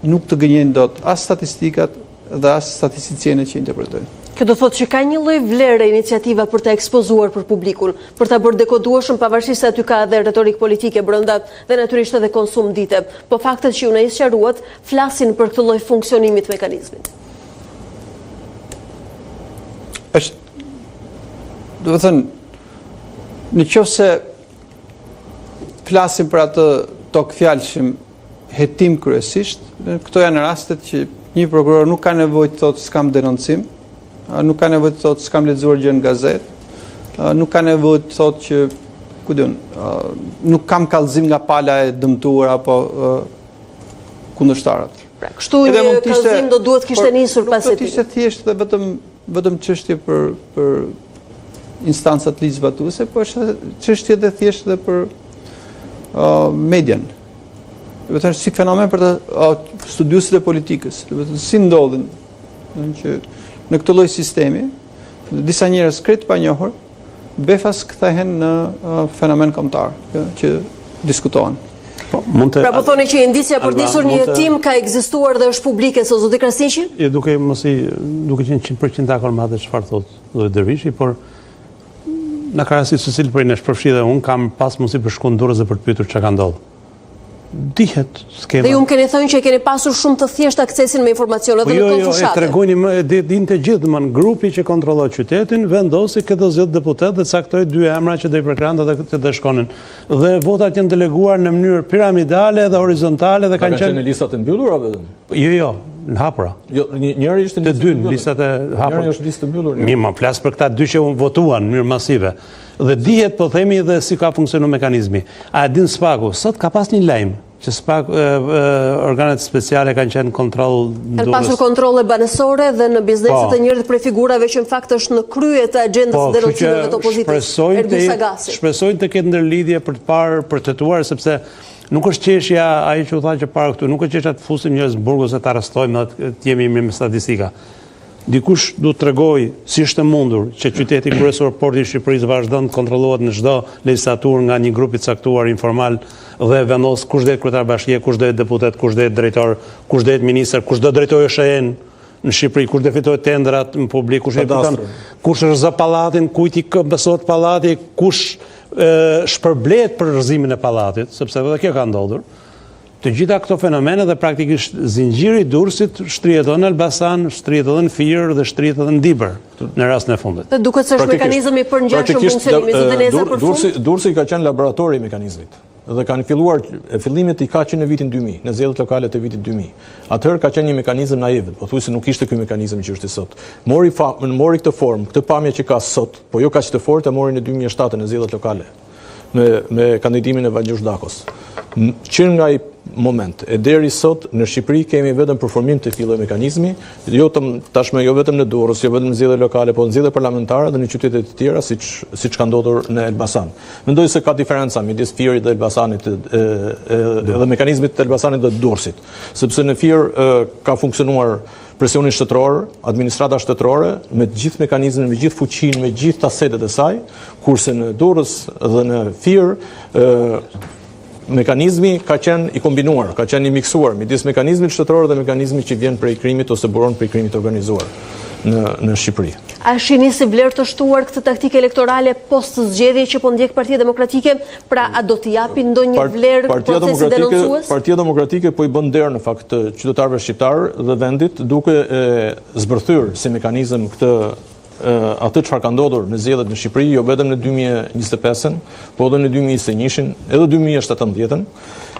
nuk të gënjejnë dot as statistikat dhe as statisticienët që interpretojnë.
Kjo do thotë që ka një lloj vlere iniciativa për ta ekspozuar për publikun, për ta bërë dekodueshëm, pavarësisht se aty ka edhe retorik politike brenda dhe natyrisht edhe konsum dite. Po faktet që ju na sqaruat flasin për këtë lloj funksionimi të mekanizmit.
Do të thënë, nëse flasim për atë tokë fjalshëm hetim kryesisht, këto janë rastet që një prokuror nuk ka nevojë të thotë s'kam denoncim, nuk ka nevojë të thotë s'kam lexuar gjë në gazetë, nuk ka nevojë të thotë që nuk kam kallëzim nga pala e dëmtuar apo kundërshtarët.
Kështu një kallëzim do duhet kishte nisur pas
e tij. Ishte thjesht dhe vetëm çështje për instancat ligjzbatuese, po është çështje dhe thjesht dhe për median. Do të thënë si fenomen për të studiuesit e politikës, do të thënë si ndodhin që në këtë lloj sistemi disa njerëz krejt pa njohur befas kthehen në fenomen kombëtar që diskutohen.
Pra po thoni që indicia për nisur një hetim ka ekzistuar dhe është publike, so zoti Krasniqi?
Duke qenë 100% dakord me atë çfarë thotë zoti Dervishi, por në krahasim se secili prej nesh përfshi dhe unë kam pas mundësi për shkuar në Durrës dhe për të pyetur çka ka ndodhur. Dihet skema.
Dhe ju më keni thënë që keni pasur shumë të thjesht aksesin me informacionet dhe në konfushate.
Jo, e tregojnë dinte gjithë, domethënë grupi që kontrolloi qytetin vendosi këtë zgjidhje deputet dhe caktoi 2 emra që do i përkranta dhe të shkonin. Dhe votat janë deleguar në mënyrë piramidale dhe horizontale dhe kanë
qenë në listat e mbyllura vetëm.
Jo, në hapura.
Jo, njëri ishte
të dy në listat e hapura.
Njëri është listë e mbyllur.
Mirë, më flas për këta 2 që votuan në mënyrë masive. Dhe dihet po themi dhe si ka funksionuar mekanizmi. A e din Spaku, sot ka pas një lajm që organet speciale kanë qenë kontroll në
Durrës. Kanë pasur kontrolle banesore dhe në bizneset e njërit prej figurave që në fakt është në krye të agjendës denoncimeve të opozitës.
Shpresojnë të ketë ndërlidhje për të parë, për të tetuar, sepse nuk është qeshja ai që u tha që para këtu, nuk është qeshja të fusim njerëz në burg ose të arrestojmë dhe të jemi mirë me statistika. Dikush duhet të tregoj si është e mundur që qyteti kryesor porti i Shqipërisë vazhdon të kontrollohet në çdo legjislaturë nga një grup i caktuar informal dhe vendos kush do të jetë kryetar bashkie, kush do të jetë deputet, kush do të jetë drejtor, kush do të jetë ministër, kush do të drejtojë SHE-n në Shqipëri, kush do fitojë tendrat në publik, kush është zë pallatin, kujt i besohet pallati, kush shpërblet për rrëzimin e pallatit, sepse edhe kjo ka ndodhur. Të gjitha këto fenomene dhe praktikisht zinxhiri i Durrësit shtrihet edhe në Elbasan, shtrihet edhe në Fier dhe shtrihet edhe në Dibër në rastin e fundit.
Dhe duket se është mekanizmi për ngjashëm funksionimi zoteneza për fund.
Durrësi ka qenë laboratori i mekanizmit dhe kanë filluar fillimet i ka qenë në vitin 2000, në zgjedhjet lokale të vitit 2000. Atëherë ka qenë një mekanizëm naiv, pothuajse nuk ishte ky mekanizëm që është sot. Mori këtë formë, këtë pamje që ka sot, po jo kaq të fortë, mori në 2007 në zgjedhjet lokale me kandidatimin e Valgjush Dakos. Që nga moment. E deri sot në Shqipëri kemi vetëm përformim të këtij mekanizmi, tashmë jo vetëm në Durrës, jo vetëm në zgjedhje lokale, po në zgjedhje parlamentare dhe në qytete të tjera siç ka ndodhur në Elbasan. Mendoj se ka diferenca midis Firit dhe Elbasanit dhe mekanizmit të Elbasanit dhe Durrësit, sepse në Fir ka funksionuar presioni shtetëror, administrata shtetërore, me gjithë mekanizmin, me gjithë fuqinë, me gjithë tasetet e saj, kurse në Durrës dhe në Fir mekanizmi ka qenë i kombinuar, ka qenë i miksuar midis mekanizmit shtetëror dhe mekanizmit që vjen prej krimit ose buron prej krimit organizuar në Shqipëri.
A shihni si vlerë të shtuar këtë taktikë elektorale post zgjedhje që po ndjek Partia Demokratike, pra a do t'i japi ndonjë vlerë procesit denoncues?
Partia Demokratike po i bën derë në fakt qytetarëve shqiptar dhe vendit duke zbërthyer si mekanizëm atë çfarë ka ndodhur në zgjedhjet në Shqipëri, jo vetëm në 2025-ën, po edhe në 2021-ën, edhe 2017-ën.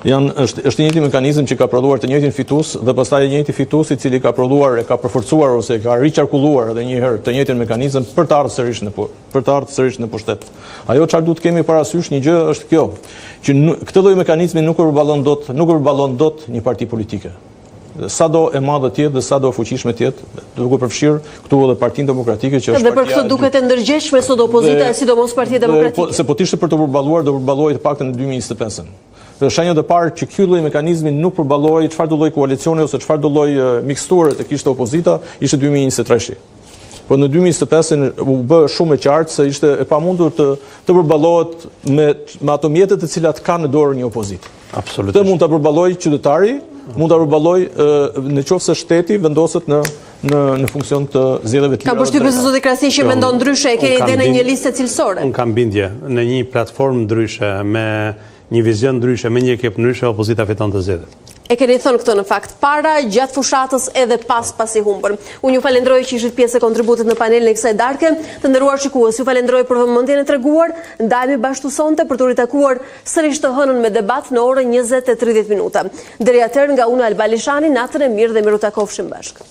Është një njëjti mekanizëm që ka prodhuar të njëjtin fitues dhe pastaj një njëjti fitues i cili ka prodhuar e ka përforcuar ose ka riqarkulluar edhe një herë të njëjtin mekanizëm për të ardhur sërish në pushtet. Ajo çfarë duhet kemi parasysh një gjë është kjo, që këtë lloj mekanizmi nuk e përballon dot një parti politike. Sado e madhe tjetë dhe sado e fuqishme tjetë, duke përfshirë këtu edhe Partinë Demokratike që është
partia... Dhe për këtë duket e ndërgjegjshme sot opozita, sidomos Partia Demokratike.
Se po t'ishte për të përballuar, do përballohej të paktën në 2025-ën. Dhe shenjat e parë që ky lloj mekanizmi nuk përballohej çfarë do lloj koalicioni ose çfarë do lloj miksture të kishte opozita, ishte 2023. Po në 2025 u bë shumë e qartë se ishte e pamundur të përballohet me ato mjetet të cilat ka në dorë një opozitë.
Absolutisht.
Këtë mund ta përballojë qytetari, mund ta përballojë nëse shteti vendoset në funksion të zgjedhjeve të
tjera. Ka përshtypjen se zoti Krasi që mendon ndryshe, e keni ide në një listë cilësore.
Unë kam bindje në një platformë ndryshe, me një vizion ndryshe, me një ekip ndryshe, opozita fiton të zgjedhjet.
E keni thënë këtë në fakt para, gjatë fushatës edhe pasi humbur. Unë ju falenderoj që ishit pjesë e kontributit në panelin e kësaj darke. Të nderuar shikues, ju falenderoj për vëmendjen e treguar. Ndajemi bashkë sonte për të ritakuar sërish të hënën me debat në orën 20:30. Deri atëherë nga unë Alba Lishani, natën e mirë dhe miru takofshim bashkë.